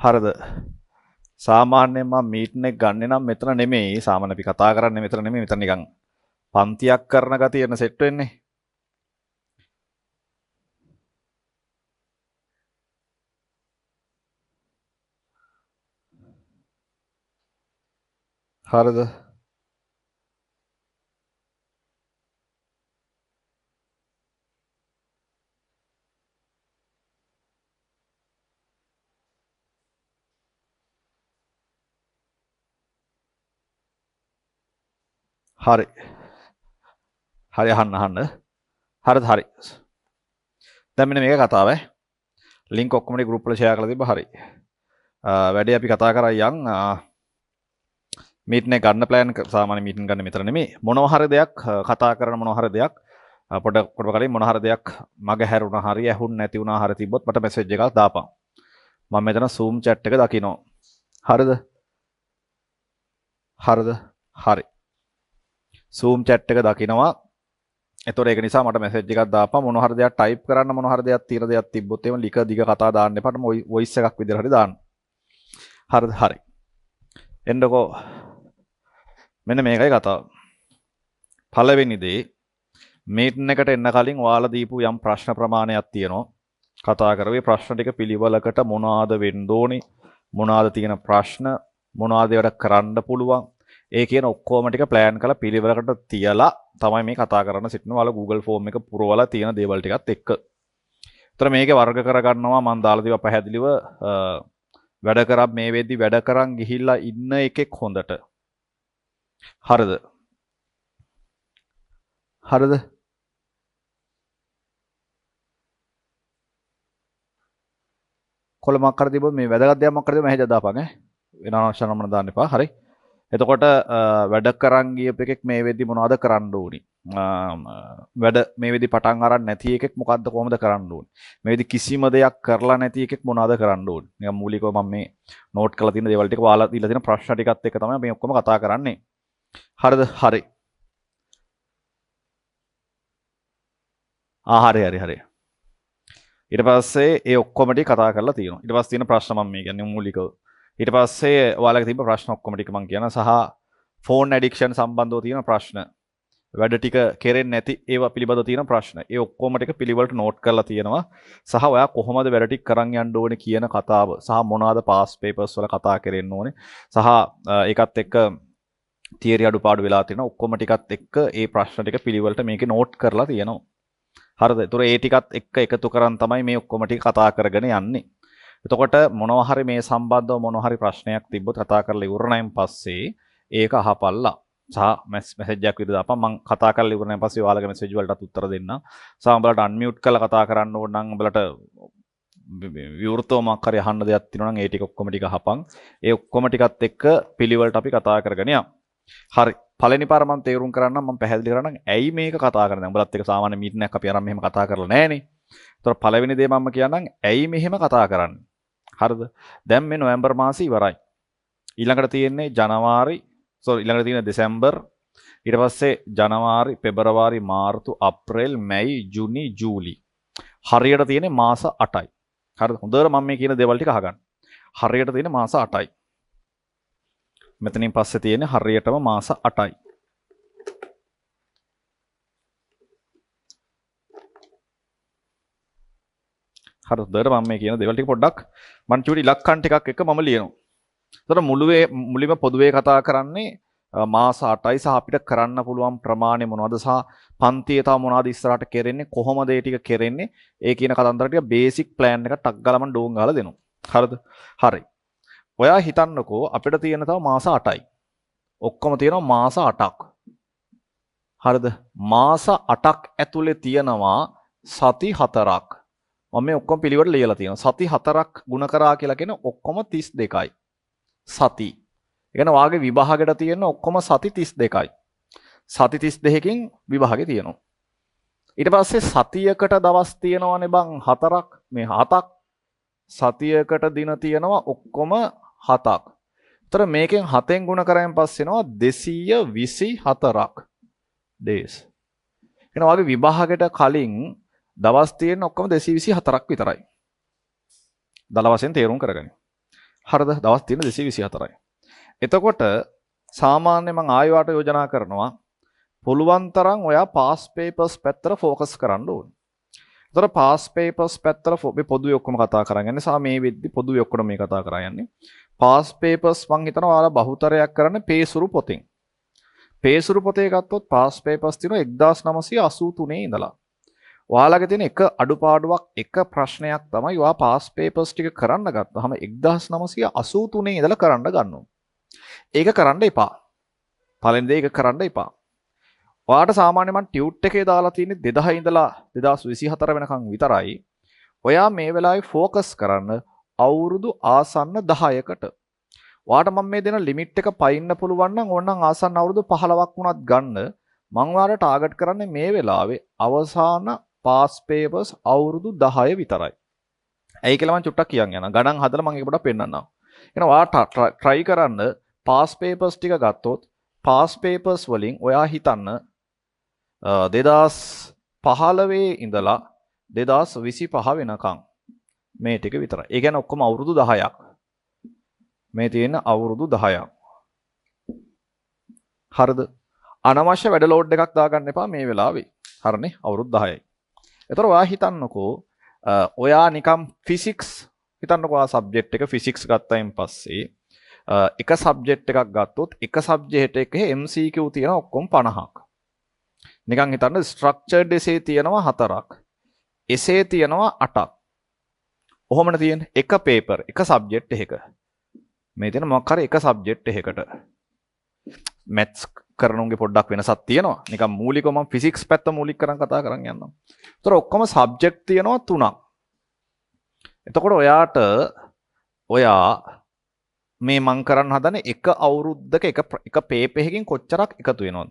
හරිද? සාමාන්‍යයෙන් මම මීටින් එක ගන්නෙ නම් මෙතන නෙමෙයි. සාමාන්‍ය අපි කතා කරන්නේ මෙතන නෙමෙයි. මෙතන නිකන් පන්තියක් කරන ගතියන සෙට් වෙන්නේ. හරිද? හරි. හරි අහන්න. හරිද? හරි. දැන් මෙන්න මේක කතාව ඈ. ලින්ක් ඔක්කොම ගෲප් වල ෂෙයා කරලා තිබ්බා. හරි. වැඩි අපි කතා කරා යන් මීටින් එක ගන්න ප්ලෑන් සාමාන්‍ය මීටින් ගන්න මෙතන නෙමෙයි. මොනවා හරි දෙයක් කතා කරන මොනවා හරි දෙයක් පොඩ කලින් මොනවා හරි දෙයක් මග හැරුණා හරි ඇහුන්නේ නැති වුණා හරි තිබ්බොත් මට මෙසේජ් එකක් දාපන්. මම මෙතන Zoom chat එක දකිනවා. හරිද? හරිද? හරි. Zoom chat එක දකිනවා. එතකොට ඒක නිසා මට මෙසේජ් එකක් දාපන්. මොනවා හරි දෙයක් ටයිප් කරන්න මොනවා හරි දෙයක් තියෙන දෙයක් තිබ්බොත් එහෙම ලික දිග කතා දාන්න එපා. වොයිස් එකක් විදිහට හරි දාන්න. හරිද? හරි. එන්නකෝ. මෙන්න මේකයි කතාව. පළවෙනි දේ මීටින් එකට එන්න කලින් ඔයාලා දීපු යම් ප්‍රශ්න ප්‍රමාණයක් තියෙනවා. කතා කරවේ ප්‍රශ්න ටික පිළිවෙලකට මොනවාද වෙන්න ඕනේ? මොනවාද තියෙන ප්‍රශ්න? මොනවාද ඒවට කරන්න පුළුවන්? ඒ කියන ඔක්කොම ටික ප්ලෑන් කරලා පිළිවෙලකට තියලා තමයි මේ කතා කරන්න සිටින ඔයාලා Google Form එක පුරවලා තියෙන දේවල් ටිකත් එක්ක. ඒතර මේකේ වර්ග කරගන්නවා මම දාලා තිබ්බා පැහැදිලිව වැඩ කරා මේ වෙද්දි වැඩ කරන් ගිහිල්ලා ඉන්න එකෙක් හොඳට. හරිද? හරිද? කොළමක් කර තිබ්බොත් මේ වැදගත් දෙයක් මොකක් කරද මම හෙජ දාපන් ඈ. වෙන අවශ්‍ය නම් දාන්න එපා. හරි. එතකොට වැඩ කරන් ගියප එකෙක් මේ වෙද්දි මොනවද කරන්න ඕනි? වැඩ මේ වෙද්දි පටන් අරන් නැති එකෙක් මොකද්ද කොහොමද කරන්න ඕනි? මේ වෙද්දි කිසිම දෙයක් කරලා නැති එකෙක් මොනවද කරන්න ඕනි? නිකන් මූලිකව මම මේ නෝට් කරලා තියෙන දේවල් ටික ඔයාලා දීලා තියෙන ප්‍රශ්න ටිකත් එක්ක තමයි මේ ඔක්කොම කතා කරන්නේ. හරිද? හරි. හරි. ඊට පස්සේ ඒ ඔක්කොම ටික කතා කරලා තියෙනවා. ඊට පස්සේ තියෙන ප්‍රශ්න මම මේ කියන්නේ මූලිකව. ඊට පස්සේ ඔයාලගේ තිබ්බ ප්‍රශ්න ඔක්කොම ටික මම කියන සහ ෆෝන් ඇඩික්ෂන් සම්බන්ධව තියෙන ප්‍රශ්න. වැඩ ටික කෙරෙන්නේ නැති ඒවා පිළිබඳව තියෙන ප්‍රශ්න. ඒ ඔක්කොම ටික පිළිවෙලට නෝට් කරලා තියෙනවා. සහ ඔයා කොහොමද වැඩ ටික කරන් යන්න ඕනේ කියන කතාව සහ මොනවාද පාස් පේපර්ස් වල කතා කරෙන්න ඕනේ. සහ ඒකත් එක්ක තියරි අඩුපාඩු වෙලා තියෙනවා. ඔක්කොම ටිකත් එක්ක ඒ ප්‍රශ්න ටික පිළිවෙලට මේකේ නෝට් කරලා තියෙනවා. හරිද? ඒතර ඒ ටිකත් එක්ක එකතු කරන් තමයි මේ ඔක්කොම ටික කතා කරගෙන යන්නේ. එතකොට මොනවා හරි මේ සම්බන්ධව මොනවා හරි ප්‍රශ්නයක් තිබ්බොත් කතා කරලා ඉවරණයෙන් පස්සේ ඒක අහපල්ලා. සහ මෙසේජ් එකක් විදිහට දාපන්. මම කතා කරලා ඉවරණයෙන් පස්සේ ඔයාලගේ මෙසේජ් වලටත් උත්තර දෙන්න. සහ උඹලට අන්මියුට් කරලා කතා කරන්න ඕන නම් උඹලට විවෘතව මොකක් හරි අහන්න දෙයක් තියෙනවා නම් ඒ ටික ඔක්කොම ටික අහපන්. ඒ ඔක්කොම ටිකත් එක්ක පිළිවෙලට අපි කතා කරගෙන යමු. හරි. පළවෙනි පාර මම තේරුම් කරන්නම් මම පැහැදිලි කරන්නම් ඇයි මේක කතා කරන්නේ. උඹලත් එක්ක සාමාන්‍ය මීටින් එකක් අපි අරන් මෙහෙම කතා කරලා නැහනේ. ඒතර පළවෙනි දේ මම කියන්නම් ඇයි මෙහෙම කතා කරන්නේ. හරිද? දැන් මේ නොවැම්බර් මාසෙ ඉවරයි. ඊළඟට තියෙන්නේ ඊළඟට තියෙන දෙසැම්බර්, ඊට පස්සේ ජනවාරි, පෙබරවාරි, මාර්තු, අප්‍රේල්, මැයි, ජූනි, ජූලි. හරියට තියෙන්නේ මාස 8යි. හරිද? හොඳට මම මේ කියන දේවල් ටික අහගන්න. හරියට තියෙන්නේ මාස 8යි. මෙතනින් පස්සේ තියෙන්නේ හරියටම මාස 8යි. හරිද? මම මේ කියන දේවල් ටික පොඩ්ඩක් මම චූටි ඉලක්කම් ටිකක් එක මම ලියනවා. ඒතර මුලින්ම පොදුවේ කතා කරන්නේ මාස 8යි සහ අපිට කරන්න පුළුවන් ප්‍රමාණය මොනවද සහ පන්තියේ තව මොනවද ඉස්සරහට කෙරෙන්නේ කොහොමද ඒ ටික කෙරෙන්නේ ඒ කියන කතන්දර ටික බේසික් ප්ලෑන් එක ටක් ගාලා මම ඩෝන් ගාලා දෙනවා. හරිද? හරි. ඔයා හිතන්නකෝ අපිට තියෙන තව මාස 8යි. ඔක්කොම තියෙනවා මාස 8ක්. හරිද? මාස 8ක් ඇතුලේ තියෙනවා සති 4ක්. මම මේ ඔක්කොම පිළිවෙල ලියලා තියෙනවා. සති 4ක් ගුණ කරා කියලා කියන ඔක්කොම 32යි. සති. ඒ කියන්නේ වාගේ විභාගෙට තියෙන ඔක්කොම සති 32යි. සති 32කින් විභාගෙ තියෙනවා. ඊට පස්සේ සතියකට දවස් තියෙනවනේ බං 4ක් මේ 7ක්. සතියකට දින තියෙනවා ඔක්කොම 7ක්. ඒතර මේකෙන් 7ෙන් ගුණ කරායින් පස්සේ එනවා 224ක් days. එන වාගේ විභාගෙට කලින් දවස් තියෙන ඔක්කොම 224ක් විතරයි. දල වශයෙන් තේරුම් කරගන්න. හරිද? දවස් තියෙන 224යි. එතකොට සාමාන්‍ය මම ආයෙ යෝජනා කරනවා පුළුවන් තරම් ඔයා පාස් පේපර්ස් පැත්තට ફોකස් කරන්න ඕනේ. ඒතර පාස් පේපර්ස් පැත්තට මේ පොදුවේ ඔක්කොම කතා කරන් යන්නේ. සා මේ වෙද්දි පොදුවේ ඔක්කොම මේ කතා කරන් යන්නේ. පාස් පේපර්ස් මං හිතනවා ඔයාලා බහුතරයක් කරන්නේ පේසුරු පොතෙන්. පේසුරු පොතේ ගත්තොත් පාස් පේපර්ස් තියෙනවා 1983 ඉඳලා. ඔයාලගේ තියෙන එක අඩුපාඩුවක් එක ප්‍රශ්නයක් තමයි ඔයා පාස් පේපර්ස් ටික කරන්න ගත්තාම 1983 ඉඳලා කරන්න ගන්නවා. ඒක කරන්න එපා. පළවෙනි දේ ඒක කරන්න එපා. ඔයාට සාමාන්‍ය මම ටියුට් එකේ දාලා තියෙන්නේ 2000 ඉඳලා 2024 වෙනකන් විතරයි. ඔයා මේ වෙලාවේ ફોකස් කරන්න අවුරුදු ආසන්න 10කට. ඔයාට මම මේ දෙන ලිමිට් එක පයින්න පුළුවන් නම් ඕනනම් ආසන්න අවුරුදු 15ක් වුණත් ගන්න. මම ඔයාලට ටාගට් කරන්නේ මේ වෙලාවේ අවසාන පාස් පේපර්ස් අවුරුදු 10 විතරයි. ඇයි කියලා මම චුට්ටක් කියන් යනවා. ගණන් හදලා මම ඒක පොඩ්ඩක් පෙන්නන්නම්. එහෙනම් ඔයා try කරන්න පාස් පේපර්ස් ටික ගත්තොත් පාස් පේපර්ස් වලින් ඔයා හිතන්න 2015 ඉඳලා 2025 වෙනකන් මේ ටික විතරයි. ඒ කියන්නේ ඔක්කොම අවුරුදු 10ක්. මේ තියෙන අවුරුදු 10ක්. හරිද? අනවශ්‍ය වැඩ ලෝඩ් එකක් දාගන්න එපා මේ වෙලාවේ. හරිනේ? අවුරුදු 10යි. ඒතර ඔයා හිතන්නකෝ ඔයා නිකම් ෆිසික්ස් හිතන්නකෝ ආ සබ්ජෙක්ට් එක ෆිසික්ස් ගත්තයින් පස්සේ එක සබ්ජෙක්ට් එකක් ගත්තොත් එක සබ්ජෙක්ට් එකේ MCQ තියෙන ඔක්කොම 50ක්. නිකන් හිතන්න ස්ට්‍රක්චර්ඩ් එසේ තියෙනවා 4ක්. එසේ තියෙනවා 8ක්. ඔහොමනේ තියෙන්නේ එක පේපර් එක සබ්ජෙක්ට් එකක. මේ තියෙන මොකක් හරි එක සබ්ජෙක්ට් එකකට. මැත්ස් කරනුන්ගේ පොඩ්ඩක් වෙනසක් තියෙනවා. නිකන් මූලිකව මම ෆිසික්ස් පැත්ත මූලික කරන් කතා කරන් යන්නම්. ඒතර ඔක්කොම සබ්ජෙක්ට් තියෙනවා 3ක්. එතකොට ඔයා මේ මං කරන්න හදන්නේ එක අවුරුද්දක එක පේපර් එකකින් කොච්චරක් එකතු වෙනවද?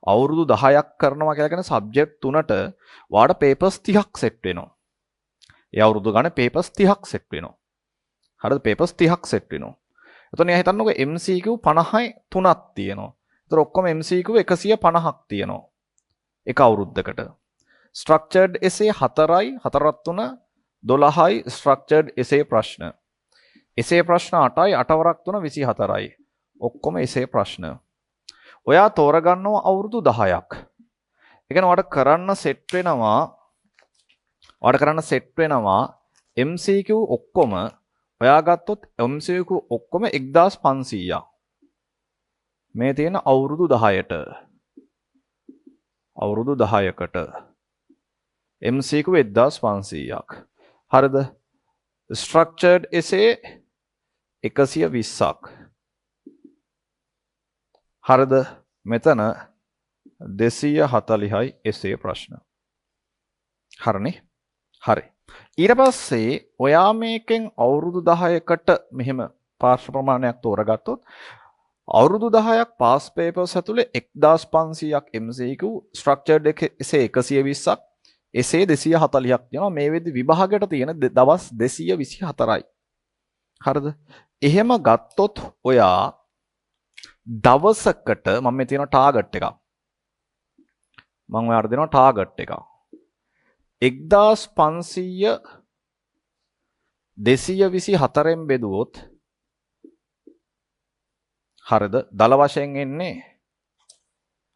අවුරුදු 10ක් කරනවා කියලා කියන සබ්ජෙක්ට් 3ට වාට පේපර්ස් 30ක් සෙට් වෙනවා. ඒ අවුරුදු ගානේ පේපර්ස් 30ක් සෙට් වෙනවා. හරිද? පේපර්ස් 30ක් සෙට් වෙනවා. එතකොට එයා හිතන්නකෝ MCQ 50යි 3ක් තියෙනවා. ඒතර ඔක්කොම MCQ 150ක් තියෙනවා. එක අවුරුද්දකට. ස්ට්‍රක්චර්ඩ් එසේ 4යි 4ක් 3 12යි ස්ට්‍රක්චර්ඩ් එසේ ප්‍රශ්න. එසේ ප්‍රශ්න 8යි 8 වරක් 3 24යි. ඔක්කොම එසේ ප්‍රශ්න. ඔයා තෝරගන්නවා අවුරුදු 10ක්. ඒ කියන්නේ ඔයාලට කරන්න සෙට් වෙනවා MCQ ඔක්කොම ඔයා ගත්තොත් MCQ ඔක්කොම 1500ක්. මේ තියෙන අවුරුදු 10ට. අවුරුදු 10කට MCQ 1500ක්. හරිද? ස්ට්‍රක්චර්ඩ් එසේ 120ක්. හරිද? මෙතන 240යි එසේ ප්‍රශ්න. හරිනේ? හරි. ඊට පස්සේ ඔයා මේකෙන් අවුරුදු 10කට මෙහෙම පාස් ප්‍රමාණයක් තෝරගත්තොත් අවුරුදු 10ක් පාස් පේපර්ස් ඇතුලේ 1500ක් MCQ ස්ට්‍රක්චර්ඩ් එසේ 120ක් එසේ 240ක් තියෙනවා. මේ වෙද්දි විභාගයට තියෙන දවස් 224යි. හරිද? එහෙම ගත්තොත් ඔයා දවසකට මම මේ තියෙන ටාගට් එකක්. මම ඔයාලට දෙනවා ටාගට් එකක්. 1500 224න් බෙදුවොත් හරිද? දල වශයෙන් එන්නේ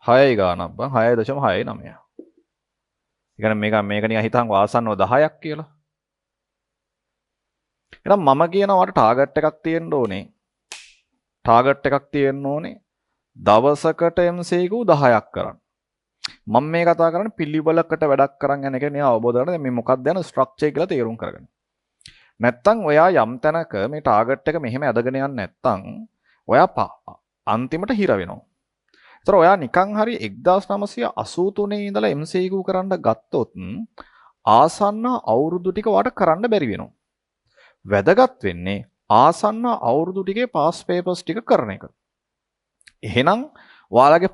6යි ගානක් බං 6.69. ඒ කියන්නේ මේක නිකන් හිතන් ආසන්නව 10ක් කියලා. එහෙනම් මම කියනවා ටාගට් එකක් තියෙන්න ඕනේ. ටාගට් එකක් තියෙන්න ඕනේ. දවසකට MCQ 10ක් කරන්න. මම මේ කතා කරන්නේ පිළිවෙලකට වැඩක් කරන් යන එක නේ අවබෝධ කරගන්න. මේ මොකක්ද යන ස්ට්‍රක්චර් කියලා තේරුම් කරගන්න. නැත්තම් ඔයා යම් තැනක මේ ටාගට් එක මෙහෙම ඇදගෙන යන්නේ නැත්තම් ඔයා අන්තිමට හිර වෙනවා. ඒතර ඔයා නිකන් හරි 1983 ඉඳලා MCQ කරන්න ගත්තොත් ආසන්න අවුරුදු ටික වට කරන්න බැරි වෙනවා. වැදගත් වෙන්නේ ආසන්න අවුරුදු ටිකේ පාස් පේපර්ස් ටික කරන එක. එහෙනම් ඔයාලගේ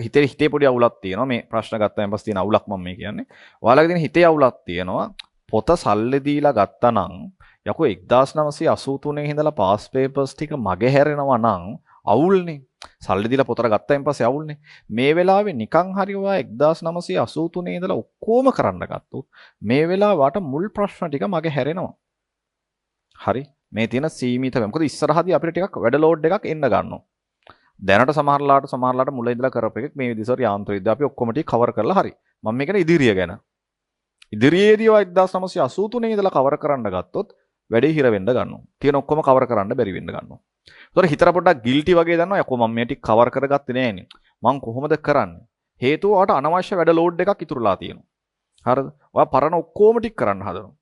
හිතේ පොඩි අවුලක් තියෙනවා. මේ ප්‍රශ්න ගත්තාම පස්සේ තියෙන අවුලක් මම මේ කියන්නේ. ඔයාලගේ තියෙන හිතේ අවුලක් තියෙනවා. පොත සල්ලි දීලා ගත්තා නම් යකෝ 1983 ඉඳලා පාස් පේපර්ස් ටික මගේ හැරෙනවා නම් අවුල්නේ. සල්ලි දීලා පොතට ගත්තායින් පස්සේ අවුල්නේ. මේ වෙලාවේ නිකන් හරි ඔයා 1983 ඉඳලා ඔක්කොම කරන්න ගත්තොත් මේ වෙලාවට මුල් ප්‍රශ්න ටික මගේ හැරෙනවා. හරි. මේ තියෙන සීමිත වෙන. මොකද ඉස්සරහදී අපිට ටිකක් වැඩ ලෝඩ් එකක් එන්න ගන්නවා. දැනට සමහරලාට මුල ඉඳලා කරපු එකක් මේ විදිහට යාන්ත්‍ර විද්‍යාව අපි ඔක්කොම ටික කවර් කරලා හරි. මම මේ කියන්නේ ඉදිරිය ගැන. ඉදිරියේදී 1983 ඉඳලා කවර් කරන්න ගත්තොත් වැඩේ හිර වෙන්න ගන්නවා. තියෙන ඔක්කොම කවර් කරන්න බැරි වෙන්න ගන්නවා. ඒතර හිතර පොඩ්ඩක් ගිල්ටි වගේ දන්නවා. යකෝ මම මේ ටික කවර් කරගත්තේ නෑනේ. මං කොහොමද කරන්නේ? හේතුව ඔයාට අනවශ්‍ය වැඩ ලෝඩ් එකක් ඉතුරුලා තියෙනවා. හරිද? ඔයා පරණ ඔක්කොම ටික කරන්න හදනවා.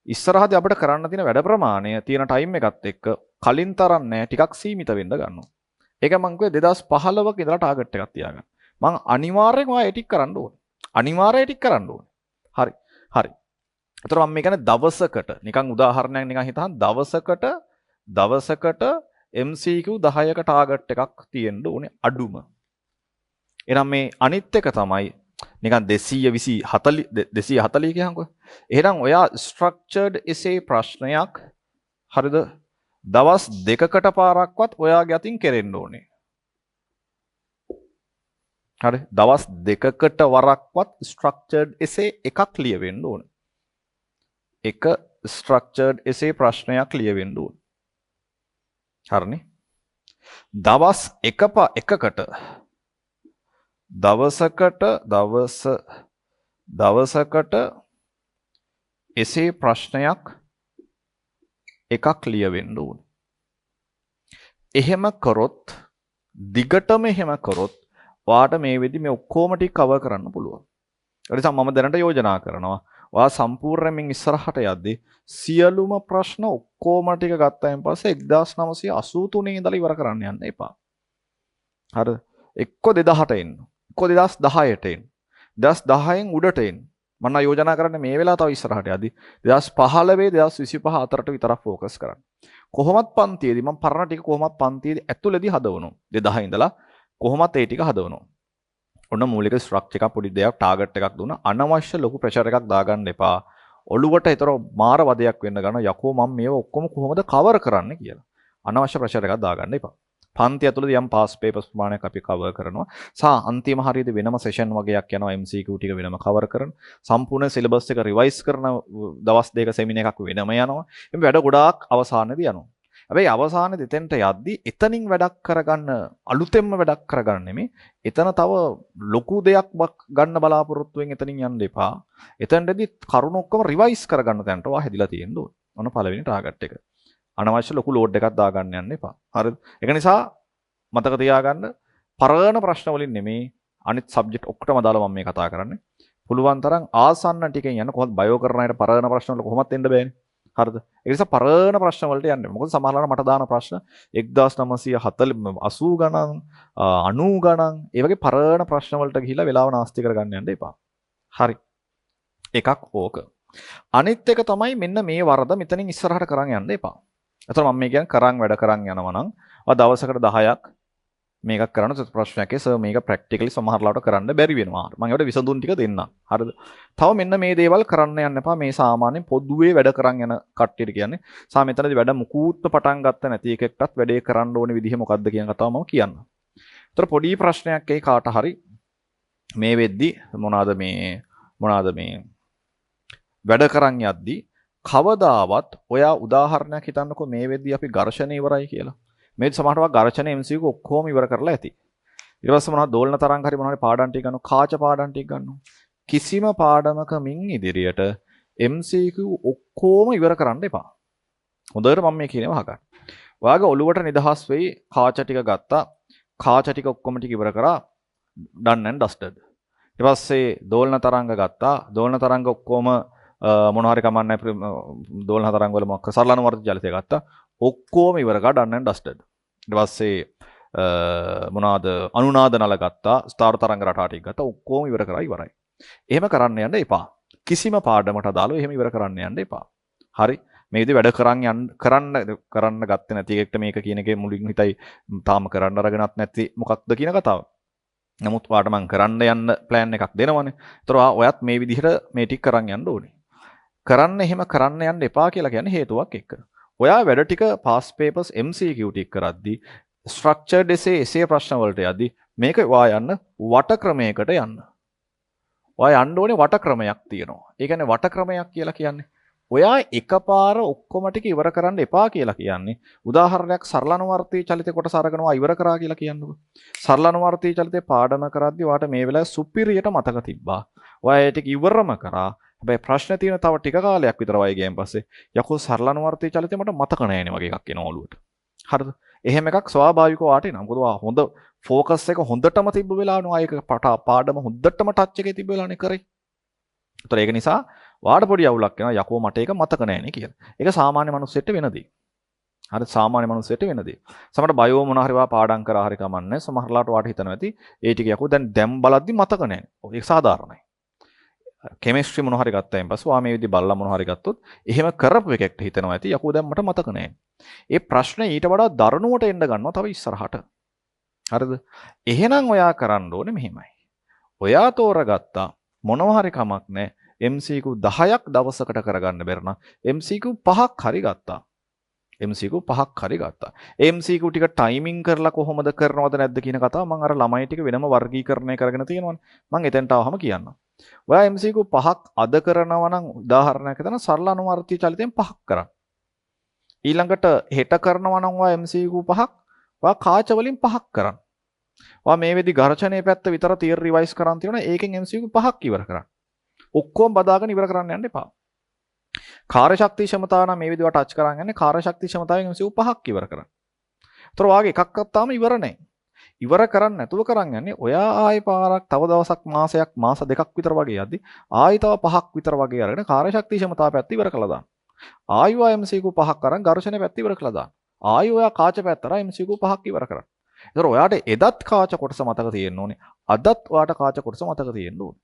ඉස්සරහදී අපිට කරන්න තියෙන වැඩ ප්‍රමාණය තියෙන ටයිම් එකත් එක්ක කලින් තරම් නෑ ටිකක් සීමිත වෙන්න ගන්නවා. ඒක මං කිව්වේ 2015ක ඉඳලා ටාගට් එකක් තියාගන්න. මං අනිවාර්යෙන් ඔයා ඒ ටික කරන්න ඕනේ. අනිවාර්යයෙන් ඒ ටික කරන්න ඕනේ. හරි. හරි. ඒතර මම මේ කියන්නේ දවසකට නිකන් උදාහරණයක් නිකන් හිතහන් දවසකට MCQ 10ක ටාගට් එකක් තියෙන්න ඕනේ අඩුම. එහෙනම් මේ අනිත් එක තමයි නිකන් 240 කියහන්කෝ. එහෙනම් ඔයා ස්ට්‍රක්චර්ඩ් එසේ ප්‍රශ්නයක් හරිද? දවස් දෙකකට පාරක්වත් ඔයාගේ අතින් කෙරෙන්න ඕනේ. හරි. දවස් දෙකකට වරක්වත් ස්ට්‍රක්චර්ඩ් එසේ එකක් ලියවෙන්න ඕනේ. එක ස්ට්‍රක්චර්ඩ් එසේ ප්‍රශ්නයක් ලියවෙන්න ඕනේ. හරිනේ. දවස් එකකට දවසකට එසේ ප්‍රශ්නයක් එකක් ලියවෙන්න ඕනේ. එහෙම කරොත් දිගටම එහෙම කරොත් ඔයාට මේ වෙදි මේ ඔක්කොම ටික කවර් කරන්න පුළුවන්. ඒ නිසා මම දැනට යෝජනා කරනවා ඔයා සම්පූර්ණයෙන් ඉස්සරහට යද්දී සියලුම ප්‍රශ්න ඔක්කොම ටික ගත්තායින් පස්සේ 1983 ඉඳලා ඉවර කරන්න යන්න එපා. හරිද? එක්ක 2008 එන්න. එක්ක 2010ට එන්න. 2010න් උඩට එන්න. මම යෝජනා කරන්නේ මේ වෙලාව තව ඉස්සරහට යද්දී 2015 2025 අතරට විතරක් ફોකස් කරන්න. කොහොමත් පන්තියේදී මම පරණ ටික කොහොමත් පන්තියේදී ඇතුළේදී හදවනවා. 2010 ඉඳලා කොහොමත් ඒ ටික හදවනවා. ඔන්න මූලික ස්ට්‍රක්චර් එකක් පොඩි දෙයක් ටාගට් එකක් දුන්නා. අනවශ්‍ය ලොකු ප්‍රෙෂර් එකක් දාගන්න එපා. ඔළුවට ඒතර මාර වදයක් වෙන්න ගන්න යකෝ මම මේව ඔක්කොම කොහොමද කවර් කරන්නේ කියලා. අනවශ්‍ය ප්‍රෙෂර් එකක් දාගන්න එපා. පන්ති ඇතුළේ යම් පාස් පේපර්ස් ප්‍රමාණයක් අපි කවර් කරනවා. අන්තිම හරියදී වෙනම සෙෂන් වගේක් යනවා MCQ ටික වෙනම කවර් කරන. සම්පූර්ණ සිලබස් එක රිවයිස් කරන දවස් දෙක සෙමින එකක් වෙනම යනවා. මේ වැඩ ගොඩාක් අවසානයේදී යනවා. හැබැයි අවසානයේ දෙතෙන්ට යද්දී එතනින් වැඩක් කරගන්න අලුතෙන්ම වැඩක් කරගන්න නෙමෙයි. එතන තව ලොකු දෙයක් ගන්න බලාපොරොත්තුෙන් එතනින් යන්න එපා. එතනදී කරුණ ඔක්කොම රිවයිස් කරගන්න තැනට ඔයා හැදිලා තියෙන්න ඕනේ. ඔන්න පළවෙනි ටාගට් එක. අනවශ්‍ය ලොකු ලෝඩ් එකක් දාගන්න යන්න එපා. හරිද? ඒක නිසා මතක තියාගන්න පරණ ප්‍රශ්න වලින් නෙමෙයි අනිත් සබ්ජෙක්ට් ඔක්කොටම දාලා මම මේ කතා කරන්නේ. පුළුවන් තරම් ආසන්න ටිකෙන් යන්න. කොහොමද බයෝ කරන අයට පරණ ප්‍රශ්න වල කොහොමත් එන්න බෑනේ. හරිද? ඒ නිසා පරණ ප්‍රශ්න වලට යන්නේ. මොකද සමහරවල්ලාට මට දාන ප්‍රශ්න 1980 ගණන් 90 ගණන් ඒ වගේ පරණ ප්‍රශ්න වලට ගිහිලා වෙලාව නාස්ති කරගන්න යන්න එපා. හරි. එකක් ඕක. අනිත් එක තමයි මෙන්න මේ වරද මෙතනින් ඉස්සරහට කරන් යන්න එපා. එතකොට මම මේ කියන්නේ කරන් වැඩ කරන් යනවා නම් ඔය දවසකට 10ක් මේකක් කරන්න ප්‍රශ්නයක් ඒ සර් මේක ප්‍රැක්ටිකලි සමහරලාට කරන්න බැරි වෙනවා. මම ඒකට විසඳුම් ටික දෙන්නම්. හරිද? තව මෙන්න මේ දේවල් කරන්න යන්න එපා. මේ සාමාන්‍යයෙන් පොදුවේ වැඩ කරන් යන කට්ටියට කියන්නේ. මෙතනදී වැඩ මුකුත්ම පටන් ගත්ත නැති එකෙක්ටත් වැඩේ කරන්න ඕනේ විදිහ මොකද්ද කියන කතාව මම කියන්නම්. ඒතර පොඩි ප්‍රශ්නයක් ඒ කාට හරි මේ වෙද්දි මොනවාද මේ වැඩ කරන් යද්දි කවදාවත් ඔයා උදාහරණයක් හිතන්නකෝ මේ වෙද්දි අපි ඝර්ෂණ ඉවරයි කියලා. මේ සමහරව ඝර්ෂණ MCQ ඔක්කොම ඉවර කරලා ඇති. ඊට පස්සේ මොනවද දෝලන තරංග හරි මොනවද පාඩම් ටික ගන්නවා කාච පාඩම් ටික ගන්නවා. කිසිම පාඩමක මින් ඉදිරියට MCQ ඔක්කොම ඉවර කරන්න එපා. හොඳට මම මේ කියනවා අහගන්න. ඔයාගේ ඔළුවට නිදහස් වෙයි කාච ටික ගත්තා. කාච ටික ඔක්කොම ටික ඉවර කරා done and dusted. ඊට පස්සේ දෝලන තරංග ගත්තා. දෝලන තරංග ඔක්කොම මොනවා හරි කමන්නේ දෝලන තරංග වල මොකක් සරලන වර්ධ ජලිතය ගත්තා. ඔක්කොම ඉවර කරා done and dusted. ඊට පස්සේ මොනවාද අනුනාද නල ගත්තා. ස්ථාර තරංග රටා ටික ගත්තා. ඔක්කොම ඉවර කරා ඉවරයි. එහෙම කරන්න යන්න එපා. කිසිම පාඩමකට දාලා එහෙම ඉවර කරන්න යන්න එපා. හරි. මේ විදිහ වැඩ කරන්න ගත්තේ නැති එකට මේක කියන එකේ මුලින් හිතයි තාම කරන්න අරගෙනත් නැති මොකක්ද කියන කතාව. නමුත් ඔයාට මම කරන්න යන්න plan එකක් දෙනවනේ. ඒතර ඔයත් මේ විදිහට මේ ටික කරන් යන්න ඕනේ. එහෙම කරන්න යන්න එපා කියලා කියන්නේ හේතුවක් එක්ක. ඔයා වැඩ ටික past papers MCQ ටික කරද්දී structured essay ප්‍රශ්න වලට යද්දී මේක ඔයා යන්න වට ක්‍රමයකට යන්න. ඔයා යන්න ඕනේ වට ක්‍රමයක් තියෙනවා. ඒ කියන්නේ වට ක්‍රමයක් කියලා කියන්නේ ඔයා එකපාර ඔක්කොම ටික ඉවර කරන්න එපා කියලා කියන්නේ. උදාහරණයක් සරලනුවර්තී චලිතේ කොටස අරගෙනවා ඉවර කරා කියලා කියන්නකො. සරලනුවර්තී චලිතේ පාඩම කරද්දී ඔයාට මේ වෙලාවේ සුපිරියට මතක තිබ්බා. ඔයා ඒ ටික ඉවරම කරා. හැබැයි ප්‍රශ්න තියෙන තව ටික කාලයක් විතර වයි ගියන් පස්සේ යකෝ සරලනුවර්තී චලිතේ මට මතක නැහැ වගේ එකක් එනවා ඔළුවට. හරිද? එහෙම එකක් ස්වාභාවිකව වාට එනවා. මොකද ඔයා හොඳ ෆෝකස් එක හොඳටම තිබ්බ වෙලාවනේ ආයක පාඩම හොඳටම ටච් එකේ තිබ්බ වෙලාවනේ කරේ. ඒතර ඒක නිසා වාට පොඩි අවුලක් වෙනවා යකෝ මට ඒක මතක නැහැ නේ කියලා. ඒක සාමාන්‍ය මිනිස්සෙට වෙන දේ. හරි සාමාන්‍ය මිනිස්සෙට වෙන දේ. සමහරට බයෝ මොන හරි වා පාඩම් කරා හරි කමන්නේ. සමහරලාට වාට හිතනවා ඇති ඒ ටික යකෝ දැන් බලද්දි මතක නැහැ. ඒක සාධාරණයි. කෙමිස්ට්‍රි මොන හරි ගත්තායින් පස්සේ වා මේ විදි බලලා මොන හරි ගත්තොත් එහෙම කරපු එකෙක්ට හිතනවා ඇති යකෝ දැන් මට මතක නැහැ. ඒ ප්‍රශ්නේ ඊට වඩා දරුණුවට එන්න ගන්නවා තව ඉස්සරහට. හරිද? එහෙනම් ඔයා කරන්න ඕනේ මෙහෙමයි. ඔයා තෝරගත්තා මොනවා හරි කමක් නැහැ. MCQ 10ක් දවසකට කරගන්න බැරි නම් MCQ 5ක් හරි ගත්තා. MCQ 5ක් හරි ගත්තා. MCQ ටික ටයිමින් කරලා කොහොමද කරනවද නැද්ද කියන කතාව මම අර ළමයි ටික වෙනම වර්ගීකරණය කරගෙන තියෙනවනේ. මම එතෙන්ට ආවම කියන්නම්. ඔයා MCQ 5ක් අද කරනවා නම් උදාහරණයක් හිතන්න සරල අනුවර්තී චලිතයෙන් 5ක් කරන්න. ඊළඟට හෙට කරනවා නම් ඔයා MCQ 5ක් ඔයා කාච වලින් 5ක් කරන්න. ඔයා මේ වෙදි ඝර්ෂණයේ පැත්ත විතර තියරි රිවයිස් කරන් තියෙනවා. ඒකෙන් MCQ 5ක් ඉවර කරන්න. ඔක්කොම බදාගෙන ඉවර කරන්න යන්න එපා. කාර්යශක්ති ක්ෂමතාව නම් මේ විදිහට ටච් කරන් යන්නේ කාර්යශක්ති ක්ෂමතාවෙන් MCQ 5ක් ඉවර කරන්න. ඒතර වාගේ එකක්වත් තාම ඉවර නැහැ. ඉවර කරන්නේ නැතුව කරන් යන්නේ ඔයා ආයි පාරක් තව දවසක් මාසයක් මාස දෙකක් විතර වගේ යද්දි ආයි තව 5ක් විතර වගේ අරගෙන කාර්යශක්ති ක්ෂමතාව පැත්ත ඉවර කළා දාන්න. ආයි ඔයා MCQ 5ක් අරන් ඝර්ෂණ පැත්ත ඉවර කළා දාන්න. ආයි ඔයා කාච පැත්ත අරන් MCQ 5ක් ඉවර කරන්න. ඒතර ඔයාට එදත් කාච කොටස මතක තියෙන්න ඕනේ. අදත් ඔයාට කාච කොටස මතක තියෙන්න ඕනේ.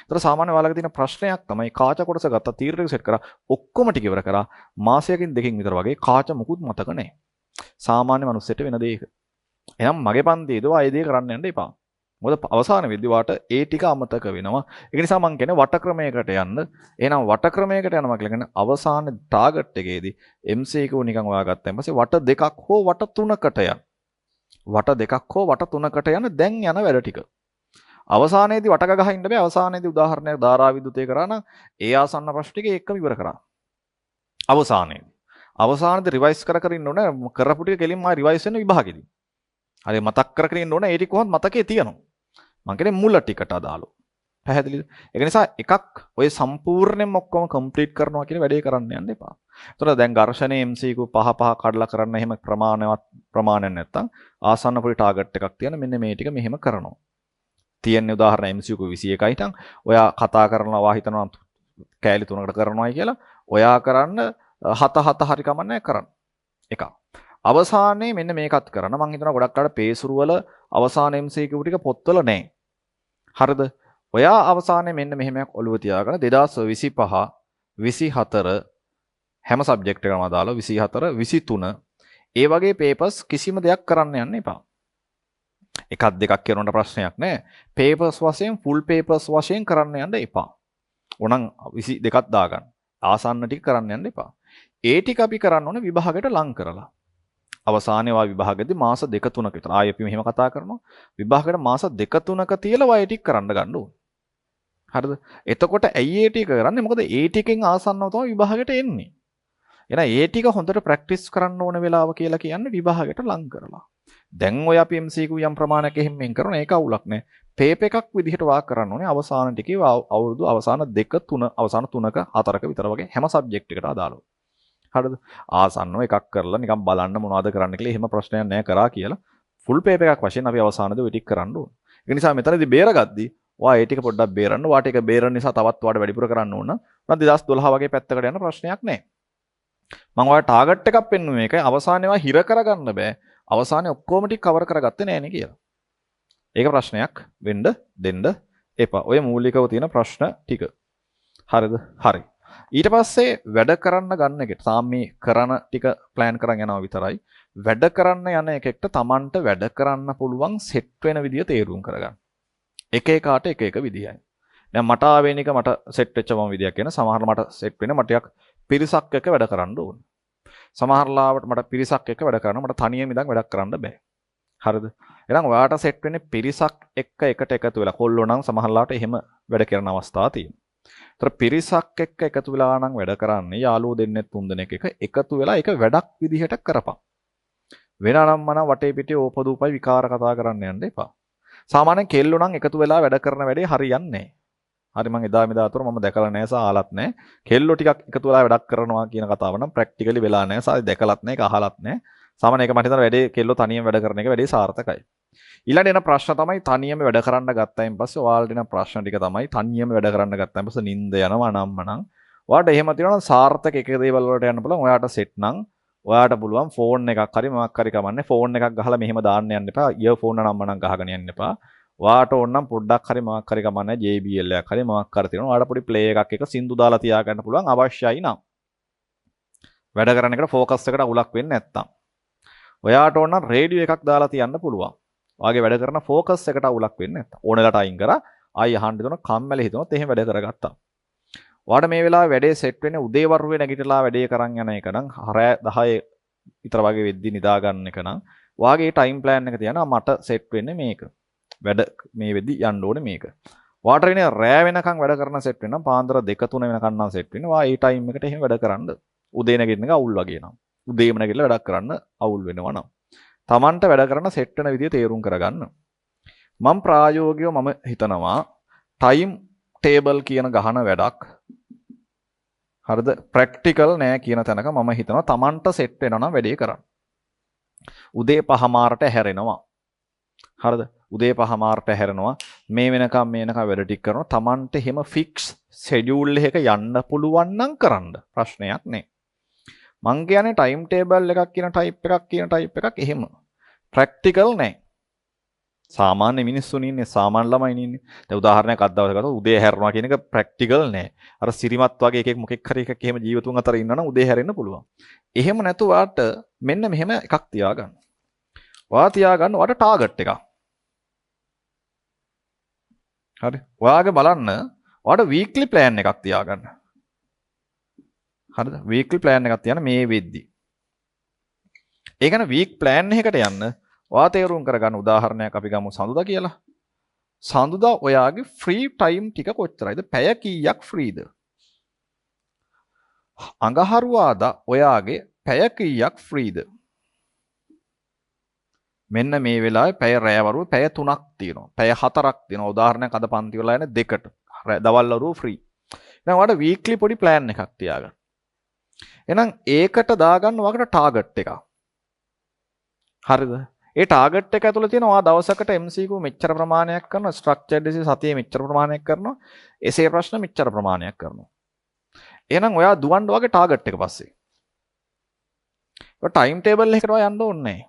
ඒතර සාමාන්‍ය ඔයාලගේ තියෙන ප්‍රශ්නයක් තමයි කාච කොටස ගත්තා තීරණය සෙට් කරා ඔක්කොම ටික ඉවර කරා මාසයකින් දෙකකින් විතර වගේ කාච මුකුත් මතක නැහැ. සාමාන්‍ය මිනිස්සුන්ට වෙන දෙයක. එහෙනම් මගේ පන්තියේදී ඔය දේ කරන්න යන්න එපා. මොකද අවසාන වෙද්දී වාට ඒ ටික අමතක වෙනවා. ඒක නිසා මම කියන්නේ වටක්‍රමයකට යන්න. එහෙනම් වටක්‍රමයකට යනවා කියලා කියන්නේ අවසාන ටාගට් එකේදී MCQ නිකන් ඔයා ගත්තාන් පස්සේ වට දෙකක් හෝ වට තුනකට යන්න. වට දෙකක් හෝ වට තුනකට යන දැන් යන වැඩ ටික. අවසානයේදී වටක ගහින්න බෑ. අවසානයේදී උදාහරණයක් ධාරා විදුලිතය කරා නම් ඒ ආසන්න ප්‍රශ්න ටික එක්කම ඉවර කරා. අවසානයේදී රිවයිස් කර ඉන්න ඕනේ. කරපු ටික කෙලින්ම රිවයිස් වෙන විභාගෙදී. හරි මතක් කරගෙන ඉන්න ඕනේ. ඒ ටික කොහොමද මතකේ තියනවා. මං කියන්නේ මුල ටිකට අදාළව. පැහැදිලිද? ඒක නිසා එකක් ඔය සම්පූර්ණයෙන්ම ඔක්කොම කම්ප්ලීට් කරනවා කියන වැඩේ කරන්න යන්න එපා. එතකොට දැන් ඝර්ෂණයේ MCQ 5 කඩලා කරන්න එහෙම ප්‍රමාණයක් නැත්තම් ආසන්න පොඩි ටාගට් එකක් තියන මෙන්න මේ ටික මෙහෙම කරනවා. තියෙන්නේ උදාහරණ MCQ 21යි නම් ඔයා කතා කරනවා හිතනවා කෑලි 3කට කරනවායි කියලා ඔයා කරන්න 7 හරි කමන්නේ කරන්න. එකක්. අවසානයේ මෙන්න මේකත් කරන්න. මම හිතනවා ගොඩක් අය පේසුරු වල අවසාන MCQ ටික පොත්වල නැහැ. හරිද? ඔයා අවසානයේ මෙන්න මෙහෙමයක් ඔළුව තියාගෙන 2025 24 හැම සබ්ජෙක්ට් එකකම දාලා 24 23 ඒ වගේ පේපර්ස් කිසිම දෙයක් කරන්න යන්න එපා. එකක් දෙකක් කරනකොට ප්‍රශ්නයක් නැහැ. පේපර්ස් වශයෙන් ෆුල් පේපර්ස් වශයෙන් කරන්න යන්න එපා. ඕනම් 22ක් දාගන්න. ආසන්න ටික කරන්න යන්න එපා. ඒ ටික අපි කරන්න ඕනේ විභාගයට ලං කරලා. අවසානයේ වා විභාගෙදී මාස 2-3ක විතර. ආයෙ අපි මෙහෙම කතා කරනවා. විභාගයට මාස 2-3ක තියලා වය ටික කරන්න ගන්න ඕනේ. හරිද? එතකොට ඇයි ඒ ටික කරන්නේ? මොකද ඒ ටිකෙන් ආසන්නව තමයි විභාගයට එන්නේ. එහෙනම් ඒ ටික හොඳට ප්‍රැක්ටිස් කරන්න ඕන වෙලාව කියලා කියන්නේ විභාගයට ලං කරලා. දැන් ඔය අපි MCQ යම් ප්‍රමාණයක් එහෙම කරන ඒක අවුලක් නෑ. පේපර් එකක් විදිහට වාක් කරන්න ඕනේ අවසාන ටිකේ අවුරුදු අවසාන 2-3 අවසාන 3ක 4ක විතර වගේ හැම සබ්ජෙක්ට් එකකට අදාළව. හරිද? ආසන්නව එකක් කරලා නිකන් බලන්න මොනවද කරන්න කියලා එහෙම ප්‍රශ්නයක් නෑ කරා කියලා ෆුල් පේපර් එකක් වශයෙන් අපි අවසානයේදී ඔය ටික කරන්න ඕනේ. ඒ නිසා මෙතනදී බේරගද්දී ඔයා ඒ ටික පොඩ්ඩක් බේරන්න. ඔයාට ඒක බේරන්න නිසා තවත් ඔයාට වැඩිපුර කරන්න ඕන. 2012 වගේ පැත්තකට යන ප්‍රශ්නයක් නෑ. මම ඔයාලට ටාගට් එකක් පෙන්නුවේ මේකයි අවසානයේ ඔයා හිර කරගන්න බෑ. අවසානයේ ඔක්කොම ටික කවර් කරගත්තේ නෑනේ කියලා. ඒක ප්‍රශ්නයක් වෙන්න දෙන්න එපා. ඔය මූලිකව තියෙන ප්‍රශ්න ටික. හරිද? හරි. ඊට පස්සේ වැඩ කරන්න ගන්න එකට සාමී කරන ටික ප්ලෑන් කරන් යනවා විතරයි. වැඩ කරන්න යන එකෙක්ට Tamanට වැඩ කරන්න පුළුවන් සෙට් වෙන විදිය තේරුම් කරගන්න. එක එකාට එක එක විදියයි. දැන් මට ආවෙන එක මට සෙට් වෙච්ච මම විදියක් කියන සමහර මට සෙට් වෙන මට ටිකක් පිරිසක් එක්ක වැඩ කරන්න ඕන. සමහර ලාවට මට පිරිසක් එක්ක වැඩ කරන්න මට තනියම ඉඳන් වැඩක් කරන්න බෑ. හරිද? එහෙනම් ඔයාට සෙට් වෙන්නේ පිරිසක් එක්ක එකට එකතු වෙලා කොල්ලෝ නම් සමහර ලාවට එහෙම වැඩ කරන අවස්ථා තියෙනවා. ඒතර පිරිසක් එක්ක එකතු වෙලා නම් වැඩ කරන්නේ යාළුවෝ දෙන්නෙක් තුන් දෙනෙක් එක එකතු වෙලා ඒක වැඩක් විදිහට කරපන්. වෙනනම් මනම් වටේ පිටේ ඕපදූපයි විකාර කතා කරන්න යන්න එපා. සාමාන්‍යයෙන් කෙල්ලෝ නම් එකතු වෙලා වැඩ කරන වැඩේ හරියන්නේ නැහැ. හරි මම එදා මෙදා අතර මම දැකලා නැහැ සහ අහලත් නැහැ. කෙල්ලෝ ටිකක් එකතු වෙලා වැඩක් කරනවා කියන කතාව නම් ප්‍රැක්ටිකලි වෙලා නැහැ. සාරි දැකලත් නැහැ, ඒක අහලත් නැහැ. සාමාන්‍ය එක මට හිතන වැඩේ කෙල්ලෝ තනියම වැඩ කරන එක වැඩේ සාර්ථකයි. ඊළඟ එන ප්‍රශ්න තමයි තනියම වැඩ කරන්න ගත්තයින් පස්සේ ඔයාලට එන ප්‍රශ්න ටික තමයි තනියම වැඩ කරන්න ගත්තයින් පස්සේ නිින්ද යනවා අනම්මනම්. ඔයාලට එහෙම තියෙනවා නම් සාර්ථක එක දේවල් වලට යන්න පුළුවන්. ඔයාට සෙට් නම් ඔයාට පුළුවන් ෆෝන් එකක් හරි මොකක් හරි කමන්නේ ෆෝන් එකක් ගහලා මෙහෙම දාන්න යන්න එපා. ඉයර්ෆෝන් නම්මනම් ගහගෙන යන්න එපා. ඔයාට ඕන නම් පොඩ්ඩක් හරි මොකක් හරි කමන්නේ JBL එකක් හරි මොකක් හරි තියෙනවා. ඔයාට පොඩි ප්ලේ එකක් එක සින්දු දාලා තියාගන්න පුළුවන් අවශ්‍යයි නම්. වැඩ කරන එකට ફોකස් එකට අවුලක් වෙන්නේ නැත්තම්. ඔයාට ඕන නම් රේඩියෝ එකක් දාලා තියන්න පුළුවන්. ඔයාගේ වැඩ කරන ફોකස් එකට අවුලක් වෙන්නේ නැත්තම්. ඕනෙලට අයින් කරා ආයි අහන්න දෙන කම්මැලි හිතනොත් එහෙම වැඩ කරගත්තා. ඔයාට මේ වෙලාවේ වැඩේ සෙට් වෙන්නේ උදේ වරුවේ නැගිටලා වැඩේ කරන් යන එක නම් 10 විතර වගේ වෙද්දි නිදා ගන්න එක නම් ඔයාගේ ටයිම් ප්ලෑන් එක තියනවා මට සෙට් වෙන්නේ මේක. වැඩ මේ වෙද්දි යන්න ඕනේ මේක. ඔයාට ඉන්නේ රෑ වෙනකන් වැඩ කරන සෙට් වෙන නම් පාන්දර 2-3 වෙනකන් නම් සෙට් වෙන්නේ. ඔයා ඒ ටයිම් එකට එහෙම වැඩ කරන්න. උදේ නැගිටින එක අවුල් වගේ නම්. උදේම නැගිටලා වැඩක් කරන්න අවුල් වෙනවා නම්. Tamanට වැඩ කරන සෙට් වෙන විදිය තේරුම් කරගන්න. මම ප්‍රායෝගිකව මම හිතනවා ටයිම් ටේබල් කියන ගහන වැඩක් හරිද ප්‍රැක්ටිකල් නෑ කියන තැනක මම හිතනවා Tamanට සෙට් වෙනවා නම් වැඩේ කරන්න. උදේ 5:00ට හැරෙනවා. හරිද? උදේ 5:00ට හැරෙනවා. මේ වෙනකම් වැඩ ටික කරනවා. Tamanට එහෙම ෆික්ස් ෂෙඩියුල් එකක යන්න පුළුවන් නම් කරන්න. ප්‍රශ්නයක් නෑ. මං කියන්නේ ටයිම් ටේබල් එකක් කියන ටයිප් එකක් එහෙම ප්‍රැක්ටිකල් නෑ. සාමාන්‍ය මිනිස්සුන් ඉන්නේ සාමාන්‍ය ළමයි ඉන්නේ. දැන් උදාහරණයක් අත් දවසක ගත්තොත් උදේ හැරෙනවා කියන එක ප්‍රැක්ටිකල් නෑ. අර සිරිමත් වගේ එකෙක් මොකෙක් හරි එකක් එහෙම ජීවතුන් අතර ඉන්නවනම් උදේ හැරෙන්න පුළුවන්. එහෙම නැතුව වාට මෙන්න මෙහෙම එකක් තියාගන්න. ඔයා තියාගන්න ඔයාට ටාගට් එකක්. හරි. ඔයාගේ බලන්න ඔයාට වීක්ලි ප්ලෑන් එකක් තියාගන්න. හරිද? වීක්ලි ප්ලෑන් එකක් තියන්න මේ වෙද්දි. ඒ කියන්නේ වීක් ප්ලෑන් එකකට යන්න ඔයා තේරුම් කරගන්න උදාහරණයක් අපි ගමු සඳුදා කියලා. සඳුදා ඔයාගේ ෆ්‍රී ටයිම් ටික කොච්චරයිද? පැය කීයක් ෆ්‍රීද? අඟහරුවාදා ඔයාගේ පැය කීයක් ෆ්‍රීද? මෙන්න මේ වෙලාවේ පැය රැයවරුව පැය 3ක් තියෙනවා. පැය 4ක් තියෙනවා. උදාහරණයක් අද පන්ති වල යන 2ට. දවල් වරුව ෆ්‍රී. එහෙනම් ඔයාලට වීක්ලි පොඩි ප්ලෑන් එකක් තියාගන්න. එහෙනම් ඒකට දාගන්න ඔයාලට ටාගට් එකක්. හරිද? ඒ ටාගට් එක ඇතුළේ තියෙනවා දවසකට MCQ මෙච්චර ප්‍රමාණයක් කරනවා, ස්ට්‍රක්චර්ඩ් එසේ සතියේ මෙච්චර ප්‍රමාණයක් කරනවා, එසේ ප්‍රශ්න මෙච්චර ප්‍රමාණයක් කරනවා. එහෙනම් ඔයා දුවන්න වගේ ටාගට් එක පස්සේ. ඔය ටයිම් ටේබල් එකකට ඔයා යන්න ඕනේ නැහැ.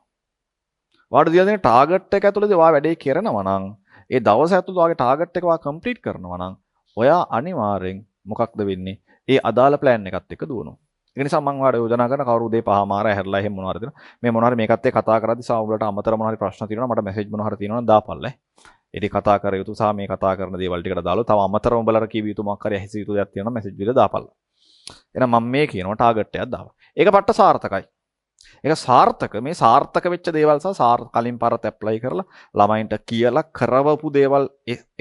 ඔයාට දීලා තියෙන ටාගට් එක ඇතුළේදී ඔයා වැඩේ කරනවා නම්, ඒ දවස ඇතුළත ඔයාගේ ටාගට් එක ඔයා කම්ප්ලීට් කරනවා නම්, ඔයා අනිවාර්යෙන් මොකක්ද වෙන්නේ? ඒ අදාළ ප්ලෑන් එකත් එක්ක දුවනවා. ඒ නිසා මම ඔයාලට යෝජනා කරන කවුරු උදේ 5:00 හැරලා එහෙම මොනවාරි දෙනවා. මේ මොනවාරි මේකත් එක්ක කතා කරද්දි සා උඹලට අමතර මොනවාරි ප්‍රශ්න තියෙනවා මට මෙසේජ් මොනවාරි තියෙනවා නම් දාපල්ලා. ඒක කතා කර යුතු සහ මේ කතා කරන දේවල් ටිකට දාලා තව අමතර උඹලට කියව යුතු මොකක් හරි ඇහිසිය යුතු දෙයක් තියෙනවා නම් මෙසේජ් දීලා දාපල්ලා. එහෙනම් මම මේ කියනවා ටාගට් එකක් දාපන්. ඒක පට්ට සාර්ථකයි. ඒක සාර්ථක මේ සාර්ථක වෙච්ච දේවල් සහ කලින් පාරත් ඇප්ලයි කරලා ළමයින්ට කියලා කරවපු දේවල්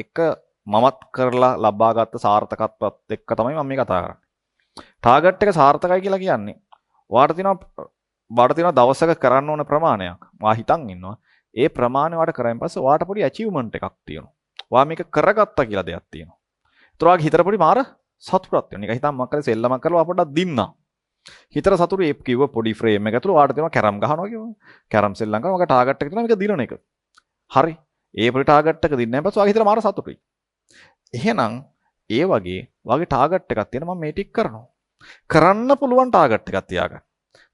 එක මමත් කරලා ලබාගත්ත සාර්ථකත්වයත් එක්ක තමයි මම මේ කතා කරන්නේ. ටාගට් එක සාර්ථකයි කියලා කියන්නේ ඔයාට තියෙනවා දවසක කරන්න ඕන ප්‍රමාණයක්. ඔයා හිතන් ඉන්නවා. ඒ ප්‍රමාණය ඔයාට කරායින් පස්සේ ඔයාට පොඩි ඇචීව්මන්ට් එකක් තියෙනවා. ඔයා මේක කරගත්තා කියලා දෙයක් තියෙනවා. ඒතර ඔයාගේ හිතට පොඩි මාර සතුටක් තියෙනවා. නිකන් හිතන් මම කරේ සෙල්ලමක් කරලා ඔයා පොඩ්ඩක් දින්නා. හිතට සතුටු ඒ කිව්ව පොඩි ෆ්‍රේම් එක ඇතුළේ ඔයාට තියෙනවා කැරම් ගහනවා කියනවා. කැරම් සෙල්ලම් කරනවා. ඔයාගේ ටාගට් එක තියෙනවා මේක දිනන එක. හරි. ඒ පොඩි ටාගට් එක දින්නයින් පස්සේ ඔයාගේ හිතට මාර සතුටුයි. එහෙනම් ඒ වගේ ඔයාගේ ටාගට් එකක් තියෙනවා මම මේ ටික කරනවා. කරන්න පුළුවන් ටාගට් එකක් තියාගන්න.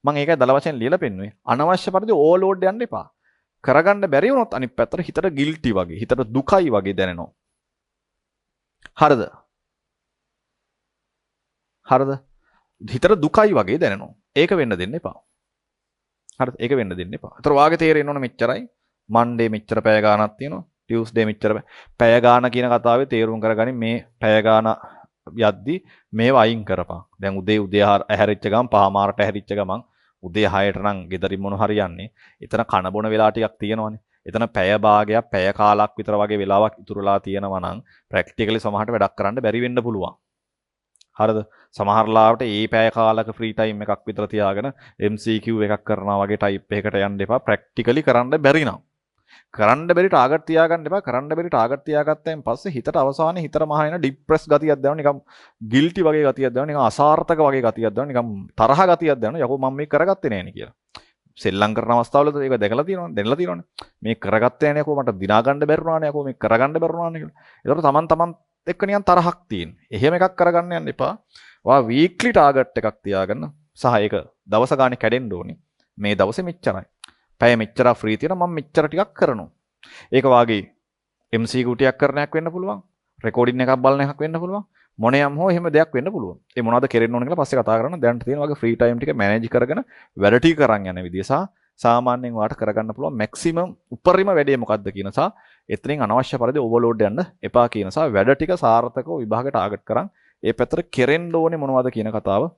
මම ඒකයි දල වශයෙන් ලියලා පෙන්නුවේ. අනවශ්‍ය පරිදි ඕවර්ලෝඩ් යන්න එපා. කරගන්න බැරි වුණොත් අනිත් පැත්තට හිතට ගිල්ටි වගේ, හිතට දුකයි වගේ දැනෙනවා. හරිද? හරිද? හිතට දුකයි වගේ දැනෙනවා. ඒක වෙන්න දෙන්න එපා. හරිද? ඒක වෙන්න දෙන්න එපා. ඒතර වාගේ තේරෙන්න ඕන මෙච්චරයි. මන්ඩේ මෙච්චර පැය ගාණක් තියෙනවා. ටියුස්ඩේ මෙච්චර පැය ගාණ කියන කතාවේ තේරුම් කරගනින් මේ පැය ගාණ යද්දි මේව අයින් කරපන්. දැන් උදේ ඇහැරිච්ච ගමන් 5:00ට ඇහැරිච්ච ගමන් උදේ 6ට නම් ගෙදරින් මොන හරියන්නේ. එතන කන බොන වෙලා ටිකක් තියෙනවනේ. එතන පැය භාගයක් පැය කාලක් විතර වගේ වෙලාවක් ඉතුරුලා තියෙනවා නම් ප්‍රැක්ටිකලි සමහරට වැඩක් කරන්න බැරි වෙන්න පුළුවන්. හරිද? සමහර ලාවට ඒ පැය කාලක ෆ්‍රී ටයිම් එකක් විතර තියාගෙන MCQ එකක් කරනවා වගේ ටයිප් එකකට යන්න එපා. ප්‍රැක්ටිකලි කරන්න බැරි නම්. කරන්න බැරි ටාගට් තියාගන්න එපා. කරන්න බැරි ටාගට් තියාගත්තයින් පස්සේ හිතට අවසානයේ හිතට මහා එන ડિප්‍රෙස් ගතියක් දැනෙනවා. නිකන් ගිල්ටි වගේ ගතියක් දැනෙනවා. නිකන් අසාර්ථක වගේ ගතියක් දැනෙනවා. නිකන් තරහ ගතියක් දැනෙනවා. යකෝ මම මේක කරගත්තේ නෑනේ කියලා. සෙල්ලම් කරන අවස්ථාවලද ඒක දැකලා තියෙනවද? දැනලා තියෙනවනේ. මේ කරගත්තේ නෑනේ යකෝ මට දිනා ගන්න බැරුණානේ යකෝ මේක කරගන්න බැරුණානේ කියලා. ඒතකොට තමන් එක්ක නිකන් තරහක් තියෙන. එහෙම එකක් කරගන්න යන්න එපා. ඔයා වීක්ලි ටාගට් එකක් තියාගන්න සහ ඒක දවස ගානේ කැඩෙන්න ඕනේ. මේ දවසේ මෙච්චරයි. පැය මෙච්චර ෆ්‍රී තියෙනවා මම මෙච්චර ටිකක් කරනවා. ඒක වාගේ MCQ ටිකක් කරන එකක් වෙන්න පුළුවන්. රෙකෝඩින් එකක් බලන එකක් වෙන්න පුළුවන්. මොනියම් හෝ එහෙම දෙයක් වෙන්න පුළුවන්. ඒ මොනවද කරෙන්න ඕන කියලා පස්සේ කතා කරන්න. දැන් තියෙන වගේ ෆ්‍රී ටයිම් ටික මැනේජ් කරගෙන වැඩ ටික කරන් යන විදිය සහ සාමාන්‍යයෙන් වාට කරගන්න පුළුවන් මැක්සිමම් උපරිම වැඩේ මොකක්ද කියන සහ එතනින් අනවශ්‍ය පරිදි ඕවර්ලෝඩ් යන්න එපා කියන සහ වැඩ ටික සාර්ථකව විභාගයට ටාගට් කරන් ඒ පැත්තට කෙරෙන්න ඕනේ මොනවද කියන කතාව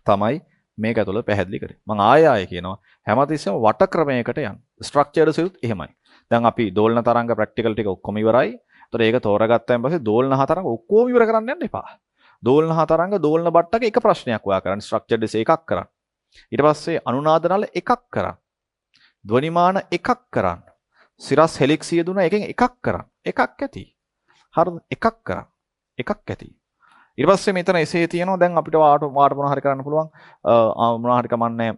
තමයි මේක ඇතුළත පැහැදිලි කරේ. මම ආයෙ කියනවා හැමතිස්සෙම වට ක්‍රමයකට යන්න. ස්ට්‍රක්චර්ඩ් සිරුත් එහෙමයි. දැන් අපි දෝලන තරංග ප්‍රැක්ටිකල් ටික ඔක්කොම ඉවරයි. ඒතර ඒක තෝරාගත්තාන් පස්සේ දෝලන හතරංග ඔක්කොම ඉවර කරන්න යන්න එපා. දෝලන හතරංග දෝලන බට්ටක එක ප්‍රශ්නයක් ඔයා කරන්න. ස්ට්‍රක්චර්ඩ් එකක් කරන්න. ඊට පස්සේ අනුනාද නල එකක් කරන්න. ධ්වනිමාන එකක් කරන්න. සිරස් හෙලික්සිය දුන එකෙන් එකක් කරන්න. එකක් ඇති. හරිද? එකක් කරන්න. එකක් ඇති. ඊට පස්සේ මෙතන එසේ තියෙනවා දැන් අපිට වාට මොනවා හරි කරන්න පුළුවන් මොනවා හරි කමන්නේ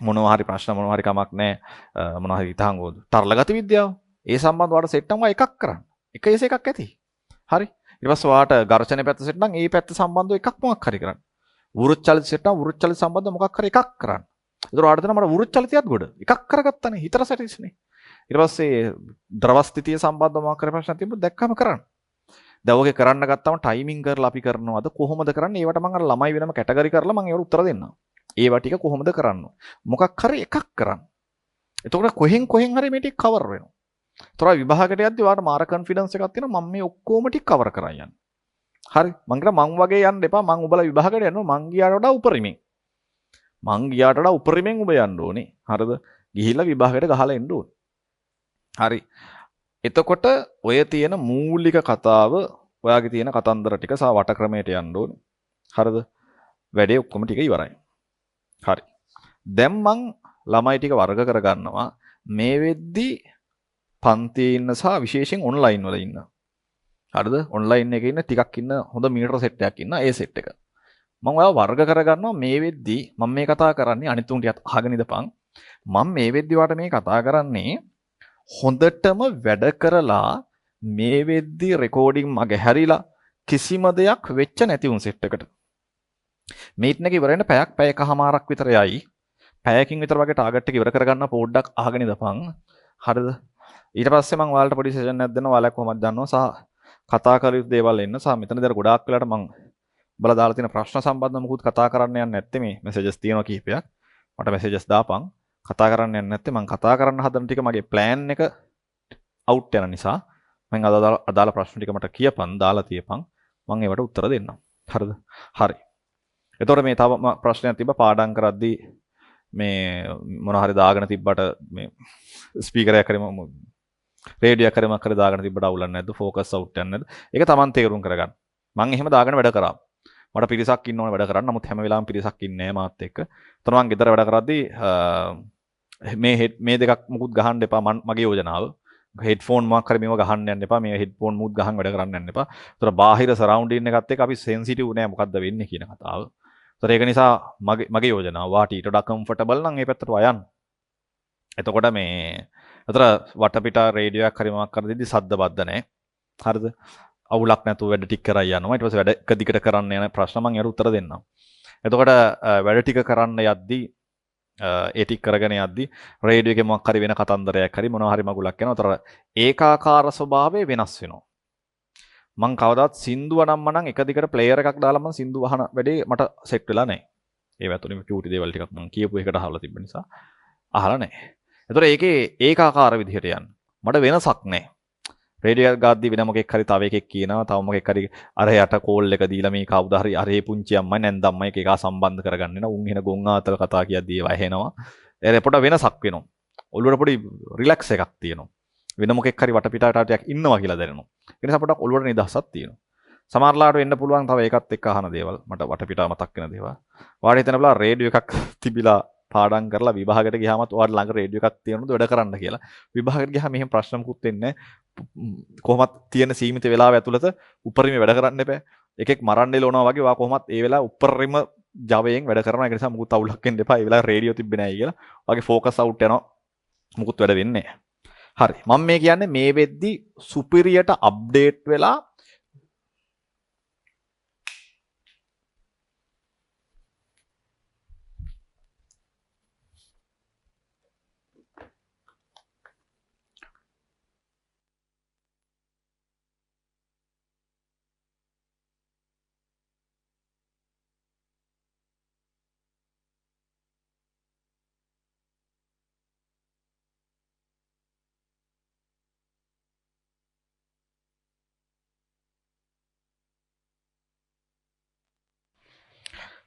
මොනවා හරි ප්‍රශ්න මොනවා හරි කමක් නැහැ මොනවා හරි ඉතහංගෝද තරලගත විද්‍යාව ඒ සම්බන්ධ වාට සෙට් එකම එකක් කරන්න. එක ඒස එකක් ඇති. හරි. ඊට පස්සේ වාට ඝර්ෂණ පැත්ත සෙට් නම් ඒ පැත්ත සම්බන්ධව එකක් මොකක් හරි කරන්න. වෘත් චලිත සෙට් නම් වෘත් චලිත සම්බන්ධව මොකක් හරි එකක් කරන්න. ඒතර වාට දෙන මට වෘත් චලිතයත් ගොඩ එකක් කරගත්තානේ හිතර සැටිස්නේ. ඊට පස්සේ ද්‍රව ස්ථිතිය සම්බන්ධව මොකක් හරි ප්‍රශ්න තිබුණොත් දැක්කම කරන්න. දැන් ඔගේ කරන්න ගත්තම ටයිමින් කරලා අපි කරනවද කොහොමද කරන්නේ? ඒවට මම අර ළමයි වෙනම කැටගරි කරලා මම ඒවට උත්තර දෙන්නම්. ඒවා ටික කොහොමද කරන්න? මොකක් හරි එකක් කරන්න. එතකොට කොහෙන් හරි මේ ටික කවර් වෙනවා. ඒතර විභාගයට යද්දි ඔයාලට මාර කොන්ෆිඩන්ස් එකක් තියෙනවා මම මේ ඔක්කොම ටික කවර් කරන් යන්නේ. හරි. මං කියනවා මං වගේ යන්න එපා. මං ඔබලා විභාගයට යනවා මං ගියාට වඩා උපරිමෙන්. මං ගියාට වඩා උපරිමෙන් ඔබ යන්න ඕනේ. හරිද? ගිහිල්ලා විභාගයට ගහලා එන්න ඕනේ. හරි. එතකොට ඔය තියෙන මූලික කතාව ඔයාගේ තියෙන කතන්දර ටික සහ වට ක්‍රමයට යන්න ඕනේ. හරිද? වැඩේ ඔක්කොම ටික ඉවරයි. හරි. දැන් මං ළමයි ටික වර්ග කරගන්නවා. මේ වෙද්දි පන්තියේ ඉන්න සහ විශේෂයෙන් ඔන්ලයින් වල ඉන්න. හරිද? ඔන්ලයින් එකේ ඉන්න ටිකක් ඉන්න හොඳ මීටර සෙට් එකක් ඉන්න ඒ සෙට් එක. මම ඔයාව වර්ග කරගන්නවා මේ වෙද්දි මම මේ කතා කරන්නේ අනිත් උන් ටිකත් අහගෙන ඉඳපන්. මම මේ වෙද්දි වාට මේ කතා කරන්නේ හොඳටම වැඩ කරලා මේ වෙද්දි රෙකෝඩින් මගේ හැරිලා කිසිම දෙයක් වෙච්ච නැති උන් සෙට් එකට. මීට් එක ඉවර වෙන්න පැයකමාරක් විතර යයි. පැයකින් විතර වගේ ටාගට් එක ඉවර කරගන්න පොඩ්ඩක් අහගෙන ඉඳපන්. හරිද? ඊට පස්සේ මම ඔයාලට පොඩි සෙෂන් එකක් දෙනවා. ඔයාලා කොහොමද දන්නවා සහ කතා කර යුතු දේවල් එන්න සහ මෙතනදී ගොඩාක් වෙලාට මම බල දාලා තියෙන ප්‍රශ්න සම්බන්ධව මුකුත් කතා කරන්න යන්නේ නැත්තේ මේ මෙසේජස් තියෙනවා කිහිපයක්. මට මෙසේජස් දාපන්. කතා කරන්න යන්නේ නැත්තේ මම කතා කරන්න හදන ටික මගේ ප්ලෑන් එක අවුට් යන නිසා මම අදාළ ප්‍රශ්න ටික මට කියපන් දාලා තියපන් මම ඒවට උත්තර දෙන්නම්. හරිද? හරි. එතකොට මේ තව ප්‍රශ්නයක් තිබ්බා පාඩම් කරද්දී මේ මොන හරි දාගෙන තිබ්බට මේ ස්පීකර් එකක් කරේ රේඩියෝ එකක් කරේ දාගෙන තිබ්බට අවුලක් නැද්ද? ફોකස් අවුට් යන්නේ නැද්ද? ඒක Taman තේරුම් කරගන්න. මම එහෙම දාගෙන වැඩ කරා. මට පිරිසක් ඉන්න ඕනේ වැඩ කරන්න. නමුත් හැම වෙලාවෙම පිරිසක් ඉන්නේ නැහැ මාත් එක්ක. එතන මම ගෙදර වැඩ කරද්දී මේ දෙකක් මුකුත් ගහන්න එපා මගේ යෝජනාව. හෙඩ්ෆෝන් මොකක් හරි මේව ගහන්න යන්න එපා. මේ හෙඩ්ෆෝන් මුකුත් ගහන් වැඩ කරන්න යන්න එපා. ඒතර බාහිර සරවුන්ඩින් එකත් එක්ක අපි සෙන්සිටිව් නෑ මොකද්ද වෙන්නේ කියන කතාව. ඒතර ඒක නිසා මගේ යෝජනාව වාට ඊට වඩා කම්ෆර්ටබල් නම් ඒ පැත්තට යන්න. එතකොට මේ ඒතර වටපිට රේඩියෝ එකක් හරි මොකක් හරි දෙද්දි සද්ද බද්ද නෑ. හරිද? අවුලක් නැතුව වැඩ ටික කරලා යනවා. ඊට පස්සේ වැඩ එක දිගට කරන්න යන ප්‍රශ්න මම ඒකට උත්තර දෙන්නම්. එතකොට වැඩ ටික කරන්න යද්දී ඒ ටික කරගෙන යද්දී රේඩියෝ එකේ මොකක් හරි වෙන කතන්දරයක් හරි මොනවා හරි මගුලක් යනවා. ඒතර ඒකාකාර ස්වභාවය වෙනස් වෙනවා. මං කවදාත් සින්දුව නම් එක දිගට ප්ලේයර් එකක් දාලා මං සින්දු අහන වැඩේ මට සෙට් වෙලා නැහැ. ඒ වැතුනේ චූටි දේවල් ටිකක් මං කියපු එකට අහලා තිබ්බ නිසා අහලා නැහැ. ඒතර ඒකේ ඒකාකාර විදිහට යන්න. මට වෙනසක් නැහැ. රේඩියෝ එක ගාද්දි වෙන මොකෙක් හරි තව එකෙක් කියනවා තව මොකෙක් හරි අර යට කෝල් එක දීලා මේ කවුද හරි අරේ පුංචි අම්මයි නැන්දම්මයි එක සම්බන්ධ කරගන්න න උන් එන ගොන් ආතල කතා කියද්දී ඒවා ඇහෙනවා ඒ රෙපොට වෙනසක් වෙනවා ඔළුවට පොඩි රිලැක්ස් එකක් තියෙනවා වෙන මොකෙක් හරි වටපිටාට ටිකක් ඉන්නවා කියලා දැනෙනවා ඒ නිසා පොඩක් ඔළුවට නිදහසක් තියෙනවා සමහරලාට වෙන්න පුළුවන් තව ඒකත් එක්ක අහන දේවල් මට වටපිටා මතක් වෙන දේවල්. ඔයාලට හිතන්න පුළුවන් රේඩියෝ එකක් තිබිලා පාඩම් කරලා විභාගයට ගියාමත් ඔයාලට ළඟ රේඩියෝ එකක් තියෙනවද වැඩ කරන්න කියලා. විභාගයට ගියාම මෙහෙම ප්‍රශ්න මුකුත් වෙන්නේ කොහොමත් තියෙන සීමිත වෙලාව ඇතුළත උපරිම වැඩ කරන්න එපා. එකෙක් මරන්න එළවනවා වගේ ඔයා කොහොමත් ඒ වෙලාව උපරිම ජවයෙන් වැඩ කරනවා. ඒක නිසා මුකුත් අවුලක් වෙන්න එපා. ඒ වෙලාව රේඩියෝ තිබ්බේ නැහැ කියලා. ඔයාගේ ફોකස් අවුට් යනවා. මුකුත් වැඩ වෙන්නේ නැහැ. හරි. මම මේ කියන්නේ මේ වෙද්දි සුපිරියට අප්ඩේට් වෙලා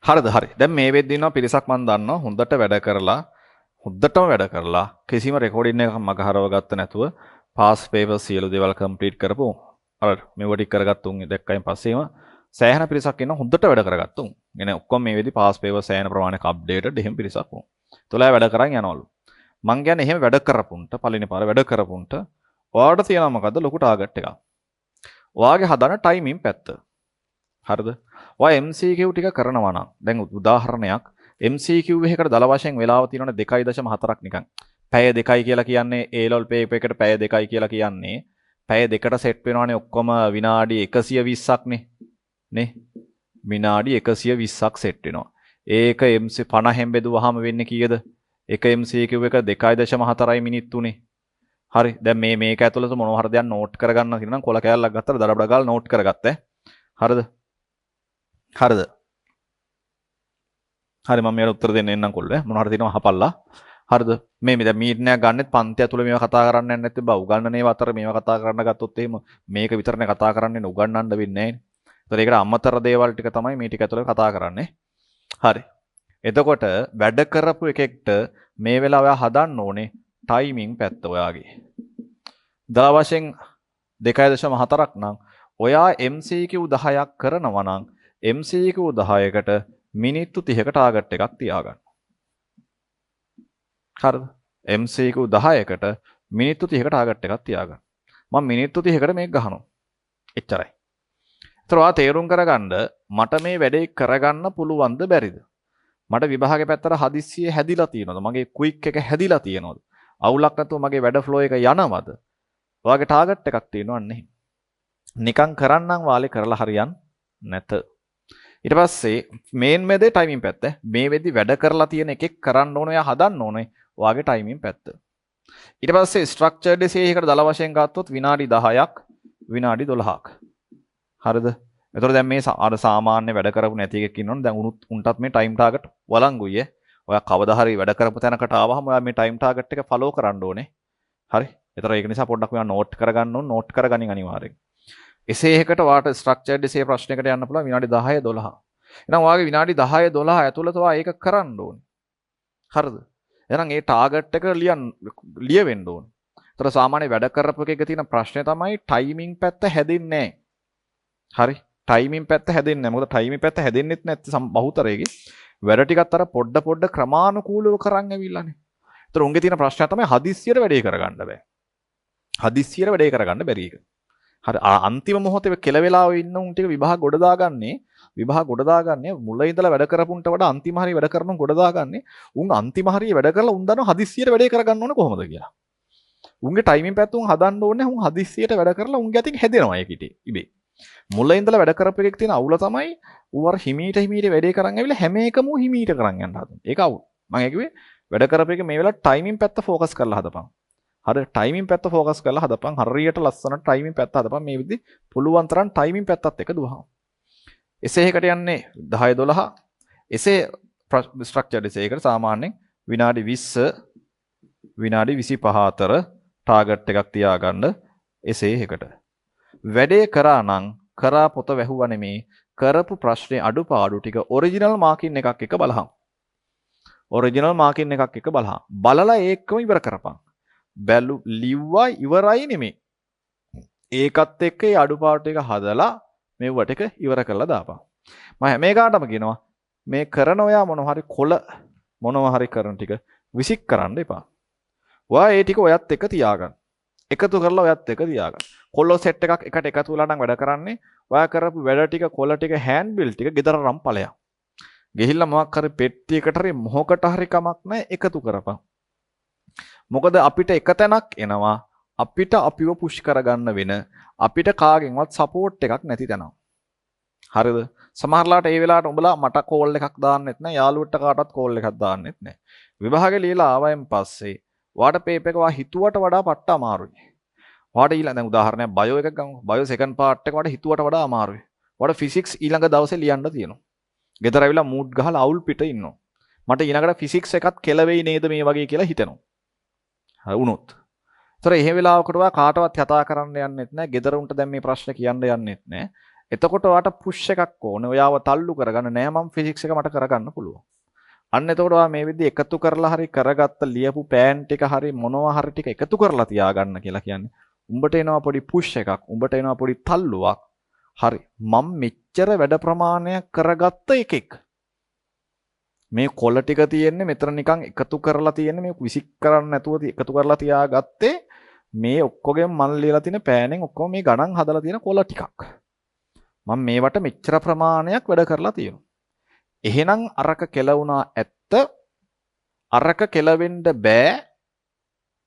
හරිද හරි. දැන් මේ වෙද්දි ඉන්නවා පිරිසක් මම දන්නවා හොඳට වැඩ කරලා හොඳටම වැඩ කරලා කිසිම රෙකෝඩින් එකක් මගහරව ගත්ත නැතුව පාස් පේපර් සියලු දේවල් කම්ප්ලීට් කරපු අර මේව ටික කරගත්තුන් දැක්කයින් පස්සේම සෑහෙන පිරිසක් ඉන්නවා හොඳට වැඩ කරගත්තුන්. يعني ඔක්කොම මේ වෙද්දි පාස් පේපර් සෑහෙන ප්‍රමාණයක් අප්ඩේටඩ් එහෙම පිරිසක් වුණා. ඒතොලා වැඩ කරන් යනවලු. මං කියන්නේ එහෙම වැඩ කරපුන්ට පළවෙනි පාර වැඩ කරපුන්ට ඔයාලට තියෙනවා මොකද්ද ලොකු ටාගට් එකක්. ඔයාගේ හදන ටයිමින් පැත්ත. හරිද? ඔයා MCQ ටික කරනවා නම් දැන් උදාහරණයක් MCQ එකකට දල වශයෙන් වෙලාව තියෙනවනේ 2.4ක් නිකන්. පැය 2යි කියලා කියන්නේ A level paper එකට පැය 2යි කියලා කියන්නේ පැය දෙකට සෙට් වෙනවනේ ඔක්කොම විනාඩි 120ක් නේ. විනාඩි 120ක් සෙට් වෙනවා. ඒක MC 50න් බෙදුවාම වෙන්නේ කීයද? එක MCQ එක 2.4යි මිනිත්තුනේ. හරි. දැන් මේක ඇතුළත මොනවා හරි දෙයක් නෝට් කරගන්න කියලා නම් කොල කෑල්ලක් ගත්තා දඩබඩ ගාලා නෝට් කරගත්තා. හරිද? හරිද? හරි මම මේකට උත්තර දෙන්න එන්නම් කොල්ල. මොනවා හරි තියෙනවා අහපල්ලා. හරිද? මේ දැන් මීටින් එකක් ගන්නෙත් පන්ති ඇතුළේ මේවා කතා කරන්න යන්නේ නැත්නම් බා උගන්නනේ අතර මේවා කතා කරන්න ගත්තොත් එහෙම මේක විතරනේ කතා කරන්නේ උගන්නන්න වෙන්නේ නැහැ. ඒතර ඒකට අමතර දේවල් ටික තමයි මේ ටික ඇතුළේ කතා කරන්නේ. හරි. එතකොට වැඩ කරපු එකෙක්ට මේ වෙලාව ඔයා හදන්න ඕනේ ටයිමින් පැත්ත ඔයාගේ. දා වශයෙන් 2.4ක් නම් ඔයා MCQ 10ක් කරනවා නම් MCQ 10කට මිනිත්තු 30ක ටාගට් එකක් තියාගන්න. හරිද? MCQ 10කට මිනිත්තු 30ක ටාගට් එකක් තියාගන්න. මම මිනිත්තු 30කට මේක ගහනවා. එච්චරයි. ඒතර ඔයා තේරුම් කරගන්න මට මේ වැඩේ කරගන්න පුළුවන්ද බැරිද? මට විභාගේ පැත්තට හදිස්සිය හැදිලා තියෙනවද? මගේ ක්වික් එක හැදිලා තියෙනවද? අවුලක් නැතුව මගේ වැඩ ෆ්ලෝ එක යනවද? ඔයාගේ ටාගට් එකක් තියෙනව අන්නේ. නිකන් කරන්නම් වාලේ කරලා හරියන්නේ නැත. ඊට පස්සේ මේන් මේදේ ටයිමින් පැත්ත. මේ වෙද්දි වැඩ කරලා තියෙන එකෙක් කරන්න ඕන එයා හදන්න ඕනේ ඔයාගේ ටයිමින් පැත්ත. ඊට පස්සේ ස්ට්‍රක්චර්ඩ් එසේ එකට දල වශයෙන් ගත්තොත් විනාඩි 10ක් විනාඩි 12ක්. හරිද? එතකොට දැන් මේ අර සාමාන්‍ය වැඩ කරපු නැති එකෙක් ඉන්නවනේ දැන් උන්ටත් මේ ටයිම් ටාගට් වළංගුයි. ඔයා කවදා හරි වැඩ කරපු තැනකට ආවහම ඔයා මේ ටයිම් ටාගට් එක ෆලෝ කරන්න ඕනේ. හරි? ඒතර ඒක නිසා පොඩ්ඩක් ඔයා නෝට් කරගන්න ඕන නෝට් කරගනින් අනිවාර්යෙන්. එසේ එකකට වාට ස්ට්‍රක්චර්ඩ් එසේ ප්‍රශ්නයකට යන්න පුළුවන් විනාඩි 10 12. එහෙනම් ඔයාගේ විනාඩි 10 12 ඇතුළත ඔයා ඒක කරන්න ඕනේ. හරිද? එහෙනම් ඒ ටාගට් එක ලියවෙන්න ඕනේ. ඒතර සාමාන්‍ය වැඩ කරපු එකක තියෙන ප්‍රශ්නේ තමයි ටයිමින් පැත්ත හැදෙන්නේ නැහැ. හරි? ටයිමින් පැත්ත හැදෙන්නේ නැහැ. මොකද ටයිමින් පැත්ත හැදෙන්නෙත් නැත්නම් බහුතරයේගේ වැඩ ටිකත් අර පොඩ ක්‍රමානුකූලව කරන් ඇවිල්ලානේ. ඒතර උන්ගේ තියෙන ප්‍රශ්නය තමයි හදිස්සියට වැඩේ කරගන්න බෑ. හදිස්සියට වැඩේ කරගන්න බැරි එක. හරි අන්තිම මොහොතේ කෙලවෙලාව ඉන්න උන් ටික විභාග ගොඩ දාගන්නේ මුල ඉඳලා වැඩ කරපුන්ට වඩා අන්තිම හරිය වැඩ කරන ගොඩ දාගන්නේ උන් අන්තිම හරිය වැඩ කරලා උන් දන්නවා හදිස්සියට වැඩේ කරගන්න ඕනේ කොහොමද කියලා. උන්ගේ ටයිමින් පැත්ත උන් හදන්න ඕනේ උන් හදිස්සියට වැඩ කරලා උන්ගේ අතින් හැදෙනවා ඒක ඉබේ. මුල ඉඳලා වැඩ කරපු එකේ තියෙන අවුල තමයි ඌ අර හිමීට වැඩේ කරන් ඇවිල්ලා හැම එකම හිමීට කරන් යන්න හදන. ඒක අවුල්. මම කිව්වේ වැඩ කරපු එකේ මේ වෙලාවට ටයිමින් පැත්ත ફોකස් කරලා හදපන්. හරි ටයිමින් පැත්ත ફોකස් කරලා හදපන්. හරියට ලස්සන ටයිමින් පැත්ත හදපන්. මේ විදිහ පුළුවන් තරම් ටයිමින් පැත්තත් එක දුවහම. එසේ එකට යන්නේ 10 12. එසේ ස්ට්‍රක්චර්ඩ් එසේ එකට සාමාන්‍යයෙන් විනාඩි 20 විනාඩි 25 අතර ටාගට් එකක් තියාගන්න එසේ එකට. වැඩේ කරා නම් කරා පොත වැහුවා නෙමේ කරපු ප්‍රශ්නේ අඩුපාඩු ටික ඔරිජිනල් මාකින් එකක් එක බලහන්. ඔරිජිනල් මාකින් එකක් එක බලහන්. බලලා ඒකම ඉවර කරපන්. ලිව්වා ඉවරයි නෙමේ. ඒකත් එක්ක ඒ අඩුපාඩු ටික හදලා මෙව්ව ටික ඉවර කරලා දාපන්. මම හැම එකටම කියනවා මේ කරන ඔයා මොනවා හරි කොළ මොනවා හරි කරන ටික විසික් කරන්න එපා. ඔයා ඒ ටික ඔයත් එක්ක තියාගන්න. එකතු කරලා ඔයත් එක්ක තියාගන්න. කොල්ලෝ සෙට් එකක් එකට එකතු වෙලා නම් වැඩ කරන්නේ. ඔයා කරපු වැඩ ටික කොළ ටික හෑන්ඩ් බිල් ටික ගෙදර රම් ඵලයක්. ගිහිල්ලා මොකක් හරි පෙට්ටියකට හරි මොහකට හරි කමක් නැහැ එකතු කරපන්. මොකද අපිට එක තැනක් එනවා අපිට අපිව පුෂ් කරගන්න වෙන අපිට කාගෙන්වත් සපෝට් එකක් නැති තැනක්. හරිද? සමහරලාට ඒ වෙලාවට උඹලා මට කෝල් එකක් දාන්නෙත් නැහැ යාළුවට කාටවත් කෝල් එකක් දාන්නෙත් නැහැ. විභාගේ ලියලා ආවයින් පස්සේ වාට පේපර් එක වා හිතුවට වඩා පට්ට අමාරුයි. වාට ඊළඟ දැන් උදාහරණයක් බයෝ එකක් ගමු. බයෝ සෙකන්ඩ් පාර්ට් එක වාට හිතුවට වඩා අමාරුයි. වාට ෆිසික්ස් ඊළඟ දවසේ ලියන්න තියෙනවා. ගෙදර ඇවිල්ලා මූඩ් ගහලා අවුල් පිට ඉන්නවා. මට ඊළඟට ෆිසික්ස් එකත් කෙලවෙයි නේද මේ වගේ කියලා හිතෙනවා. හරි වුණොත්. ඒතර එහෙම වෙලාවකට වා කාටවත් කතා කරන්න යන්නෙත් නැහැ. ගෙදර උන්ට දැන් මේ ප්‍රශ්න කියන්න යන්නෙත් නැහැ. එතකොට වාට පුෂ් එකක් ඕනේ. ඔයාව තල්ලු කරගන්න නෑ මම ෆිසික්ස් එක මට කරගන්න පුළුවන්. අන්න එතකොට ඔයා මේ විදිහ එකතු කරලා හරි කරගත්ත ලියපු පෑන් ටික හරි මොනවා හරි ටික එකතු කරලා තියාගන්න කියලා කියන්නේ. උඹට එනවා පොඩි පුෂ් එකක්. උඹට එනවා පොඩි තල්ලුවක්. හරි. මම මෙච්චර වැඩ ප්‍රමාණයක් කරගත්ත එකෙක්. මේ කොළ ටික තියෙන්නේ මෙතන නිකන් එකතු කරලා තියෙන්නේ මේ විසික් කරන්න නැතුව එකතු කරලා තියාගත්තේ මේ ඔක්කොගෙම මල් ලියලා තියෙන පෑනෙන් ඔක්කොම මේ ගණන් හදලා තියෙන කොළ ටිකක්. මම මේවට මෙච්චර ප්‍රමාණයක් වැඩ කරලා තියෙනවා. එහෙනම් අරක කෙලවුණා ඇත්ත අරක කෙලවෙන්න බෑ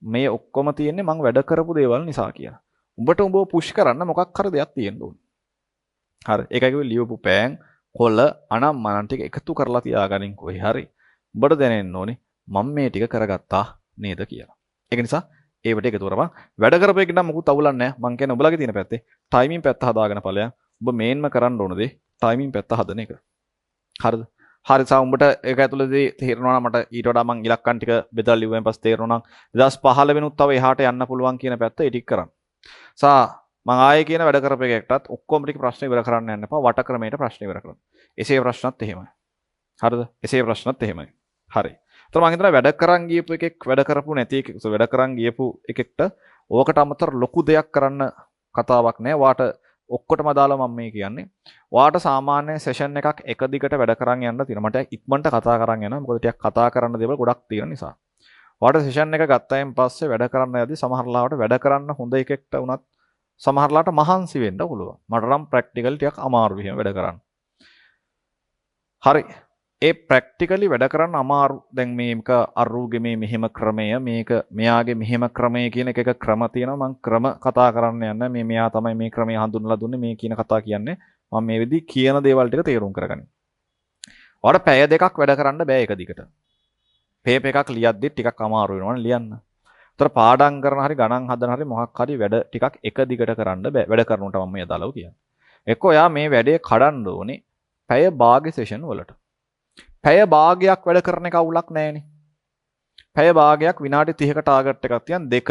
මේ ඔක්කොම තියෙන්නේ මං වැඩ කරපු දේවල් නිසා කියලා. උඹට උඹව පුෂ් කරන්න මොකක් හරි දෙයක් තියෙන්න ඕනේ. හරි. ඒකයි කිව්වේ ලියවපු පෑන් කොළ අනම්මනන් ටික එකතු කරලා තියාගනින් කොයි හරි. උඹට දැනෙන්න ඕනේ මම මේ ටික කරගත්තා නේද කියලා. ඒක නිසා ඒවට එකතු කරපන්. වැඩ කරපේක නම් මොකුත් අවුලක් නැහැ. මං කියන්නේ ඔබලගේ තියෙන පැත්තේ ටයිමින් පැත්ත හදාගෙන ඵලයන්. ඔබ මේන්ම කරන්න ඕන දේ ටයිමින් පැත්ත හදන එක. හරිද? හරි සා උඹට ඒක ඇතුළතදී තේරෙනවා නම් මට ඊට වඩා මං ඉලක්කම් ටික බෙදලා ලිව්වෙන් පස්සේ තේරෙනවා නම් 2015 වෙනුත් තව එහාට යන්න පුළුවන් කියන පැත්ත එඩිට් කරන්න. සා මං ආයේ කියන වැඩ කරපේකටත් ඔක්කොම ටික ප්‍රශ්න ඉවර කරන්න යන්න එපා. වට ක්‍රමයට ප්‍රශ්න ඉවර කරන්න. එසේ ප්‍රශ්නත් එහෙමයි. හරිද? එසේ ප්‍රශ්නත් එහෙමයි. හරි. ඒතර මං හිතනවා වැඩ කරන් ගියපු එකෙක් වැඩ කරපු නැති එකෙක් වැඩ කරන් ගියපු එකෙක්ට ඕකට අමතර ලොකු දෙයක් කරන්න කතාවක් නෑ. වාට ඔක්කොටම දාලා මම මේ කියන්නේ. වාට සාමාන්‍ය සෙෂන් එකක් එක දිගට වැඩ කරන් යන්න තියෙනවා. මට ඉක්මනට කතා කරන් යනවා. මොකද ටිකක් කතා කරන්න දේවල් ගොඩක් තියෙන නිසා. වාට සෙෂන් එක ගත්තායින් පස්සේ වැඩ කරන්න යද්දි සමහර ලාවට වැඩ කරන්න හොඳ එකෙක්ට වුණත් සමහර ලාවට මහන්සි වෙන්න පුළුවන්. මට නම් ප්‍රැක්ටිකල් ටිකක් අමාරු වෙන වැඩ කරන්න. හරි. ඒ ප්‍රැක්ටිකලි වැඩ කරන්න අමාරු. දැන් මේක අරුගේ මේ මෙහෙම ක්‍රමය මේක මෙයාගේ මෙහෙම ක්‍රමය කියන එක ක්‍රම තියෙනවා. මම ක්‍රම කතා කරන්න යන්නේ. මේ මෙයා තමයි මේ ක්‍රමය හඳුන්වලා දුන්නේ මේ කියන කතා කියන්නේ. මම මේ විදි කියන දේවල් ටික තේරුම් කරගන්න. ඔයාලට පැය දෙකක් වැඩ කරන්න බෑ එක දිගට. පේපර් එකක් ලියද්දි ටිකක් අමාරු වෙනවනේ ලියන්න. උතර පාඩම් කරන හරි ගණන් හදන හරි මොකක් හරි වැඩ ටිකක් එක දිගට කරන්න බෑ. වැඩ කරනකොට මම මේ දාලව කියන්නේ. එක්ක ඔයා මේ වැඩේ කඩන්න ඕනේ පැය භාග සෙෂන් වලට. පැය භාගයක් වැඩ කරන එක අවුලක් නෑනේ. පැය භාගයක් විනාඩි 30ක ටාගට් එකක් තියන් දෙක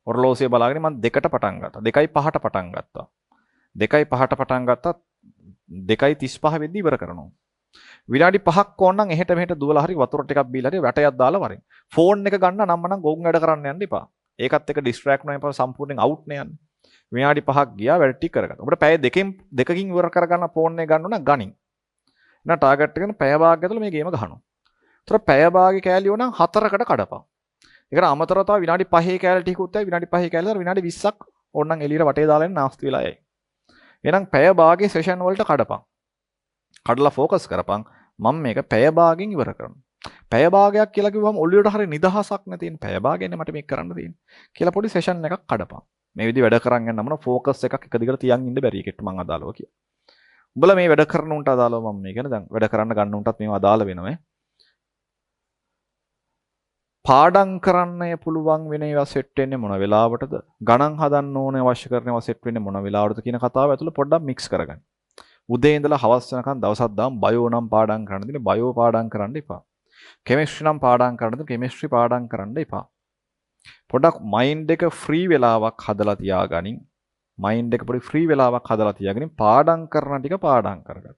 ඔරලෝසිය බලාගෙන මම දෙකට පටන් ගත්තා. 2:05ට පටන් ගත්තා. 2:05ට පටන් ගත්තා 2:35 වෙද්දි ඉවර කරනවා. විනාඩි 5ක් ඕන නම් එහෙට මෙහෙට දුවලා හරි වතුර ටිකක් බීලා හරි වැටයක් දාලා වරින්. ෆෝන් එක ගන්න නම් මනම් ගොන් වැඩ කරන්න යන්න එපා. ඒකත් එක ඩිස්ට්‍රැක්ට් වෙනවා එපා සම්පූර්ණයෙන් අවුට් නේ යන්නේ. විනාඩි 5ක් ගියා වැඩ ටික කරගත්තා. ඔබට පැය දෙකකින් ඉවර කරගන්න ෆෝන් එක ගන්න නම් ගනින්. නා ටාගට් එකන පැය භාගයක් ඇතුළත මේ ගේම ගහනවා. ඒතර පැය භාගයේ කෑලියෝ නම් 4කට කඩපන්. ඒකට අමතරව තව විනාඩි 5 කෑලි ටිකකුත් ඇයි විනාඩි 5 කෑලිලා විනාඩි 20ක් ඕනනම් එළියට වටේ දාලා ඉන්න නාස්ති වෙලා යයි. එහෙනම් පැය භාගයේ සෙෂන් වලට කඩපන්. කඩලා ફોකස් කරපන්. මම මේක පැය භාගයෙන් ඉවර කරනවා. පැය භාගයක් කියලා කිව්වම ඔළුවට හරිය නිදහසක් නැතිනේ. පැය භාගයනේ මට මේක කරන්න තියෙන්නේ. කියලා පොඩි සෙෂන් එකක් කඩපන්. මේ විදිහ වැඩ කරන් යන්න මොන ફોකස් එකක් එක දිගට තියන් ඉන්න බැරි එකට මම අදාළව කියනවා. උඹලා මේ වැඩ කරන උන්ට අදාළව මම මේ කියන්නේ දැන් වැඩ කරන්න ගන්න උන්ටත් මේව අදාළ වෙනවා. පාඩම් කරන්න පුළුවන් වෙන ඒවා සෙට් වෙන්නේ මොන වෙලාවටද? ගණන් හදන්න ඕනේ අවශ්‍ය කරන ඒවා සෙට් වෙන්නේ මොන වෙලාවටද කියන කතාව ඇතුළේ පොඩ්ඩක් මික්ස් කරගන්න. උදේ ඉඳලා හවස වෙනකන් දවසක් දාම් බයෝ නම් පාඩම් කරන්න දෙන්නේ බයෝ පාඩම් කරන්න එපා. කෙමිස්ට්‍රි නම් පාඩම් කරන්න දෙන්නේ කෙමිස්ට්‍රි පාඩම් කරන්න එපා. පොඩ්ඩක් මයින්ඩ් එක ෆ්‍රී වෙලාවක් හදලා තියාගනින්. මයින්ඩ් එක පොඩි ෆ්‍රී වෙලාවක් හදලා තියාගනින් පාඩම් කරන ටික පාඩම් කරගන්න.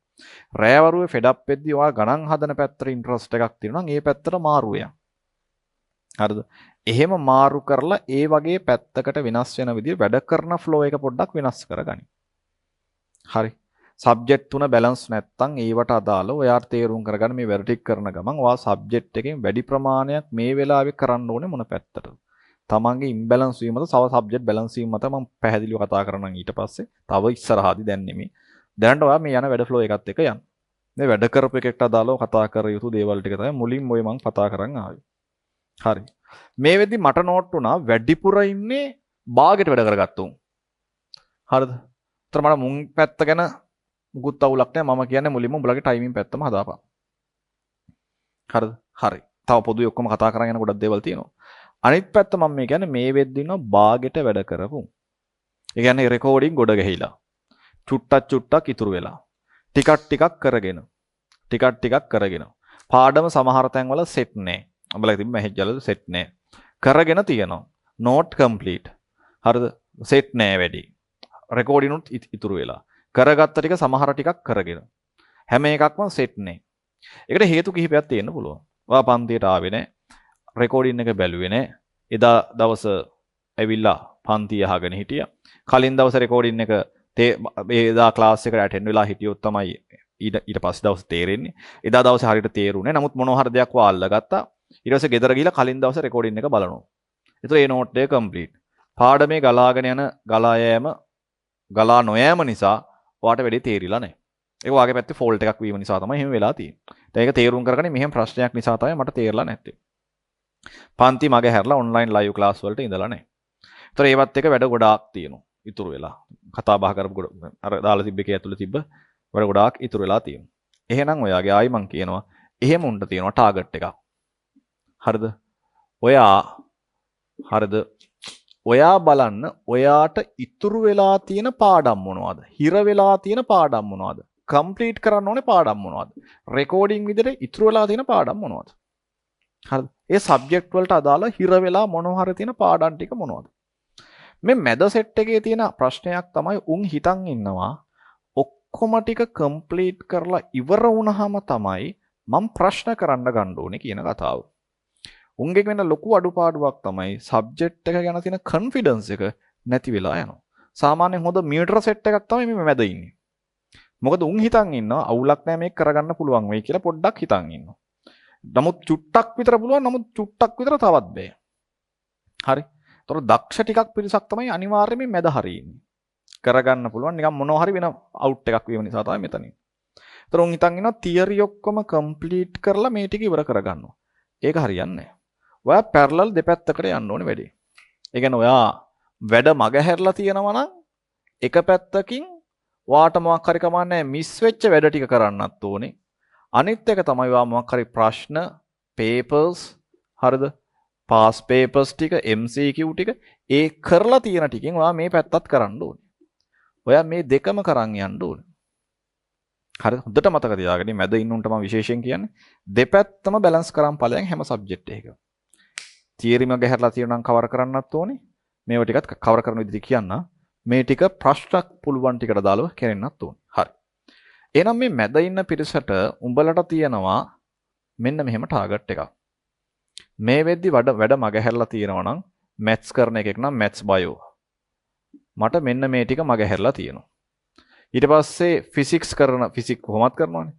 රෑවරුවේ ෆෙඩ් අප් වෙද්දී ඔයා ගණන් හදන පැත්තට ඉන්ට්‍රස්ට් එකක් තියෙනවා නම් ඒ පැත්තට මාරු වෙනවා. හරිද? එහෙම මාරු කරලා ඒ වගේ පැත්තකට වෙනස් වෙන විදිහ වැඩ කරන ෆ්ලෝ එක පොඩ්ඩක් වෙනස් කරගනි. හරි. සබ්ජෙක්ට් තුන බැලන්ස් නැත්තම් ඒවට අදාළව ඔයාට තේරුම් කරගන්න මේ වැඩ ටික කරන ගමන් ඔයා සබ්ජෙක්ට් එකෙන් වැඩි ප්‍රමාණයක් මේ වෙලාවේ කරන්න ඕනේ මොන පැත්තටද? තමන්ගේ ඉම්බැලන්ස් වීමද සව සබ්ජෙක්ට් බැලන්ස් වීම මත මම පැහැදිලිව කතා කරනවා ඊට පස්සේ. තව ඉස්සරහදී දැන් නෙමෙයි. දැනට ඔයා මේ යන වැඩ ෆ්ලෝ එකත් එක්ක යන්න. මේ වැඩ කරපු එකකට අදාළව කතා කර යුතු දේවල් ටික තමයි මුලින්ම ඔය මම කතා කරන් ආවේ. හරි. මේ වෙද්දි මට නෝට් වුණා වැඩිපුර ඉන්නේ බාගෙට වැඩ කරගත්තුන්. හරිද? ඒතර මට මුන් පැත්ත ගැන මුකුත් අවුලක් නැහැ. මම කියන්නේ මුලින්ම උඹලගේ ටයිමින් පැත්තම හදාපන්. හරිද? හරි. තව පොදුවේ ඔක්කොම කතා කරගෙන යන ගොඩක් දේවල් තියෙනවා. අනිත් පැත්ත මම මේ කියන්නේ මේ වෙද්දි ඉන්න බාගෙට වැඩ කරපු. ඒ කියන්නේ රෙකෝඩින් ගොඩ ගැහිලා. චුට්ටක් ඉතුරු වෙලා. ටිකක් කරගෙන. පාඩම සමහර තැන්වල සෙට් නැහැ. උඹලා තිබ්බ මැසේජ් වල සෙට් නැහැ. කරගෙන තියෙනවා. Note complete. හරිද? සෙට් නැහැ වැඩි. රෙකෝඩින් උත් ඉතුරු වෙලා. කරගත්ත ටික සමහර ටිකක් කරගෙන. හැම එකක්ම සෙට් නැහැ. ඒකට හේතු කිහිපයක් තියෙන්න පුළුවන්. ඔයා පන්තියට ආවේ නැහැ. රෙකෝඩින් එක බැලුවේ නැහැ. එදා දවස ඇවිල්ලා පන්තිය අහගෙන හිටියා. කලින් දවස් රෙකෝඩින් එක එදා ක්ලාස් එකට ඇටෙන්ඩ් වෙලා හිටියොත් තමයි ඊට පස්සේ දවස් තේරෙන්නේ. එදා දවසේ හරියට තේරුනේ. නමුත් මොනවා හරි දෙයක් වාල්ලා ගත්තා. ඊට පස්සේ ගෙදර ගිහලා කලින් දවසේ රෙකෝඩින් එක බලනවා. ඒතර ඒ නෝට් එක කම්ප්ලීට්. පාඩමේ ගලාගෙන යන ගලා නොයෑම නිසා ඔයාට වැඩි තේරිලා නැහැ. ඒක වාගේ පැත්තේ ෆෝල්ට් එකක් වීම නිසා තමයි එහෙම වෙලා තියෙන්නේ. දැන් ඒක තේරුම් කරගන්නේ මෙහෙම ප්‍රශ්නයක් නිසා තමයි මට තේරලා නැත්තේ. පන්ති මගේ හැරලා ඔන්ලයින් ලයිව් ක්ලාස් වලට ඉඳලා නැහැ. ඒතර ඒවත් එක වැඩ ගොඩාක් තියෙනවා. ඉතුරු වෙලා. කතා බහ කරපු අර දාලා තිබ්බ එකේ ඇතුළේ තිබ්බ වැඩ ගොඩාක් ඉතුරු වෙලා තියෙනවා. එහෙනම් ඔයාගේ ආයි මං කියනවා එහෙම උන්ට තියෙනවා ටාගට් එකක්. හරිද? ඔයා බලන්න ඔයාට ඉතුරු වෙලා තියෙන පාඩම් මොනවද? හිර වෙලා තියෙන පාඩම් මොනවද? කම්ප්ලීට් කරන්න ඕනේ පාඩම් මොනවද? රෙකෝඩින් විදිහට ඉතුරු වෙලා තියෙන පාඩම් මොනවද? හරිද? ඒ සබ්ජෙක්ට් වලට අදාළ හිර වෙලා මොනවා හරි තියෙන පාඩම් ටික මොනවද? මේ මැද සෙට් එකේ තියෙන ප්‍රශ්නයක් තමයි උන් හිතන් ඉන්නවා ඔක්කොම ටික කම්ප්ලීට් කරලා ඉවර වුණාම තමයි මම ප්‍රශ්න කරන්න ගන්න ඕනේ කියන කතාව. උන්ගේ වෙන ලොකු අඩුපාඩුවක් තමයි සබ්ජෙක්ට් එක ගැන තියෙන කොන්ෆිඩන්ස් එක නැති වෙලා යනවා. සාමාන්‍යයෙන් හොඳ මීටර සෙට් එකක් තමයි මේ මැද ඉන්නේ. මොකද උන් හිතන් ඉන්නවා අවුලක් නැහැ මේක කරගන්න පුළුවන් වෙයි කියලා පොඩ්ඩක් හිතන් ඉන්නවා. නමුත් චුට්ටක් විතර පුළුවන් නමුත් චුට්ටක් විතර තවත් බෑ. හරි. ඒතර දක්ෂ ටිකක් පිරිසක් තමයි අනිවාර්යයෙන්ම මැද හරියන්නේ. කරගන්න පුළුවන් නිකන් මොනවා හරි වෙන අවුට් එකක් වීම නිසා තමයි මෙතනින්. ඒතර උන් හිතන් ඉන්නවා තියරි ඔක්කොම කම්ප්ලීට් කරලා මේ ටික ඉවර කරගන්නවා. ඒක හරියන්නේ නැහැ. ඔයා පැරලල් දෙපැත්තකට යන්න ඕනේ වැඩි. ඒ කියන්නේ ඔයා වැඩ මග හැරලා තියෙනවා නම් එක පැත්තකින් ඔයාට මොකක් හරි කමන්නේ මිස් වෙච්ච වැඩ ටික කරන්නත් ඕනේ. අනිත් එක තමයි ඔයා මොකක් හරි ප්‍රශ්න, papers හරිද? පාස් papers ටික, MCQ ටික ඒ කරලා තියෙන ටිකෙන් ඔයා මේ පැත්තත් කරන්න ඕනේ. ඔයා මේ දෙකම කරන් යන්න ඕනේ. හරි හොඳට මතක තියාගන්න. මැද ඉන්නුන්ට මම විශේෂයෙන් කියන්නේ දෙපැත්තම බැලන්ස් කරන් ඵලයන් හැම සබ්ජෙක්ට් එකකම. තියරි මග හැරලා තියෙනවා නම් කවර් කරන්නත් ඕනේ. මේව ටිකත් කවර් කරන විදිහට කියන්න. මේ ටික ප්‍රශ්නක් පුළුවන් ටිකට දාලව කරෙන්නත් ඕනේ. හරි. එහෙනම් මේ මැද ඉන්න පිරිසට උඹලට තියෙනවා මෙන්න මෙහෙම ටාගට් එකක්. මේ වෙද්දි වැඩ මග හැරලා තියෙනවා නම් මැත්ස් කරන එකෙක් නම් මැත්ස් බයෝ. මට මෙන්න මේ ටික මග හැරලා තියෙනවා. ඊට පස්සේ ෆිසික්ස් කොහොමත් කරනවානේ.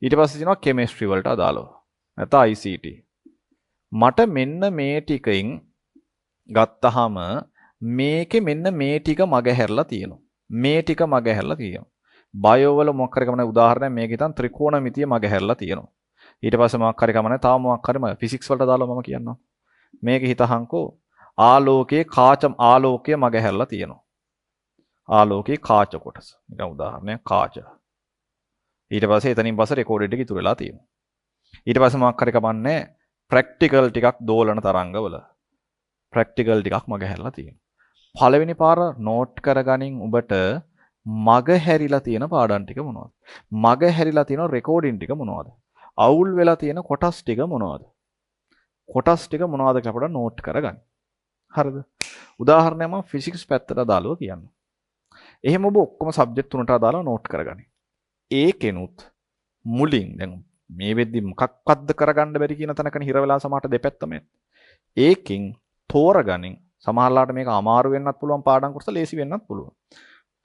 ඊට පස්සේ තියෙනවා කෙමිස්ට්‍රි වලට අදාළව. නැත්නම් ICT. මට මෙන්න මේ ටිකෙන් ගත්තාම මේකේ මෙන්න මේ ටික මග හැරලා තියෙනවා. මේ ටික මග හැරලා තියෙනවා. බයෝ වල මොකක් හරි කමන උදාහරණයක් මේක හිතන් ත්‍රිකෝණමිතිය මග හැරලා තියෙනවා. ඊට පස්සේ මොකක් හරි කමන තව මොකක් හරි ෆිසික්ස් වලට දාලා මම කියන්නම්. මේක හිතහන්කෝ ආලෝකයේ මග හැරලා තියෙනවා. ආලෝකයේ කාච කොටස. නිකන් උදාහරණයක් කාච. ඊට පස්සේ එතනින් පස්සේ රෙකෝඩඩ් එක ඉතුරු වෙලා තියෙනවා. ඊට පස්සේ මොකක් හරි කමන්නේ ප්‍රැක්ටිකල් ටිකක් දෝලන තරංගවල ප්‍රැක්ටිකල් ටිකක් මග හැරලා තියෙනවා. පළවෙනි පාර නෝට් කරගනින් ඔබට මග හැරිලා තියෙන පාඩම් ටික මොනවද? මග හැරිලා තියෙන රෙකෝඩින් ටික මොනවද? අවුල් වෙලා තියෙන කොටස් ටික මොනවද? කොටස් ටික මොනවද කියලා අපිට නෝට් කරගන්න. හරිද? උදාහරණයක් මම ෆිසික්ස් පැත්තට දාලා කියන්න. එහෙම ඔබ ඔක්කොම සබ්ජෙක්ට් තුනට දාලා නෝට් කරගන්න. ඒකෙනුත් මුලින් දැන් මේ වෙද්දි මොකක්වත්ද කරගන්න බැරි කියන තැනකනේ හිර වෙලා සමහරට දෙපැත්තම. ඒකෙන් තෝරගනින් සමහරලාට මේක අමාරු වෙන්නත් පුළුවන් පාඩම් කොටස ලේසි වෙන්නත් පුළුවන්.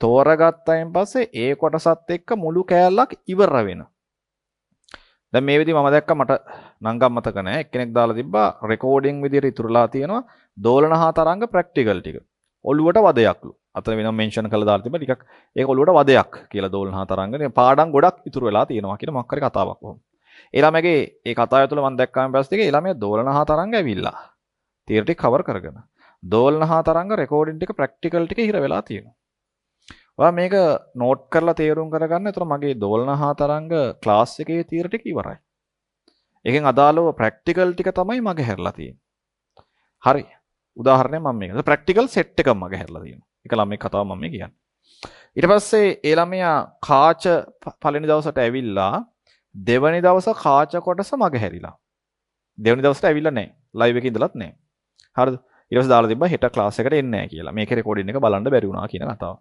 තෝරගත්තයින් පස්සේ ඒ කොටසත් එක්ක මුළු කෑල්ලක් ඉවර වෙනවා. දැන් මේ විදිහ මම දැක්ක මට නංගම් මතක නැහැ. එක්කෙනෙක් දාලා තිබ්බා රෙකෝඩින් විදියට ඉතුරුලා තියෙනවා දෝලන හා තරංග ප්‍රැක්ටිකල් ටික. ඔළුවට වදයක්ලු. අතන වෙනම මෙන්ෂන් කරලා දාලා තිබ්බා ටිකක් ඒක ඔළුවට වදයක් කියලා දෝලන හා තරංගනේ පාඩම් ගොඩක් ඉතුරු වෙලා තියෙනවා කියන මොකක් හරි කතාවක් කොහොම. ඒ ළමයාගේ ඒ කතාව තුළ මම දැක්කාම පස්සේ ඒ ළමයා දෝලන හා තරංග ඇවිල්ලා. තියරටි කවර් කරගෙන. දෝලන හා තරංග රෙකෝඩින් ටික ප්‍රැක්ටිකල් ටික හිර වෙලා තියෙනවා. ඔයා මේක නෝට් කරලා තේරුම් කරගන්න. ඒතර මගේ දෝලන හා තරංග ක්ලාස් එකේ තීර ටික ඉවරයි. එකෙන් අදාළව ප්‍රැක්ටිකල් ටික තමයි මගේ හැරලා තියෙන්නේ. හරි. උදාහරණයක් මම මේක. ප්‍රැක්ටිකල් සෙට් එකක් මගේ හැරලා තියෙනවා. ඒක ළමයි කතාව මම මේ කියන්නේ. ඊට පස්සේ ඒ ළමයා කාච පළවෙනි දවසට ඇවිල්ලා දෙවෙනි දවස කාච කොටස මගේ හැරිලා. දෙවෙනි දවසට ඇවිල්ලා නැහැ. ලයිව් එකේ ඉඳලත් නැහැ. හරිද? ඊට පස්සේ දාලා තිබ්බා හෙට ක්ලාස් එකට එන්නේ නැහැ කියලා. මේකේ රෙකෝඩින් එක බලන්න බැරි වුණා කියන කතාව.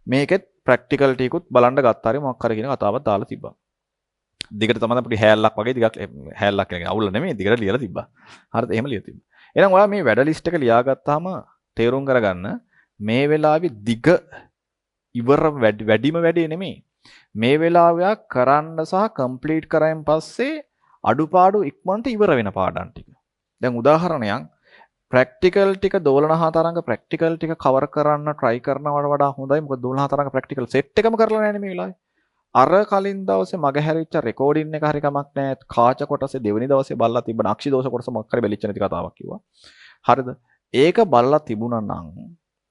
මේකෙත් ප්‍රැක්ටිකල් ටිකුත් බලන්න ගත්තා හරි මොකක් හරි කියන කතාවක් දාලා තිබ්බා. දිගට තමයි අපිට හැල්ලක් වගේ ටිකක් හැල්ලක් කියන්නේ අවුල නෙමෙයි දිගට ලියලා තිබ්බා. හරිද? එහෙම ලියලා තිබ්බා. එහෙනම් ඔයා මේ වැඩ ලිස්ට් එක ලියාගත්තාම තේරුම් කරගන්න මේ වෙලාවේ දිග ඉවර වැඩිම වැඩේ නෙමෙයි. මේ වෙලාව කරන්න සහ කම්ප්ලීට් කරායින් පස්සේ අඩුපාඩු ඉක්මනට ඉවර වෙන පාඩම් ටික. දැන් උදාහරණයක් ප්‍රැක්ටිකල් ටික දෝලන හා තරංග ප්‍රැක්ටිකල් ටික කවර් කරන්න try කරනවට වඩා හොඳයි. මොකද දෝලන හා තරංග ප්‍රැක්ටිකල් සෙට් එකම කරලා නැහැ මේ වෙලාවේ. අර කලින් දවසේ මග හැරිච්ච රෙකෝඩින් එක හරි කමක් නැහැ. කාච කොටසේ දෙවෙනි දවසේ බලලා තිබ්බ නාක්ෂි දෝෂ කොටස මොකක් හරි බැලිච්ච නැති කතාවක් කිව්වා. හරිද? ඒක බලලා තිබුණා නම්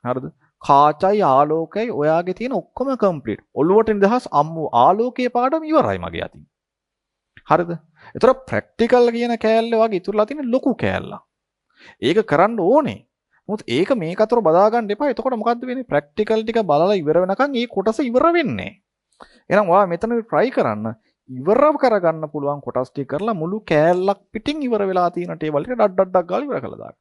හරිද? කාචයි ආලෝකයයි ඔයාගේ තියෙන ඔක්කොම කම්ප්ලීට්. ඔළුවට නිදහස් අම්මු ආලෝකයේ පාඩම ඉවරයි මගේ අතින්. හරිද? ඒතර ප්‍රැක්ටිකල් කියන කෑල්ල වගේ ඉතුරුලා තියෙන ලොකු කෑල්ලක්. ඒක කරන්න ඕනේ. මොකද ඒක මේක අතර බදා ගන්න එපා. එතකොට මොකද්ද වෙන්නේ? ප්‍රැක්ටිකල් ටික බලලා ඉවර වෙනකන් මේ කොටස ඉවර වෙන්නේ. එහෙනම් ඔයා මෙතන try කරන්න ඉවර කරගන්න පුළුවන් කොටස් ටික කරලා මුළු කෑල්ලක් පිටින් ඉවර වෙලා තියෙන ටේබල් එක ඩඩ ගාලා ඉවර කළා දාන්න.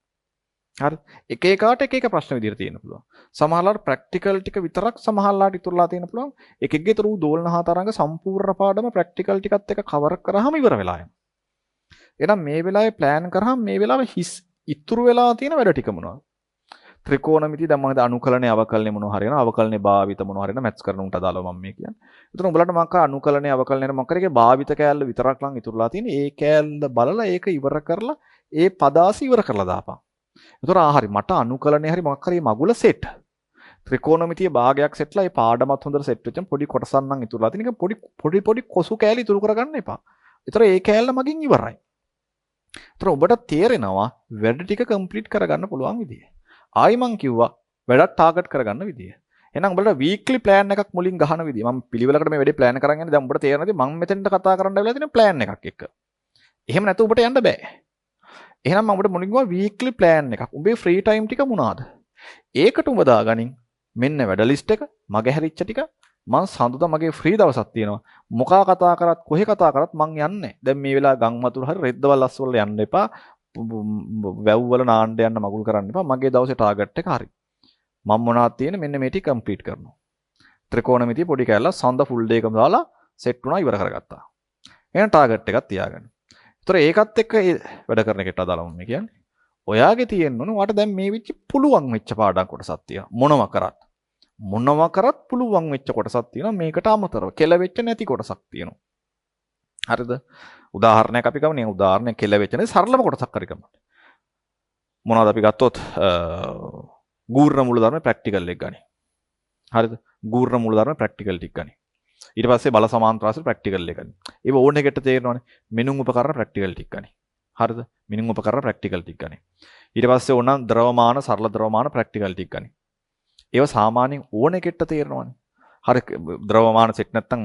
හරි. එක එකාට එක එක ප්‍රශ්න විදිහට තියෙන්න පුළුවන්. සමහරවල්ලාට ප්‍රැක්ටිකල් ටික විතරක් සමහරවල්ලාට ඉතුරුලා තියෙන්න පුළුවන්. එකෙක්ගේ ඉතුරු දෝලන හා තරංග සම්පූර්ණ පාඩම ප්‍රැක්ටිකල් ටිකත් එක්ක කවර් කරාම ඉවර වෙලා යනවා. එහෙනම් මේ වෙලාවේ ප්ලෑන් කරාම මේ වෙලාවේ ඉතුරු වෙලා තියෙන වැඩ ටික මොනවද? ත්‍රිකෝණමිතිය දැන් මම අනුකලනේ අවකලනේ මොනවා හරියනවා අවකලනේ භාවිත මොනවා හරියනවා මැත්ස් කරන උන්ට අදාළව මම මේ කියන්නේ. එතන උඹලට මම කා අනුකලනේ අවකලනේ මොකක් කරේ භාවිත කෑල්ල විතරක් ලං ඉතුරුලා තියෙන ඒ කෑල්ල බලලා ඒක ඉවර කරලා ඒ පදාසි ඉවර කරලා දාපන්. එතකොට හරි මට අනුකලනේ හරි මොකක් හරි මගුල සෙට්. ත්‍රිකෝණමිතිය භාගයක් සෙට්ලා ඒ පාඩමත් හොඳට සෙට් වෙච්ච පොඩි කොටසක් නම් ඉතුරුලා තියෙන එක පොඩි කොසු කෑලි ඉතුරු කරගන්න එපා. ඒතර ඒ කෑල්ල මගින් ඉවරයි. ඒතර ඔබට තේරෙනවා වැඩ ටික කම්ප්ලීට් කරගන්න පුළුවන් විදිය. ආයි මං කිව්වා වැඩක් ටාගට් කරගන්න විදිය. එහෙනම් උඹලට වීක්ලි ප්ලෑන් එකක් මුලින් ගහන විදිය. මම පිළිවෙලකට මේ වැඩේ ප්ලෑන් කරන් යන්නේ. දැන් උඹට තේරෙනවද මම මෙතෙන්ට කතා කරන්න වෙලා තියෙන ප්ලෑන් එකක් එක්ක. එහෙම නැත්නම් උඹට යන්න බෑ. එහෙනම් මම උඹට මුලින් කිව්වා වීක්ලි ප්ලෑන් එකක්. උඹේ ෆ්‍රී ටයිම් ටික මොනවාද? ඒකට උඹ දාගනින්. මෙන්න වැඩ ලිස්ට් එක, මගේ හැරිච්ච ටික. මං සඳුදා මගේ ෆ්‍රී දවසක් තියෙනවා. මොකා කතා කරත් කොහේ කතා කරත් මං යන්නේ. දැන් මේ වෙලාව ගම් වතුර හරි රෙද්දවල් අස් වල යන්න එපා. වැව් වල නාන්න යන්න මගුල් කරන්න එපා. මගේ දවසේ ටාගට් එක හරි. මම මොනවද තියෙන්නේ මෙන්න මේ ටික කම්ප්ලීට් කරනවා. ත්‍රිකෝණමිතිය පොඩි කැල්ල සඳ ෆුල් ඩේ එකම දාලා සෙට් වුණා ඉවර කරගත්තා. එහෙනම් ටාගට් එකක් තියාගන්න. ඒතර ඒකත් එක්ක වැඩ කරන එකට අදාළව මම කියන්නේ. ඔයාගේ තියෙන්න ඕන ඔයාට දැන් මේ විච්ච පුළුවන් වෙච්ච පාඩම් කොටසක් තියෙනවා. මොනවා කරත් පුළුවන් වෙච්ච කොටසක් තියෙනවා. මේකට අමතරව කෙලවෙච්ච නැති කොටසක් තියෙනවා. හරිද? උදාහරණයක් අපි ගමු. උදාහරණයක් කෙලවෙච්ච නැති සරලම කොටසක් හරි ගමු. මොනවද අපි ගත්තොත් ගූර්ණ මූලධර්ම ප්‍රැක්ටිකල් එක ගනි. හරිද? ගූර්ණ මූලධර්ම ප්‍රැක්ටිකල් ටික ගනි. ඊට පස්සේ බල සමාන්තරාසල ප්‍රැක්ටිකල් එක ගනි. ඒව ඕන එකට තේරෙනවනේ. මිනුම් උපකරණ ප්‍රැක්ටිකල් ටික ගනි. හරිද? මිනුම් උපකරණ ප්‍රැක්ටිකල් ටික ගනි. ඊට පස්සේ ඕනනම් ද්‍රවමාන සරල ද්‍රවමාන ප්‍රැක්ටිකල් ටික ගනි. ඒව සාමාන්‍යයෙන් ඕන එකට තේරෙනවනේ. හරි ද්‍රවමාන සෙට් නැත්තම්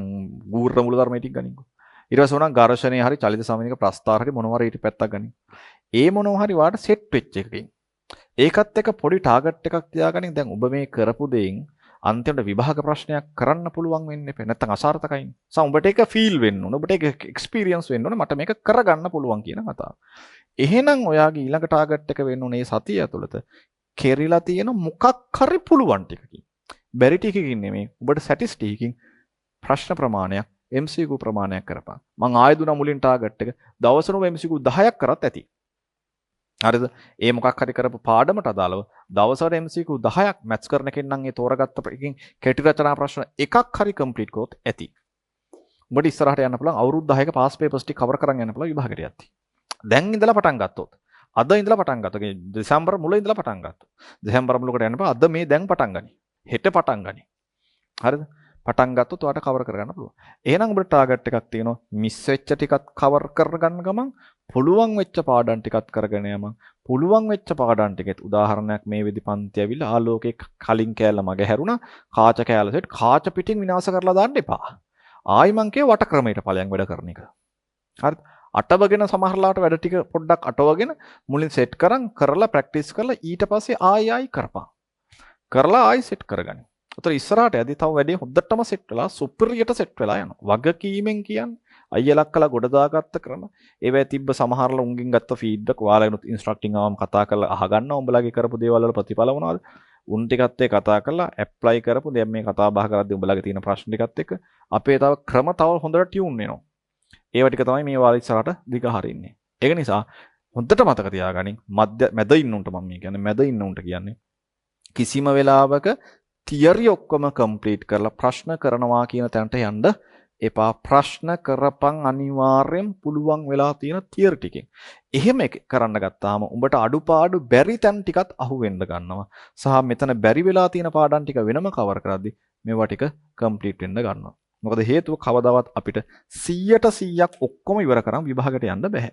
ගූර්ණ මූලධර්ම ටික ගනින්කෝ. ඊට පස්සේ ඕනනම් ඝර්ෂණය හරි චලිත සමනික ප්‍රස්ථාර හරි මොනවා හරි ඊට පැත්තක් ගනි. ඒ මොනවා හරි වාට සෙට් වෙච්ච එකකින් ඒකත් එක්ක පොඩි ටාගට් එකක් තියාගනින්. දැන් ඔබ මේ කරපු දෙයින් අන්තිමට විභාග ප්‍රශ්නයක් කරන්න පුළුවන් වෙන්නේ නැහැ. නැත්තම් අසාර්ථකයි. ඔබට ඒක ෆීල් වෙන්න ඕන. ඔබට ඒක එක්ස්පීරියන්ස් වෙන්න ඕන. මට මේක කරගන්න පුළුවන් කියන කතාව. එහෙනම් ඔයාගේ ඊළඟ ටාගට් එක වෙන්න ඕනේ සතිය ඇතුළත කෙරිලා තියෙන මොකක් හරි පුළුවන් ටිකකින්. බැරි ටිකකින් නෙමෙයි. ඔබට සැටිස්ටිකින් ප්‍රශ්න ප්‍රමාණයක් MCQ ප්‍රමාණයක් කරපන්. මං ආයෙ දුනා මුලින් ටාගට් එක. දවසට ඔබ MCQ 10ක් කරත් ඇති. හරිද? ඒ මොකක් හරි කරපු පාඩමට අදාළව දවසට MCQ 10ක් මැත්ස් කරන කෙනෙක් නම් ඒ තෝරගත්ත එකකින් කෙටි රචනා ප්‍රශ්න එකක් හරි කම්ප්ලීට් කරොත් ඇති. උඹට ඉස්සරහට යන්න පුළුවන් අවුරුදු 10ක පාස් පේපර්ස් ටික කවර් කරන් යන්න පුළුවන් විභාගයට යද්දි. දැන් ඉඳලා පටන් ගත්තොත් අද ඉඳලා පටන් ගත්තොත් දෙසැම්බර් මුල ඉඳලා පටන් ගත්තොත් දෙසැම්බර් මුලකට යන්න බෑ. අද මේ දැන් පටන් ගනි. හෙට පටන් ගනි. හරිද? පටන් ගත්තොත් ඔයාලට කවර් කරගන්න පුළුවන්. එහෙනම් ඔබට ටාගට් එකක් තියෙනවා. මිස් වෙච්ච ටිකත් කවර් කරගන්න ගමන් පුළුවන් වෙච්ච පාඩම් ටිකත් කරගෙන යමන්. පුළුවන් වෙච්ච පාඩම් ටිකෙත් උදාහරණයක් මේ විදි පන්ති ඇවිල්ලා ආලෝකේ කලින් කෑල්ල මග හැරුණා. කාච කෑල්ල සෙට් කාච පිටින් විනාශ කරලා දාන්න එපා. ආයි මං කිය වට ක්‍රමයට ඵලයන් වැඩ කරන එක. හරිද? අටවගෙන සමහරලාට වැඩ ටික පොඩ්ඩක් අටවගෙන මුලින් සෙට් කරන් කරලා ප්‍රැක්ටිස් කරලා ඊට පස්සේ ආයි කරපන්. කරලා ආයි සෙට් කරගන්න. උතර ඉස්සරහට යදී තව වැඩේ හොද්දටම සෙට් වෙලා සුපිරියට සෙට් වෙලා යනවා. වගකීමෙන් කියන්නේ අයියලක් කළා ගොඩ දාගත්ත ක්‍රම. ඒවැ තිබ්බ සමහරලා උන්ගෙන් ගත්ත ෆීඩ්බැක් ඔයාලගෙනුත් ඉන්ස්ට්‍රක්ටිං ආවම කතා කරලා අහගන්න උඹලාගේ කරපු දේවල් වල ප්‍රතිඵල මොනවද? උන් ටිකත් එක්ක කතා කරලා ඇප්ලයි කරපු දැන් මේ කතා බහ කරද්දී උඹලාගේ තියෙන ප්‍රශ්න ටිකත් එක්ක අපේ තව ක්‍රම තව හොඳට ටියුන් වෙනවා. ඒව ටික තමයි මේ වාල ඉස්සරහට දිග හරින්නේ. ඒක නිසා හොඳට මතක තියාගනින් මැද ඉන්න උන්ට මම කියන්නේ මැද ඉන්න උන්ට කියන්නේ කිසිම වෙලාවක තියරි ඔක්කොම කම්ප්ලීට් කරලා ප්‍රශ්න කරනවා කියන තැනට යන්න එපා. ප්‍රශ්න කරපන් අනිවාර්යෙන් පුළුවන් වෙලා තියෙන තියරි ටිකෙන්. එහෙම කරන්න ගත්තාම උඹට අඩුපාඩු බැරි තැන් ටිකත් අහු වෙන්න ගන්නවා. සහ මෙතන බැරි වෙලා තියෙන පාඩම් ටික වෙනම කවර් කරද්දි මේවා ටික කම්ප්ලීට් වෙන්න ගන්නවා. මොකද හේතුව කවදාවත් අපිට 100%ක් ඔක්කොම ඉවර කරන් විභාගයට යන්න බෑ.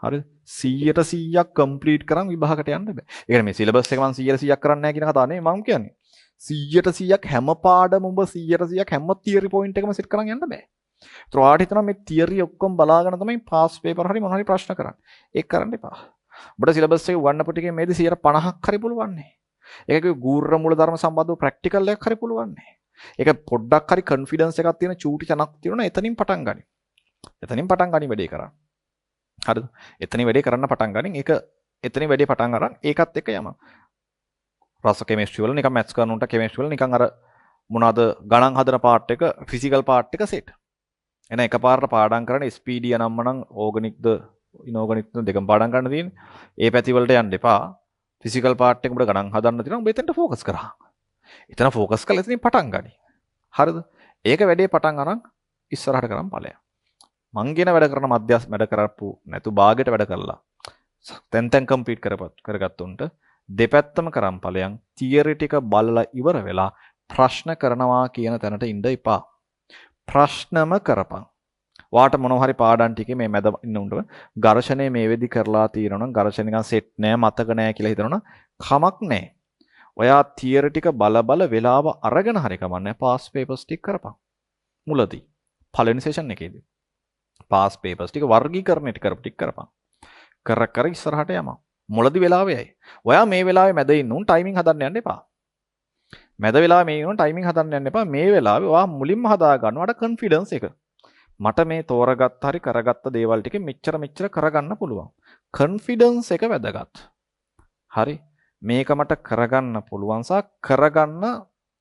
හරිද? 100%ක් කම්ප්ලීට් කරන් විභාගයට යන්න බෑ. ඒ කියන්නේ මේ සිලබස් එක මම 100%ක් කරන්නේ නැහැ කියන කතාව නෙමෙයි මම කියන්නේ. 100%ක් හැම පාඩම උඹ 100%ක් හැම තියරි පොයින්ට් එකම සෙට් කරන් යන්න බෑ. ඒතර ඔයාලට හිතනවා මේ තියරි ඔක්කොම බලාගෙන තමයි පාස් පේපර් හරි මොන හරි ප්‍රශ්න කරන්නේ. ඒක කරන්න එපා. උඹට සිලබස් එක වන්න පුටිකේ මේදී 50%ක් හරි පුළුවන් නේ. ඒක ගූර්ර මූල ධර්ම සම්බන්ධව ප්‍රැක්ටිකල් එකක් හරි පුළුවන් නේ. ඒක පොඩ්ඩක් හරි කොන්ෆිඩන්ස් එකක් තියෙන චූටි තැනක් තියෙනවා එතනින් පටන් ගනි. එතනින් පටන් ගනි වැඩේ කරන්න. හරිද? එතනින් වැඩේ කරන්න පටන් ගනින් ඒක එතනින් වැඩේ පටන් අරන් ඒකත් එක්ක යම. රස කෙමිස්ට්‍රි වල නිකන් මැත්ස් කරන උන්ට කෙමිස්ට්‍රි වල නිකන් අර මොනවාද ගණන් හදන පාර්ට් එක ෆිසිකල් පාර්ට් එක සෙට්. එන එකපාරට පාඩම් කරන SPD යනම්ම නම් ඕගනික්ද ඉනෝගනික්ද දෙකම පාඩම් ගන්න තියෙන්නේ. ඒ පැති වලට යන්න එපා. ෆිසිකල් පාර්ට් එක උඹට ගණන් හදන්න තියෙනවා. උඹ එතනට ફોකස් කරා. එතන ફોකස් කරලා එතනින් පටන් ගනි. හරිද? ඒක වැඩේ පටන් අරන් ඉස්සරහට කරන් ඵලයක්. මං කියන වැඩ කරන මධ්‍යස් වැඩ කරපු නැතු භාගයට වැඩ කරලා තැන් කම්ප්ලීට් කරගත්තුන්ට දෙපැත්තම කරන් ඵලයන් තියරි ටික බලලා ඉවර වෙලා ප්‍රශ්න කරනවා කියන තැනට ඉන්න එපා. ප්‍රශ්නම කරපන්. වාට මොනවා හරි පාඩම් ටිකේ මේ මැද ඉන්න උන්ට ඝර්ෂණය මේ වෙදි කරලා තියෙනවා නම් ඝර්ෂණ නිකන් සෙට් නෑ මතක නෑ කියලා හිතනවනම් කමක් නෑ. ඔයා තියරි ටික බල වෙලාව අරගෙන හරි කමන්නේ පාස් පේපර්ස් ටික කරපන්. මුලදී පළවෙනි සෙෂන් එකේදී පාස් පේපර්ස් ටික වර්ගීකරණය ටික කරපන්. කර ඉස්සරහට යමු. මුලදී වෙලාවෙයි. ඔයා මේ වෙලාවේ මැද ඉන්න උන් ටයිමින් හදන්න යන්න එපා. මැද වෙලාවේ මේ ඉන්න ටයිමින් හදන්න යන්න එපා. මේ වෙලාවේ ඔයා මුලින්ම හදා ගන්නවට කොන්ෆිඩන්ස් එක. මට මේ තෝරගත්ත හරි කරගත්ත දේවල් ටික මෙච්චර කරගන්න පුළුවන්. කොන්ෆිඩන්ස් එක වැදගත්. හරි. මේක මට කරගන්න පුළුවන් සහ කරගන්න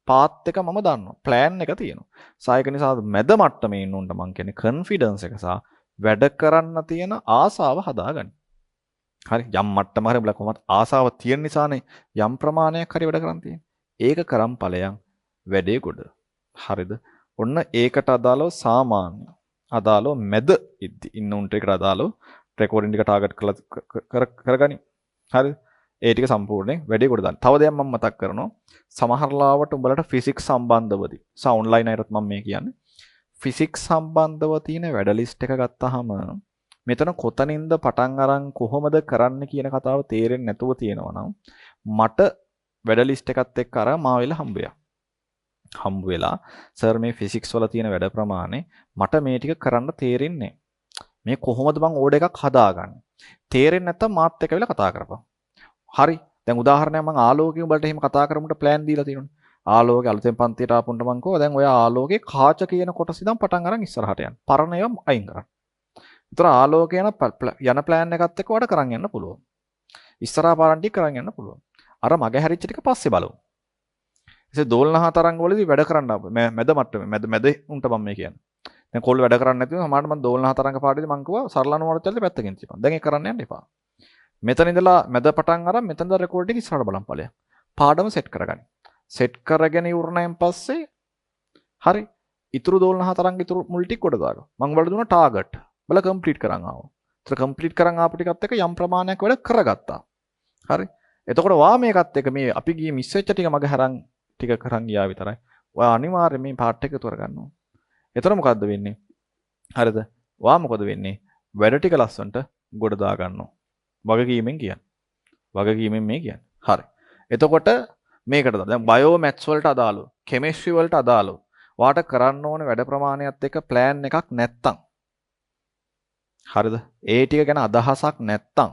පාත් එක මම දන්නවා. ප්ලෑන් එක තියෙනවා. සායක නිසා මැද මට්ටමේ ඉන්න උන්ට මං කියන්නේ කොන්ෆිඩන්ස් එක සහ වැඩ කරන්න තියෙන ආසාව හදාගන්න. හරි යම් මට්ටම හරි බල කොහොමද ආසාව තියෙන නිසානේ යම් ප්‍රමාණයක් හරි වැඩ කරන් තියෙන්නේ. ඒක කරන් ඵලයන් වැඩේ ගොඩ. හරිද? ඔන්න ඒකට අදාළව සාමාන්‍ය අදාළව මැද ඉන්න උන්ට ඒකට අදාළව රෙකෝඩින් එක ටාගට් කරගනි. හරිද? ඒ ටික සම්පූර්ණයෙන් වැඩේ කොට දාන්න. තව දෙයක් මම මතක් කරනවා. සමහර ලාවට උඹලට ෆිසික්ස් සම්බන්ධවදී ඔන්ලයින් අයටත් මම මේ කියන්නේ. ෆිසික්ස් සම්බන්ධව තියෙන වැඩ ලිස්ට් එක ගත්තාම මෙතන කොතනින්ද පටන් අරන් කොහොමද කරන්න කියන කතාව තේරෙන්නේ නැතුව තියෙනවා නම් මට වැඩ ලිස්ට් එකත් එක්ක අර මාවෙලා හම්බ වෙලා සර් මේ ෆිසික්ස් වල තියෙන වැඩ ප්‍රමාණය මට මේ ටික කරන්න තේරෙන්නේ මේ කොහොමද මං ඕඩර් එකක් හදාගන්නේ තේරෙන්නේ නැත්තම් මාත් එක්ක වෙලා කතා කරපන්. හරි. දැන් උදාහරණයක් මම ආලෝකයේ උඹලට එහෙම කතා කරමුට ප්ලෑන් දීලා තියෙනවනේ. ආලෝකයේ අලුතෙන් පන්තියට ආපුන්ට මං කෝ දැන් ඔය ආලෝකයේ කාච කියන කොටස ඉඳන් පටන් අරන් ඉස්සරහට යන්න. පරණ ඒවා අයින් කරන්න. ඒතර ආලෝකය යන ප්ලෑන් එකත් එක්ක වඩ කරන් යන්න පුළුවන්. ඉස්සරහා පාරන් ටික කරන් යන්න පුළුවන්. අර මගේ හැරිච්ච ටික පස්සේ බලමු. ඉතින් දෝලනහ තරංග වලදී වැඩ කරන්න මැද මට්ටමේ මැද උන්ට මම මේ කියන්නේ. දැන් කොල්ල වැඩ කරන්නේ නැතිව සමහරට මම දෝලනහ තරංග පාඩේදී මං කිව්වා සරලන මොඩල් වලට පැත්තකින් තියපන්. දැන් ඒක කරන්න යන්න එපා. මෙතන ඉඳලා මැද පටන් අරන් මෙතනද රෙකෝඩින් ඉස්සරහට බලන් ඵලයක්. පාඩම සෙට් කරගන්න. සෙට් කරගෙන ඉවරණයෙන් පස්සේ හරි ඉතුරු දෝලන හතරන් ඉතුරු මුල් ටික කොට දාගන්න. මම වල දුන්නා ටාගට්. බල කම්ප්ලීට් කරන් ආවා. ඒතර කම්ප්ලීට් කරන් ආපු ටිකත් එක්ක යම් ප්‍රමාණයක් වැඩ කරගත්තා. හරි. එතකොට වා මේකත් එක්ක මේ අපි ගියේ මිස් වෙච්ච ටික මග හරන් ටික කරන් ගියා විතරයි. ඔයා අනිවාර්යයෙන් මේ පාර්ට් එක තෝර ගන්න ඕන. එතන මොකද්ද වෙන්නේ? හරිද? වා මොකද වෙන්නේ? වැඩ ටික ලස්සන්ට ගොඩ දා ගන්නවා. වගකීමෙන් කියන්නේ. වගකීමෙන් මේ කියන්නේ. හරි. එතකොට මේකට දැන් බයෝ මැත්ස් වලට අදාළව, කෙමිස්ට්‍රි වලට අදාළව වාට කරන්න ඕන වැඩ ප්‍රමාණයත් එක්ක ප්ලෑන් එකක් නැත්තම්. හරිද? ඒ ටික ගැන අදහසක් නැත්තම්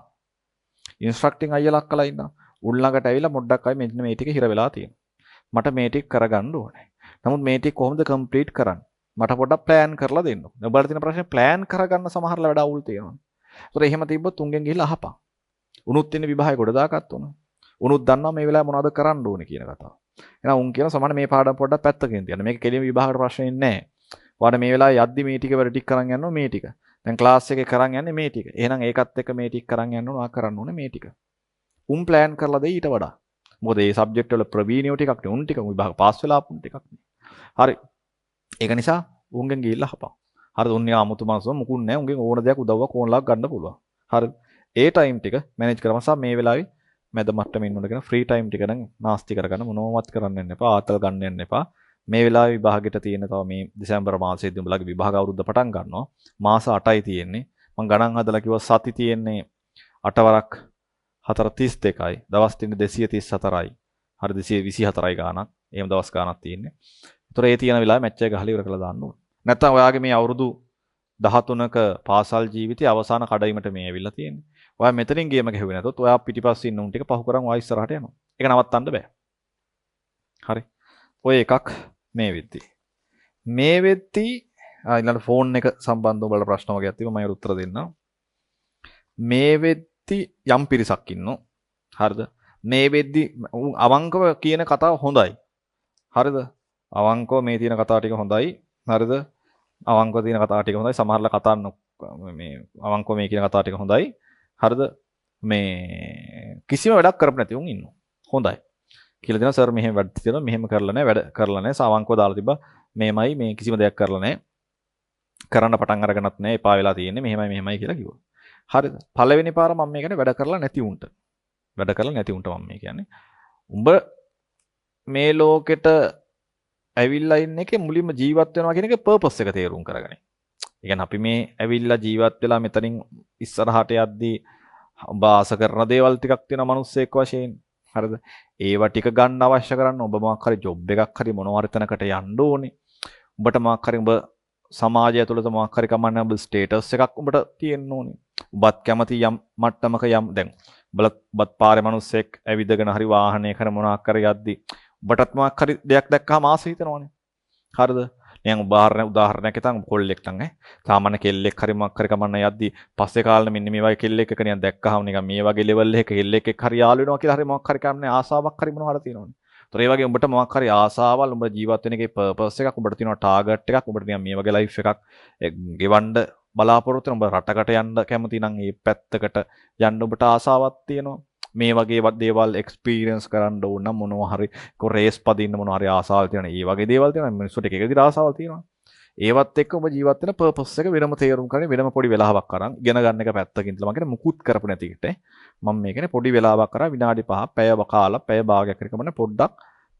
ඉන්ස්ට්‍රක්ටිං අයියලා අක්කලා ඉන්නවා. උල්ලඟට ඇවිල්ලා මොඩක් අය මෙන්න මේ ටික හිර වෙලා තියෙනවා. මට මේ ටික කරගන්න ඕනේ. නමුත් මේ ටික කොහොමද කම්ප්ලීට් කරන්නේ? මට පොඩ්ඩක් ප්ලෑන් කරලා දෙන්න. ඔයාලට තියෙන ප්‍රශ්නේ ප්ලෑන් කරගන්න සමහරලා වැඩ අවුල් තියෙනවා. ඒතර එහෙම තිබ්බොත් තුන්ගෙන් ගිහිල්ලා අහපන්. උනුත් ඉන්නේ විභාගය ගොඩ දාගත්ත උන. උනුත් දන්නවා මේ වෙලාවේ මොනවද කරන්න ඕනේ කියන කතාව. එහෙනම් උන් කියන සමාන මේ පාඩම පොඩ්ඩක් පැත්තකින් තියන්න. මේක කෙලිම විභාගයට ප්‍රශ්නේ නැහැ. ඔයාලා මේ වෙලාවේ යද්දි මේ ටික වැඩ ටික කරන් යනවා මේ ටික. දැන් ක්ලාස් එකේ කරන් යන්නේ මේ ටික. එහෙනම් ඒකත් එක්ක මේ ටික කරන් යන්න ඕන කරන්න ඕනේ මේ ටික. උන් ප්ලෑන් කරලා දෙයි ඊට වඩා. මොකද මේ සබ්ජෙක්ට් වල ප්‍රවීණියෝ ටිකක් නේ. උන් ටික විභාග පාස් වෙලා ආපු ටිකක් නේ. හරි. ඒක නිසා උන්ගෙන් ගිහිල්ලා අහපන්. හරිද? උන් යා අමුතු මාසම මුකුත් නැහැ. උන්ගෙන් ඕන දෙයක් උදව්වක් ඕනලාක් ගන්න පුළුවන්. හරිද? ඒ ටයිම් ටික මැනේජ් කරමු. සා මේ වෙලාවේ මැද මට්ටමේ ඉන්නකොට ෆ්‍රී ටයිම් ටික නම් නාස්ති කරගන්න මොනවවත් කරන්න යන්න එපා. ආතල් ගන්න යන්න එපා. මේ වෙලාවේ විභාගෙට තියෙන තව මේ දෙසැම්බර් මාසයේදී උඹලගේ විභාග අවුරුද්ද පටන් ගන්නවා. මාස 8යි තියෙන්නේ. මම ගණන් හදලා කිව්වා සති තියෙන්නේ 8 වරක් 432යි. දවස් තියෙන්නේ 234යි. හරි 224යි ගාණක්. එහෙම දවස් ගාණක් තියෙන්නේ. ඒතර ඒ තියෙන වෙලාවේ මැච් එක ගහලා ඉවර කරලා දාන්න ඕනේ. නැත්තම් ඔයාගේ මේ අවුරුදු 13ක පාසල් ජීවිතයේ අවසාන කඩයිමට මේ ඇවිල්ලා තියෙන්නේ. ඔයා මෙතනින් ගේම ගැහුවේ නැතොත් ඔයා පිටිපස්සේ ඉන්න උන් ටික පහු කරන් ඔයා ඉස්සරහට යනවා. ඒක නවත්තන්න බෑ. හරි. ඔය එකක් මේ වෙද්දි. මේ වෙද්දි ඊළඟ ෆෝන් එක සම්බන්ධව බලලා ප්‍රශ්න වගේක් තිබ්බා මම උත්තර දෙන්නම්. මේ වෙද්දි යම් පිරිසක් ඉන්නවා. හරිද? මේ වෙද්දි අවංකව කියන කතාව හොඳයි. හරිද? අවංකව මේ තියෙන කතාව ටික හොඳයි. හරිද? අවංකව තියෙන කතාව ටික හොඳයි. සමහරලා කතා මේ අවංකව මේ කියන කතාව ටික හොඳයි. හරිද? මේ කිසිම වැඩක් කරපු නැති උන් ඉන්නවා. හොඳයි. කියලා දෙනවා සර් මෙහෙම වැඩ තියෙනවා මෙහෙම කරලා නැහැ වැඩ කරලා නැහැ සාවංකව දාලා තිබ්බා මේමයි මේ කිසිම දෙයක් කරලා නැහැ කරන්න පටන් අරගෙනත් නැහැ එපා වෙලා තියෙන්නේ මෙහෙමයි කියලා කිව්වා. හරිද? පළවෙනි පාර මම මේ කියන්නේ වැඩ කරලා නැති උන්ට. වැඩ කරලා නැති උන්ට මම මේ කියන්නේ. උඹ මේ ලෝකෙට ඇවිල්ලා ඉන්න එකේ මුලින්ම ජීවත් වෙනවා කියන එක පර්පස් එක තේරුම් කරගන්න. ඒ කියන්නේ අපි මේ ඇවිල්ලා ජීවත් වෙලා මෙතනින් ඉස්සරහට යද්දී ඔබ ආස කරන දේවල් ටිකක් තියෙන මිනිස්සෙක් වශයෙන්. හරිද? ඒවා ටික ගන්න අවශ්‍ය කරන්න ඔබ මොකක් හරි ජොබ් එකක් හරි මොනවා හරි තැනකට යන්න ඕනේ. උඹට මොකක් හරි උඹ සමාජය ඇතුළත මොකක් හරි කමන්න ඔබ ස්ටේටස් එකක් උඹට තියෙන්න ඕනේ. ඔබත් කැමති යම් මට්ටමක යම් දැන් ඔබත් පාරේ මිනිස්සෙක් ඇවිදගෙන හරි වාහනයක හරි මොනවා හරි යද්දී ඔබටත් මොකක් හරි දෙයක් දැක්කම ආස හිතෙනවනේ. හරිද? නිකන් උදාහරණයක් හිතන් කොල්ලෙක් නම් සාමාන්‍ය කෙල්ලෙක් හරි මොකක් හරි කමන්න යද්දී පස්සේ කාලේ මෙන්න මේ වගේ කෙල්ලෙක් එක නිකන් දැක්කහම නිකන් මේ වගේ ලෙවල් එකක කෙල්ලෙක් එක්ක හරි යාළු වෙනවා කියලා හරි මොකක් හරි කන්නේ ආසාවක් හරි මොනවා හරි තියෙනවනේ. ඒතර ඒ වගේ උඹට මොකක් හරි ආසාවල් උඹ ජීවත් වෙන එකේ පර්පස් එකක් උඹට තියෙනවා ටාගට් එකක් උඹට නිකන් මේ වගේ ලයිෆ් එකක් ගෙවන්න බලාපොරොත්තු වෙන උඹ රටකට යන්න කැමති නම් ඒ පැත්තකට යන්න උඹට ආසාවක් තියෙනවා. මේ වගේ දේවල් එක්ස්පීරියන්ස් කරන්න ඕන නම් මොනවා හරි රේස් පදින්න මොනවා හරි ආසාවල් තියෙනවා. ඒ වගේ දේවල් තියෙනවා. මිනිස්සුන්ට එක එක විදිහට ආසාවල් තියෙනවා. ඒවත් එක්ක ඔබ ජීවත් වෙන පර්පස් එක වෙනම තේරුම් කරගෙන වෙනම පොඩි වෙලාවක් අරන් ඉගෙන ගන්න එක පැත්තකින් ඉඳලා මම කියන්නේ මුකුත් කරපු නැති එකට මම මේ කියන්නේ පොඩි වෙලාවක් අරන් විනාඩි 5 පැය වකාලා පැය භාගයක් හරි කමන්න පොඩ්ඩක්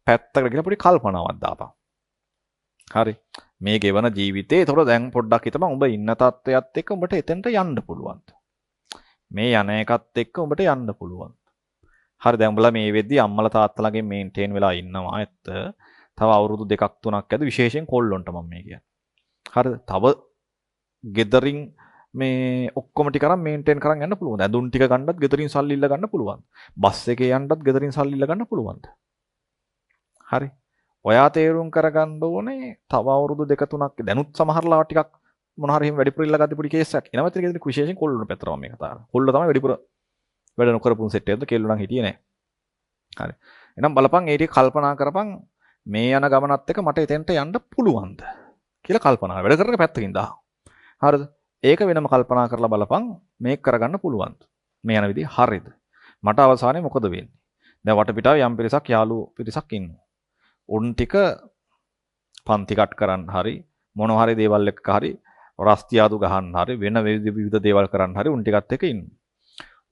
පැත්තකට ගිහලා පොඩි කල්පනාවක් දාපන්. හරි. මේ ගෙවන ජීවිතේ ඒතකොට දැන් පොඩ්ඩක් හිතපන් ඔබ ඉන්න තත්ත්වයට එක්ක ඔබට එතෙන්ට යන්න පුළුවන්. මේ යන එකත් එක්ක ඔබට යන්න පුළුවන්. හරි දැන් උඹලා මේ වෙද්දි අම්මලා තාත්තලාගෙන් මේන්ටේන් වෙලා ඉන්නවා ඇත්ත. තව අවුරුදු 2ක් 3ක් ඇද විශේෂයෙන් කොල්ලොන්ට මම මේ කියන්නේ. හරිද? තව ගෙදරින් මේ ඔක්කොම ටික අරන් මේන්ටේන් කරන් යන්න පුළුවන්. ඇඳුම් ටික ගන්නත් ගෙදරින් සල්ලි ඉල්ල ගන්න පුළුවන්. බස් එකේ යන්නත් ගෙදරින් සල්ලි ඉල්ල ගන්න පුළුවන්ද? හරි. ඔයා තේරුම් කරගන්න ඕනේ තව අවුරුදු 2 3ක් දැනුත් සමහරලා ටිකක් මොන හරි එහෙම වැඩිපුර ඉල්ල ගත්ත පොඩි කේස් එකක්. එනවා ඉතින් ගෙදරින් විශේෂයෙන් කොල්ලොන්ට පැත්තට මම මේ කතා කරන්නේ. කොල්ල තමයි වැඩිපුර වැඩ නොකරපුන් සෙට් එකද කෙල්ලෝ නම් හිටියේ නැහැ. හරි. එහෙනම් බලපන් ඒ ටික කල්පනා කරපන් මේ යන ගමනත් එක මට එතෙන්ට යන්න පුළුවන්ද කියලා කල්පනා වැඩ කරගෙන පැත්තකින් දාන්න. හරිද? ඒක වෙනම කල්පනා කරලා බලපන් මේක කරගන්න පුළුවන්ද? මේ යන විදිහ හරිද? මට අවසානයේ මොකද වෙන්නේ? දැන් වටපිටාවේ යම් පිරිසක් යාළුවෝ පිරිසක් ඉන්නවා. උන් ටික පන්ති කට් කරන්න හරි මොනවා හරි දේවල් එක්ක හරි රස්තියාදු ගහන්න හරි වෙන විවිධ දේවල් කරන්න හරි උන් ටිකත් එක්ක ඉන්නවා.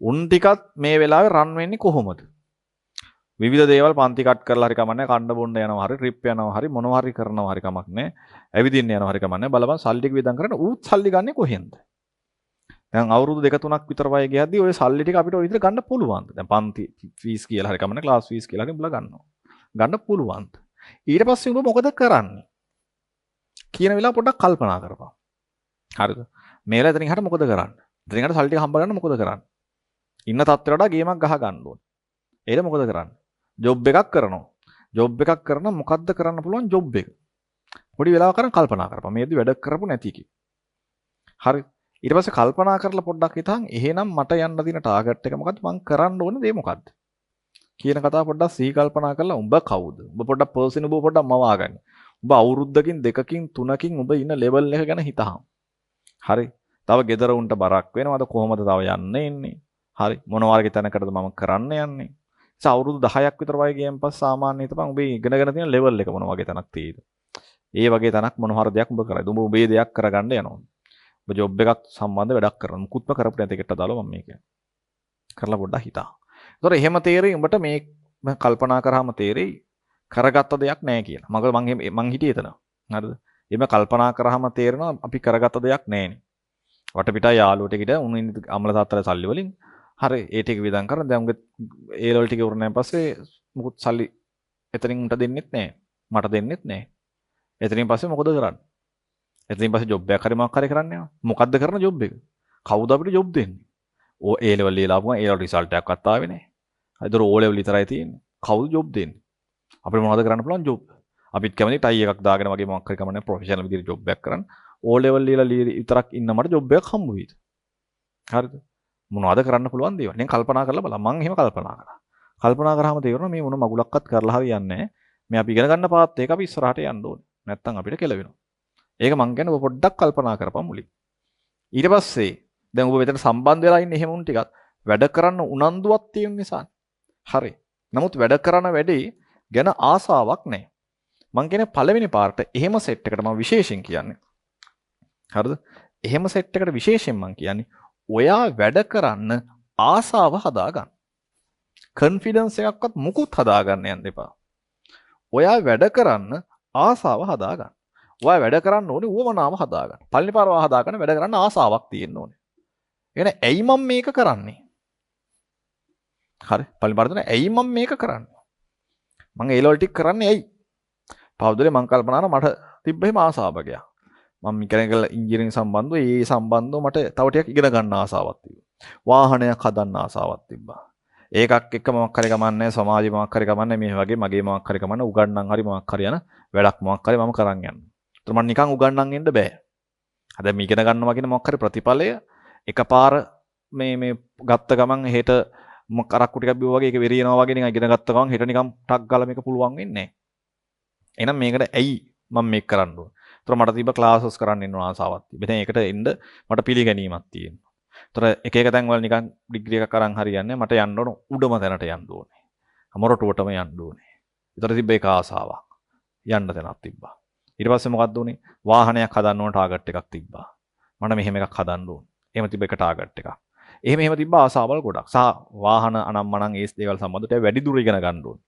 උන් ටිකත් මේ වෙලාවේ රන් වෙන්නේ කොහොමද? විවිධ දේවල් පන්ති කට් කරලා හරි කමන්නේ කණ්ඩ බොණ්ඩ යනවා හරි ට්‍රිප් යනවා හරි මොනවා හරි කරනවා හරි කමක් නැහැ. ඇවිදින්න යනවා හරි කමන්නේ බලපන් සල්ලි ටික වියදම් කරන ඌත් සල්ලි ගන්නේ කොහෙන්ද? දැන් අවුරුදු 2-3ක් විතර වය ගියද්දි ওই සල්ලි ටික අපිට ඔය විතර ගන්න පුළුවන්ද? දැන් පන්ති ෆීස් කියලා හරි කමන්නේ ක්ලාස් ෆීස් කියලා හරි උඹලා ගන්නවා. ගන්න පුළුවන්ද? ඊට පස්සේ උඹ මොකද කරන්නේ? කියන වෙලාව පොඩ්ඩක් කල්පනා කරපන්. හරිද? මේලා එතනින් හට මොකද කරන්නේ? එතනින් හට සල්ලි ටික හම්බ ගන්න මොකද කරන්නේ? ඉන්න තත්ත්වයට වඩා ගේමක් ගහ ගන්න ඕනේ. ඒක මොකද කරන්නේ? ජොබ් එකක් කරනවා. ජොබ් එකක් කරන මොකද්ද කරන්න පුළුවන් ජොබ් එක? පොඩි වෙලාවක් කරන් කල්පනා කරපන්. මේදී වැඩ කරපු නැති කි. හරි. ඊට පස්සේ කල්පනා කරලා පොඩ්ඩක් හිතන් එහෙනම් මට යන්න දින ටාගට් එක මොකද්ද? මං කරන්න ඕනේ දේ මොකද්ද? කියන කතාව පොඩ්ඩක් සිහි කල්පනා කරලා උඹ කවුද? උඹ පොඩ්ඩක් පර්සන් උඹ පොඩ්ඩක් මවා ගන්න. උඹ අවුරුද්දකින් 2කින් 3කින් උඹ ඉන්න ලෙවල් එක ගැන හිතහම්. හරි. තව ගෙදර උන්ට බරක් වෙනවද කොහොමද තව යන්න එන්නේ? හරි. මොන වර්ගයේ තැනකටද මම කරන්න යන්නේ? අවුරුදු 10ක් විතර වගේ ගියන් පස්සේ සාමාන්‍ය හිතපන් ඔබේ ඉගෙනගෙන තියෙන ලෙවල් එක මොන වගේ තැනක් තියෙයිද? ඒ වගේ තැනක් මොන හරි දෙයක් ඔබ කරයිද? ඔබ ඔබේ දෙයක් කරගන්න යනවා. ඔබ ජොබ් එකක් සම්බන්ධ වැඩක් කරනවා. මුකුත්ම කරපු නැති එකට දාලා මම මේ කියන්නේ. කරලා පොඩ්ඩක් හිතා. ඒතොර එහෙම තේරෙයි උඹට මේ කල්පනා කරාම තේරෙයි කරගත්ත දෙයක් නැහැ කියලා. මං හිටියේ එතන. හරිද? එහෙම කල්පනා කරාම තේරෙනවා අපි කරගත්ත දෙයක් නැහැනේ. වටපිටා යාළුවෝ ටිකට උන් අමල තාත්තලා සල්ලි වලින් හරි ඒ ටික වියදම් කරන දැන් උගේ ඒ ලෙවල් ටික ඉවරනාන් පස්සේ මොකුත් සල්ලි එතනින් උන්ට දෙන්නෙත් නැහැ. මට දෙන්නෙත් නැහැ. එතනින් පස්සේ මොකද කරන්නේ? එතනින් පස්සේ ජොබ් එකක් හරි මොකක් හරි කරන්න යනවා. මොකද්ද කරන ජොබ් එක? කවුද අපිට ජොබ් දෙන්නේ? ඕ ඒ ලෙවල් ලියලා ආපුවා ඒ ලෙවල් රිසල්ට් එකක්වත් ආවේ නැහැ. හරිද? ඕ ලෙවල් විතරයි තියෙන්නේ. කවුද ජොබ් දෙන්නේ? අපිට මොනවද කරන්න පුළුවන් ජොබ්? අපිත් කැමති ටයි එකක් දාගෙන වගේ මොකක් හරි කමන්නේ ප්‍රොෆෙෂනල් විදිහට ජොබ් එකක් කරන්න. ඕ ලෙවල් ලියලා විතරක් ඉන්න මට ජොබ් එකක් හම්බ වෙයිද? හරිද? මොනවද කරන්න පුළුවන් දේවල්. දැන් කල්පනා කරලා බලන්න. මම එහෙම කල්පනා කරා. කල්පනා කරාම තේරෙනවා මේ මොන මගුලක්වත් කරලා හරියන්නේ නැහැ. මේ අපි ඉගෙන ගන්න පාත් එක අපි ඉස්සරහට යන්න ඕනේ. නැත්තම් අපිට කෙලවෙනවා. ඒක මං කියන්නේ ඔබ පොඩ්ඩක් කල්පනා කරපන් මුලින්. ඊට පස්සේ දැන් ඔබ මෙතන සම්බන්ධ වෙලා ඉන්නේ එහෙම උන් ටිකක් වැඩ කරන්න උනන්දුවක් තියෙන නිසා. හරි. නමුත් වැඩ කරන වැඩේ ගැන ආසාවක් නැහැ. මං කියන්නේ පළවෙනි පාර්ට එහෙම සෙට් එකට මම විශේෂයෙන් කියන්නේ. හරිද? එහෙම සෙට් එකට විශේෂයෙන් මං කියන්නේ ඔයා වැඩ කරන්න ආසාව හදාගන්න. කොන්ෆිඩන්ස් එකක්වත් මුකුත් හදාගන්න යන්න එපා. ඔයා වැඩ කරන්න ආසාව හදාගන්න. ඔයා වැඩ කරන්න ඕනේ උවමනාව හදාගන්න. පළවෙනි පාරව හදාගන්න වැඩ කරන්න ආසාවක් තියෙන්න ඕනේ. එහෙනම් ඇයි මම මේක කරන්නේ? හරි. පළවෙනි පාරට ඇයි මම මේක කරන්නේ? මම ඒ ලෙවල් ටික කරන්නේ ඇයි? පවුදලේ මං කල්පනා කරා මට තිබ්බ එහෙම ආසාවක් ගියා. මම මිකැනිකල් ඉංජිනේරින් සම්බන්ධව ඒ සම්බන්ධව මට තව ටිකක් ඉගෙන ගන්න ආසාවක් තිබුණා. වාහනයක් හදන්න ආසාවක් තිබ්බා. ඒකක් එක්ක මොකක් හරි ගමන්නේ සමාජෙ මොකක් හරි ගමන්නේ මේ වගේ මගේ මොකක් හරි ගමන්නේ උගන්නම් හරි මොකක් හරි යන වැඩක් මොකක් හරි මම කරන් යනවා. ඒතර මම නිකන් උගන්නම් එන්න බෑ. අද මේ ඉගෙන ගන්නවා කියන මොකක් හරි ප්‍රතිඵලය එකපාර මේ ගත්ත ගමන් හෙට කරක්කු ටිකක් බිව්වා වගේ ඒක වෙරියනවා වගේ නිකන් ඉගෙන ගත්ත ගමන් හෙට නිකන් ටක් ගාලා මේක පුළුවන් වෙන්නේ නැහැ. එහෙනම් මේකට ඇයි මම මේක කරන්න ඕන? ඒතර මට තිබ්බ ක්ලාසස් කරන්න ඉන්න ආසාවක් තිබ්බා. දැන් ඒකට එන්න මට පිළිගැනීමක් තියෙනවා. ඒතර එක එක තැන් වල නිකන් ඩිග්‍රී එකක් අරන් හරියන්නේ මට යන්න ඕන උඩම තැනට යන්න ඕනේ. මොරටුවටම යන්න ඕනේ. ඒතර තිබ්බ එක ආසාවක්. යන්න තැනක් තිබ්බා. ඊට පස්සේ මොකක්ද උනේ? වාහනයක් හදන්න ඕන ටාගට් එකක් තිබ්බා. මට මෙහෙම එකක් හදන්න ඕන. එහෙම තිබ්බ එක ටාගට් එකක්. එහෙම තිබ්බ ආසාවල් ගොඩක්. සහ වාහන අනම්මනම් ඒ දේවල් සම්බන්ධව වැඩි දුර ඉගෙන ගන්න ඕන.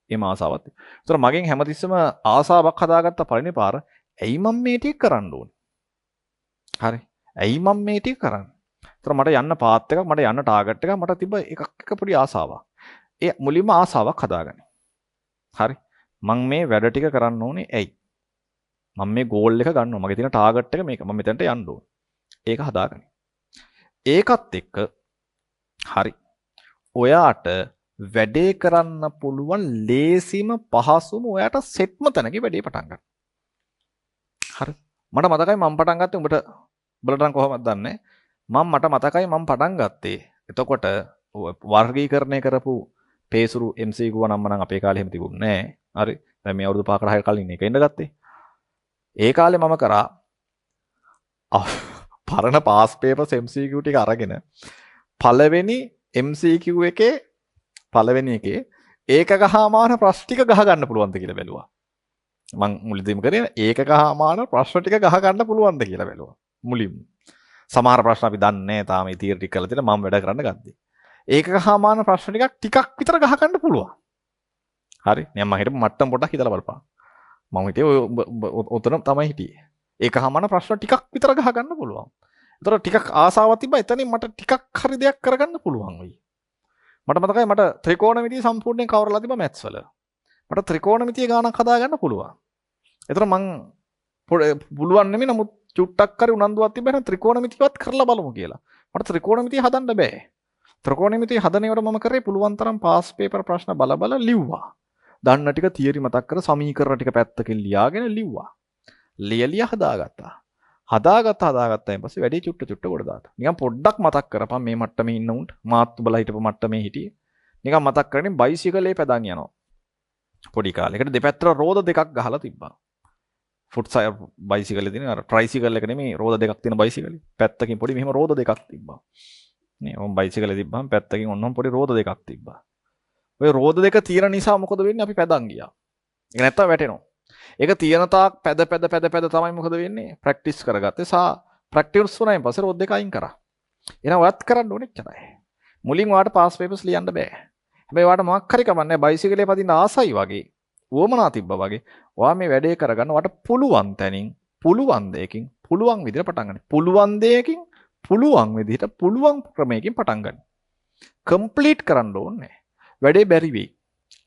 එහෙම ආසාවක් තිබ්බා. ඒතර මගෙන් හැමතිස්සෙම ආසාවක් හදාගත්ත පළවෙනි පාර ඇයි මම මේ ටික කරන්න ඕනේ? හරි. ඇයි මම මේ ටික කරන්නේ? ඒතර මට යන්න පාත් එකක් මට යන්න ටාගට් එකක් මට තිබ්බ එකක් එක පොඩි ආසාවක්. ඒ මුලින්ම ආසාවක් හදාගන්න. හරි. මම මේ වැඩ ටික කරන්න ඕනේ ඇයි? මම මේ ගෝල් එක ගන්නවා. මගේ තියෙන ටාගට් එක මේක. මම මෙතනට යන්න ඕනේ. ඒක හදාගන්න. ඒකත් එක්ක හරි. ඔයාට වැඩේ කරන්න පුළුවන් ලේසිම පහසුම ඔයාට සෙට්ම තැනක වැඩේ පටන් ගන්න. හරි. මට මතකයි මම පටන් ගත්තේ උඹට නම් කොහොමද දන්නේ? මට මතකයි මම පටන් ගත්තේ. එතකොට වර්ගීකරණය කරපු පේසුරු MCQ නම්ම නම් අපේ කාලේ එහෙම තිබුණේ නැහැ. හරි. දැන් මේ අවුරුදු 5කට 6කට කලින් එක ඉඳ ගත්තේ. ඒ කාලේ මම කරා පරණ පාස් පේපර්ස් MCQ ටික අරගෙන පළවෙනි MCQ එකේ පළවෙනි එකේ ඒකකහාමාන ප්‍රශ්න ටික ගහ ගන්න පුළුවන්ද කියලා බැලුවා. මං මුලදීම කරේ ඒකකහාමාන ප්‍රශ්න ටික ගහ ගන්න පුළුවන්ද කියලා බැලුවා. මුලින්ම. සමහර ප්‍රශ්න අපි දන්නේ නැහැ තාම ඒ තියරි ටික කරලා තියෙන මම වැඩ කරන්න ගත්තේ. ඒකකහාමාන ප්‍රශ්න ටිකක් විතර ගහ ගන්න පුළුවන්. හරි. නියම් මම හිතමු මට්ටම් පොඩ්ඩක් හිතලා බලපන්. මම හිතේ ඔතන තමයි හිටියේ. ඒකකහාමාන ප්‍රශ්න ටිකක් විතර ගහ ගන්න පුළුවන්. ඒතර ටිකක් ආසාවක් තිබ්බා එතනින් මට ටිකක් හරි දෙයක් කරගන්න පුළුවන් වෙයි. මට මතකයි මට ත්‍රිකෝණමිතිය සම්පූර්ණයෙන් කවරලා තිබ්බා මැත්ස් වල. මට ත්‍රිකෝණමිතිය ගානක් හදාගන්න පුළුවන්. ඒතර මං පුළුවන් නෙමෙයි නමුත් චුට්ටක් හරි උනන්දුවක් තිබ්බම ත්‍රිකෝණමිතියවත් කරලා බලමු කියලා. මට ත්‍රිකෝණමිතිය හදන්න බෑ. ත්‍රිකෝණමිතිය හදන ඒවට මම කරේ පුළුවන් තරම් පාස් පේපර් ප්‍රශ්න බල ලිව්වා. දන්න ටික තියරි මතක් කර සමීකරණ ටික පැත්තකින් ලියාගෙන ලිව්වා. ලියලිය හදාගත්තා. හදාගත්තායින් පස්සේ වැඩි චුට්ට කොට දාලා. නිකන් පොඩ්ඩක් මතක් කරපන් මේ මට්ටමේ ඉන්න උන්ට මාත් බලා හිටපු මට්ටමේ හිටියේ. නිකන් මතක් කරගෙන බයිසිකලේ පැදන් යනවා. පොඩි කාලේකට දෙපැත්තට රෝද දෙකක් ගහලා තිබ්බා. ෆුට් සයර් බයිසිකලේ තියෙන අර ට්‍රයිසිකල් එක නෙමෙයි රෝද දෙකක් තියෙන බයිසිකලේ. පැත්තකින් පොඩි මෙහෙම රෝද දෙකක් තිබ්බා. නේ මම බයිසිකලේ තිබ්බම පැත්තකින් ඔන්නම් පොඩි රෝද දෙකක් තිබ්බා. ඔය රෝද දෙක තියෙන නිසා මොකද වෙන්නේ අපි පැදන් ගියා. ඒක නැත්තම් වැටෙනවා. ඒක තියෙන තාක් පැද තමයි මොකද වෙන්නේ? ප්‍රැක්ටිස් කරගත්තේ. ප්‍රැක්ටිස් වුණායින් පස්සේ රෝද දෙක අයින් කරා. එහෙනම් ඔයත් කරන්න ඕනේ එච්චරයි. මුලින් ඔයාලට පාස් පේපර්ස් ලියන්න බෑ. හැබැයි ඔයාලට මොකක් හරි කමන්නේ බයිසිකලේ පදින්න ආසයි වගේ. උවමනා තිබ්බා වගේ. ඔයා මේ වැඩේ කරගන්න ඔයාලට පුළුවන් තැනින් පුළුවන් දෙයකින් පුළුවන් විදිහට පටන් ගන්න. පුළුවන් දෙයකින් පුළුවන් විදිහට පුළුවන් ක්‍රමයකින් පටන් ගන්න. කම්ප්ලීට් කරන්න ඕනේ. වැඩේ බැරි වෙයි.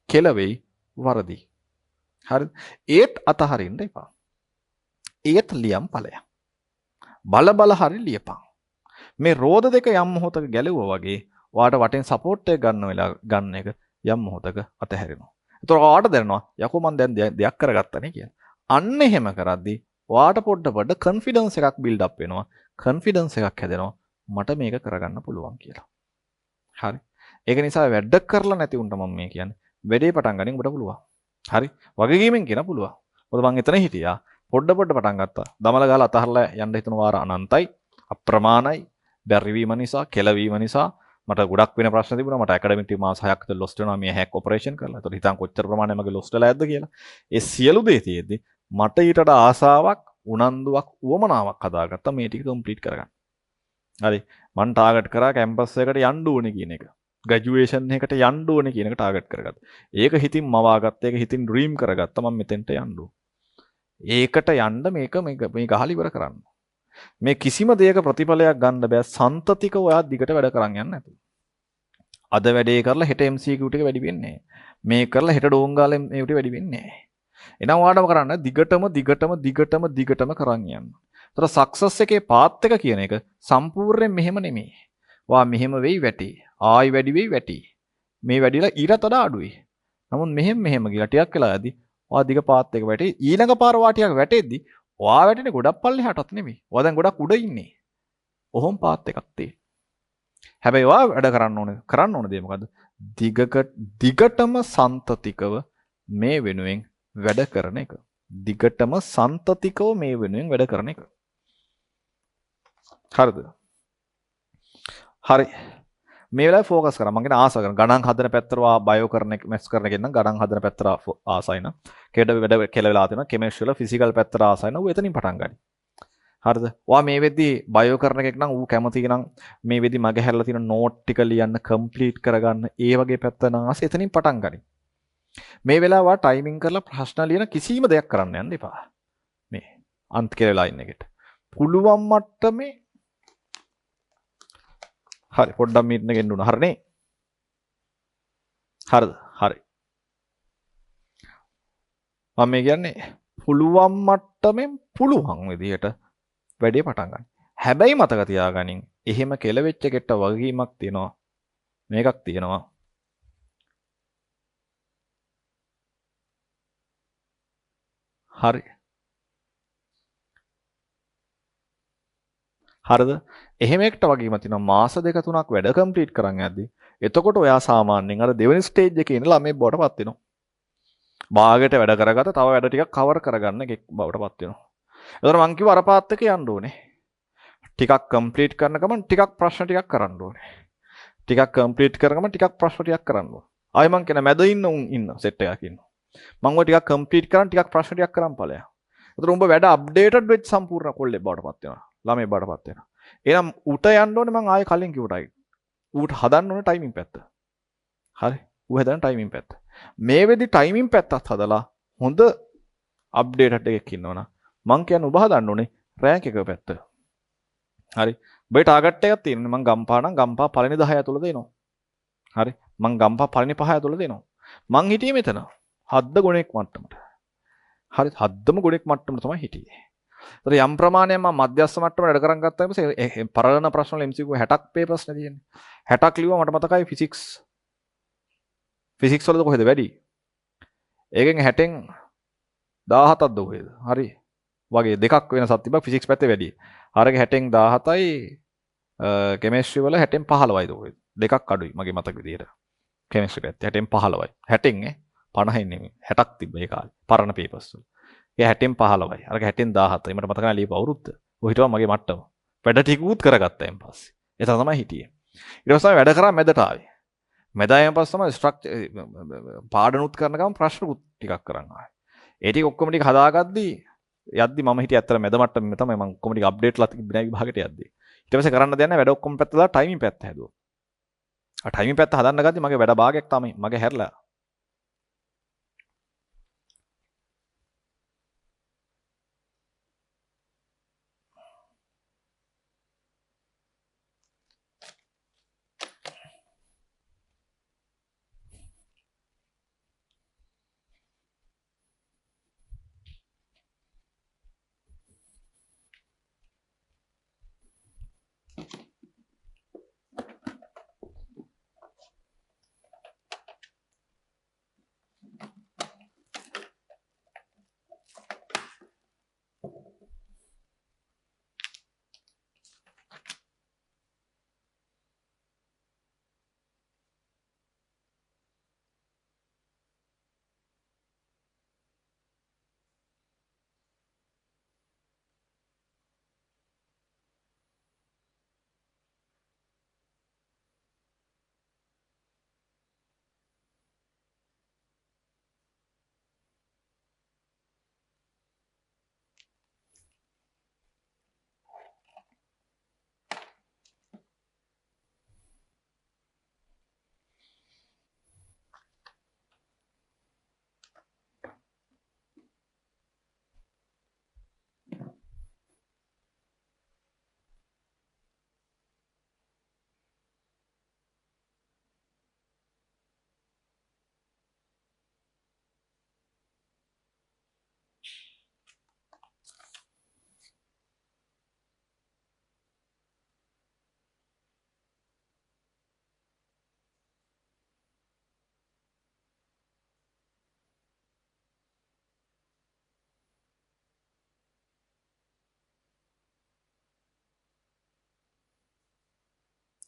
කෙල වෙයි. වරදි. හරිද? ඒත් අතහරින්න එපා. ඒත් ලියම් ඵලයක්. බල හරි ලියපන්. මේ රෝද දෙක යම් මොහොතක ගැලුවා වගේ ඔයාට වටෙන් සපෝට් එක ගන්න එක යම් මොහොතක අතහැරෙනවා. ඒතර ඔයාට දැනෙනවා යකෝ මම දැන් දෙයක් කරගත්තානේ කියලා. අන්න එහෙම කරද්දී ඔයාට පොඩ කන්ෆිඩන්ස් එකක් බිල්ඩ් අප් වෙනවා. කන්ෆිඩන්ස් එකක් හැදෙනවා. මට මේක කරගන්න පුළුවන් කියලා. හරි. ඒක නිසා වැඩ කරලා නැති උන්ට මම මේ කියන්නේ වැඩේ පටන් ගන්න ඔබට පුළුවන්. හරි. වගකීමෙන් කියන පුළුවන්. මොකද මං එතන හිටියා. පොඩ පටන් ගත්තා. දමල ගාලා අතහරලා යන්න හිතන වාර අනන්තයි, අප්‍රමාණයි, බැරිවීම නිසා, කෙලවීම නිසා මට ගොඩක් වෙන ප්‍රශ්න තිබුණා. මට ඇකඩමික් ටීම් මාස 6ක් විතර ලොස්ට් වෙනවා මේ හැක් ඔපරේෂන් කරලා. ඒතකොට හිතන් කොච්චර ප්‍රමාණයක් මගේ ලොස්ට් වෙලා ඇද්ද කියලා. ඒ සියලු දේ තියෙද්දි මට ඊට වඩා ආසාවක්, උනන්දුවක්, උවමනාවක් හදාගත්තා මේ ටික කම්ප්ලීට් කරගන්න. හරි. මං ටාගට් කරා කැම්පස් එකට යන්න ඕනේ කියන එක. ග්‍රැජුවේෂන් එකට යන්න ඕනේ කියන එක ටාගට් කරගත්තා. ඒක හිතින් මවාගත්ත, ඒක හිතින් ඩ්‍රීම් කරගත්තා මම මෙතෙන්ට යන්න ඕනේ. ඒකට යන්න මේක අහලා ඉවර කරන්න. මේ කිසිම දෙයක ප්‍රතිඵලයක් ගන්න බෑ සන්තතික ඔයා දිගට වැඩ කරන් යන්න නැතුව. අද වැඩේ කරලා හෙට MCQ ටික වැඩි වෙන්නේ නැහැ. මේ කරලා හෙට ඩෝංගාලෙන් මේ ටික වැඩි වෙන්නේ නැහැ. එනම් ඔයාටම කරන්න දිගටම කරන් යන්න. ඒතර සක්සස් එකේ පාත් එක කියන එක සම්පූර්ණයෙන් මෙහෙම නෙමෙයි. වා මෙහෙම වෙයි වැටි. ආයි වැඩි වෙයි වැටි. මේ වැඩිලා ඊටත් වඩා අඩුයි. නමුත් මෙහෙම ගිහලා ටිකක් වෙලා යද්දි ඔයා දිග පාත් එක වැටේ. ඊළඟ පාර වා ටිකක් වැටෙද්දි ඔයා වැටෙන්නේ ගොඩක් පල්ලෙහාටත් නෙමෙයි. ඔයා දැන් ගොඩක් උඩ ඉන්නේ. ඔහොම පාත් එකක් තියෙයි. හැබැයි ඔයා වැඩ කරන්න ඕන දේ මොකද්ද? දිගටම සන්තතිකව මේ වෙනුවෙන් වැඩ කරන එක. දිගටම සන්තතිකව මේ වෙනුවෙන් වැඩ කරන එක. හරිද? හරි. මේ වෙලාවේ ફોකස් කරා. මම කියන ආස කරන ගණන් හදන පැත්තට බයෝ කරන එක මැත්ස් කරන එකෙන් නම් ගණන් හදන පැත්තට ආසයි නම් කේඩ වැඩ කියලා වෙලා තියෙනවා. කෙමිස්ට්‍රි වල ෆිසිකල් පැත්තට ආසයි නම් ඌ එතනින් පටන් ගනි. හරිද? ඔයා මේ වෙද්දි බයෝ කරන එකෙක් නම් ඌ කැමති නම් මේ වෙද්දි මග හැරලා තියෙන නෝට් ටික ලියන්න කම්ප්ලීට් කරගන්න ඒ වගේ පැත්ත නම් ආස එතනින් පටන් ගනි. මේ වෙලාව ඔයා ටයිමින් කරලා ප්‍රශ්න ලියන කිසිම දෙයක් කරන්න යන්න එපා. මේ අන්ත කියලා වෙලා ඉන්න එකට. පුළුවන් මට්ටමේ හරි පොඩ්ඩක් මීට් එක එන්න උන හරිනේ හරිද හරි මම මේ කියන්නේ පුළුවන් මට්ටමින් පුළුවන් විදියට වැඩේ පටන් ගන්න. හැබැයි මතක තියාගනින් එහෙම කෙලවෙච්ච කෙට්ට වගකීමක් තියෙනවා. මේකක් තියෙනවා. හරි හරිද? එහෙම එකට වගේම තියෙනවා මාස දෙක තුනක් වැඩ කම්ප්ලීට් කරන් යද්දි එතකොට ඔයා සාමාන්‍යයෙන් අර දෙවෙනි ස්ටේජ් එකේ ඉඳලා මේ බවටපත් වෙනවා. භාගයට වැඩ කරගත්ත තව වැඩ ටිකක් කවර් කරගන්න එකක් බවටපත් වෙනවා. ඒතර මං කිව්වා අර පාත් එකේ යන්න ඕනේ. ටිකක් කම්ප්ලීට් කරන ගමන් ටිකක් ප්‍රශ්න ටිකක් කරන්න ඕනේ. ටිකක් කම්ප්ලීට් කරගම ටිකක් ප්‍රශ්න ටිකක් කරන්න ඕන. ආයෙ මං කියන මැද ඉන්න උන් ඉන්න සෙට් එකක් ඉන්නවා. මං ඔය ටිකක් කම්ප්ලීට් කරන් ටිකක් ප්‍රශ්න ටිකක් කරන් ඵලයක්. ඒතර උඹ වැඩ අප්ඩේටඩ් වෙච්ච සම්පූර්ණ කොල්ලෙක් බවටපත් වෙනවා. ළමයි බවටපත් වෙනවා. එහෙනම් උට යන්න ඕනේ මං ආයෙ කලින් කිව්වටයි. ඌට හදන්න ඕනේ ටයිමින් පැත්ත. හරි. ඌ හදන්න ටයිමින් පැත්ත. මේ වෙදි ටයිමින් පැත්තත් හදලා හොඳ අප්ඩේටඩ් එකක් ඉන්නවනම් මං කියන්නේ ඔබ හදන්න ඕනේ රෑන්ක් එක පැත්ත. හරි. ඔබේ ටාගට් එකක් තියෙනවා. මං ගම්පා නම් ගම්පා පළවෙනි 10 ඇතුළත දෙනවා. හරි. මං ගම්පා පළවෙනි 5 ඇතුළත දෙනවා. මං හිටියේ මෙතන. 7 ගුණයක් මට්ටමට. හරි. 7ම ගුණයක් මට්ටමට තමයි හිටියේ. ඒතර යම් ප්‍රමාණයක් මම මධ්‍යස්ථ මට්ටමට වැඩ කරන් ගත්තා ඊපස්සේ පරණ ප්‍රශ්න වල MCQ 60ක් පේපර්ස් නේ තියෙන්නේ. 60ක් ලිව්වා මට මතකයි ෆිසික්ස් වලද කොහෙද වැඩි? ඒකෙන් 60න් 17ක්ද කොහෙද? හරි. වගේ දෙකක් වෙනසක් තිබ්බා ෆිසික්ස් පැත්තේ වැඩි. අරක 60න් 17යි කෙමිස්ට්‍රි වල 60න් 15යිද කොහෙද? දෙකක් අඩුයි මගේ මතක විදියට. කෙමිස්ට්‍රි පැත්තේ 60න් 15යි. 60න් 50න් නෙමෙයි 60ක් තිබ්බ ඒ කාලේ. පරණ පේපර්ස් වල. ඒ 60න් 15යි. අරක 60න් 17යි. මට මතක නැහැ ලියපු අවුරුද්ද. ඔය හිටවා මගේ මට්ටම. වැඩ ටිකුත් කරගත්තා එන් පස්සේ. ඒක තමයි හිටියේ. ඊට පස්සේ වැඩ කරා මැදට ආවේ. මැද ආවෙන් පස්සේ තමයි ස්ට්‍රක්චර් පාඩනුත් කරන ගමන් ප්‍රශ්නකුත් ටිකක් කරන් ආවේ. ඒ ටික ඔක්කොම ටික හදාගද්දී යද්දි මම හිටියේ ඇත්තට මැද මට්ටමේ තමයි මම ඔක්කොම ටික අප්ඩේට්ලා තිබුණා විභාගයට යද්දි. ඊට පස්සේ කරන්න දෙයක් නැහැ වැඩ ඔක්කොම පැත්තලා ටයිමින් පැත්ත හැදුවා. ආ ටයිමින් පැත්ත හදන්න ගද්දි මගේ වැඩ භාගයක් තමයි මගේ හැරලා.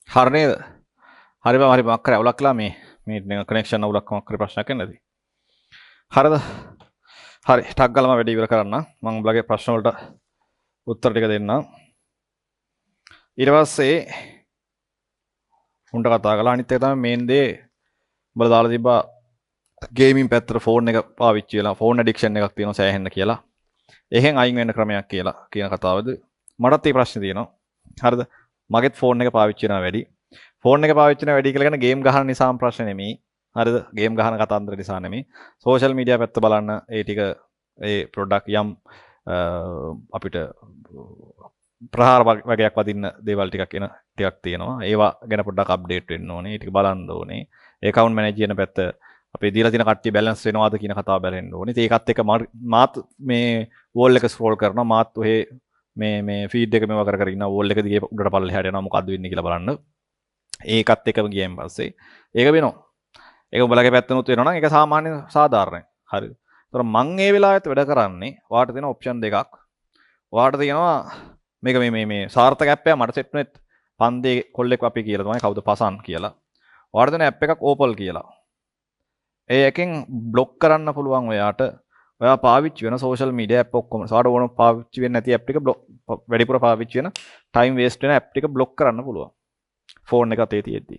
හරි නේද? හරි බා හරි මොකක් කරේ අවුලක් කළා මේ කනෙක්ෂන් අවුලක් මොකක් කරේ ප්‍රශ්නයක් නැද්ද? හරිද? හරි ටක් ගාලා මම වැඩි ඉවර කරන්න. මම උඹලගේ ප්‍රශ්න වලට උත්තර ටික දෙන්නම්. ඊට පස්සේ උන්ට කතා කළා අනිත් එක තමයි මේන් දේ උඹලා දාලා තිබ්බා ගේමින් පැත්තට ෆෝන් එක පාවිච්චි වෙලා ෆෝන් ඇඩික්ෂන් එකක් තියෙනවා සෑහෙන්න කියලා. එහෙන් අයින් වෙන්න ක්‍රමයක් කියලා කියන කතාවද මටත් මේ ප්‍රශ්නේ තියෙනවා. හරිද? මගෙත් ෆෝන් එක පාවිච්චි කරනවා වැඩි. ෆෝන් එක පාවිච්චි කරනවා වැඩි කියලා කියන්නේ ගේම් ගහන නිසාම ප්‍රශ්න නෙමෙයි. හරිද? ගේම් ගහන කතන්දර නිසා නෙමෙයි. සෝෂල් මීඩියා පැත්ත බලන්න ඒ ටික ඒ ප්‍රොඩක්ට් යම් අපිට ප්‍රහාර වගේක් වදින්න දේවල් ටිකක් එන ටිකක් තියෙනවා. ඒවා ගැන පොඩ්ඩක් අප්ඩේට් වෙන්න ඕනේ. ටික බලන්න ඕනේ. ඒකවුන්ට් මැනේජ් කරන පැත්ත අපේ දීලා තියෙන කට්ටිය බැලන්ස් වෙනවද කියන කතාව බලන්න ඕනේ. ඉතින් ඒකත් එක්ක මාත් මේ වෝල් එක ස්ක්‍රෝල් කරනවා. මාත් ඔහේ මේ ෆීඩ් එක මේවා කර ඉන්න වෝල් එක දිගේ උඩට පල්ලෙහාට යනවා මොකද්ද වෙන්නේ කියලා බලන්න. ඒකත් එක්කම ගියන් පස්සේ ඒක වෙනවා. ඒක උඹලගේ පැත්තනොත් වෙනවා නම් ඒක සාමාන්‍ය සාධාරණයි. හරිද? ඒතර මං ඒ වෙලාවෙත් වැඩ කරන්නේ වාට තියෙන ඔප්ෂන් දෙකක්. වාට තියෙනවා මේක මේ සාර්ථක ඇප් එක මට සෙට් වෙනෙත් පන්දේ කොල්ලෙක් අපි කියලා තමයි කවුද පසන් කියලා. වාට තියෙන ඇප් එකක් ඕපල් කියලා. ඒ එකෙන් බ්ලොක් කරන්න පුළුවන් ඔයාට ඔයා පාවිච්චි වෙන සෝෂල් මීඩියා ඇප් ඔක්කොම සාඩ ඕන පාවිච්චි වෙන්නේ නැති ඇප් ටික වැඩිපුර පාවිච්චි වෙන ටයිම් වේස්ට් වෙන ඇප් ටික බ්ලොක් කරන්න පුළුවන් ෆෝන් එක අතේ තියෙද්දි.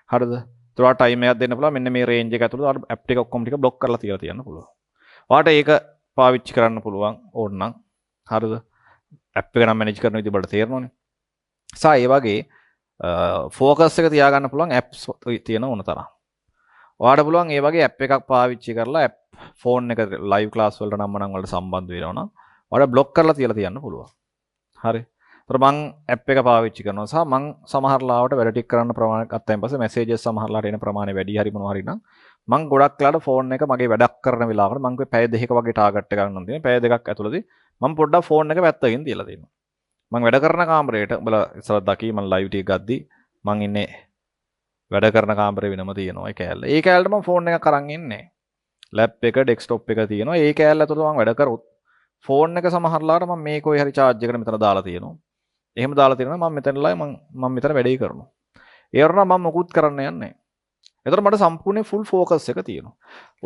හරිද? ඒතකොට ටයිම් එකක් දෙන්න පුළුවන්. මෙන්න මේ රේන්ජ් එක ඇතුළත ඔයාලට ඇප් ටික ඔක්කොම ටික බ්ලොක් කරලා තියලා තියන්න පුළුවන්. ඔයාලට ඒක පාවිච්චි කරන්න පුළුවන් ඕනනම්. හරිද? ඇප් එක නම් මැනේජ් කරන විදිහ බලට තේරෙනවනේ. ඒ වගේ ෆෝකස් එක තියාගන්න පුළුවන් ඇප්ස් තියෙන ඕන තරම්. ඔයාලට පුළුවන් ඒ වගේ ඇප් එකක් පාවිච්චි කරලා ඇප් ෆෝන් එක ලයිව් ක්ලාස් වලට නම් වලට සම්බන්ධ වෙනවා නම් ඔයාලට බ්ලොක් කරලා තියලා තියන්න පුළුවන්. හරි. ඒතර මං ඇප් එක පාවිච්චි කරනවා සහ මං සමහර ලාවට වැඩ ටික කරන්න ප්‍රමාණයක් අත්තෙන් පස්සේ මැසේජස් සමහර ලාට එන ප්‍රමාණය වැඩි හරි මොනවා හරි නම් මං ගොඩක් ලාට ෆෝන් එක මගේ වැඩක් කරන වෙලාවකට මං කිව්වේ පැය දෙකක වගේ ටාගට් එකක් ගන්න තියෙනවා. පැය දෙකක් ඇතුළතදී මං පොඩ්ඩක් ෆෝන් එක පැත්තකින් තියලා දෙනවා. මං වැඩ කරන කාමරේට උඹලා ඉස්සරහ දකි මං ලයිව් ටික ගද්දි මං ඉන්නේ වැඩ කරන කාමරේ වෙනම තියෙනවා ඒ කෑල්ල. ඒ කෑල්ලට මම ෆෝන් එකක් අරන් ඉන්නේ. ලැප් එක ඩෙස්ක්ටොප් එක තියෙනවා. ඒ කෑල්ල ඇතුළත මම වැඩ කරොත් ෆෝන් එක සමහරලාට මම මේ කොයි හරි charge එකකට මෙතන දාලා තියෙනවා. එහෙම දාලා තියෙනවා මම මෙතනලා මම මෙතන වැඩේ කරනවා. ඒ වරණ මම මොකුත් කරන්න යන්නේ නැහැ. ඒතර මට සම්පූර්ණ ෆුල් ෆෝකස් එක තියෙනවා.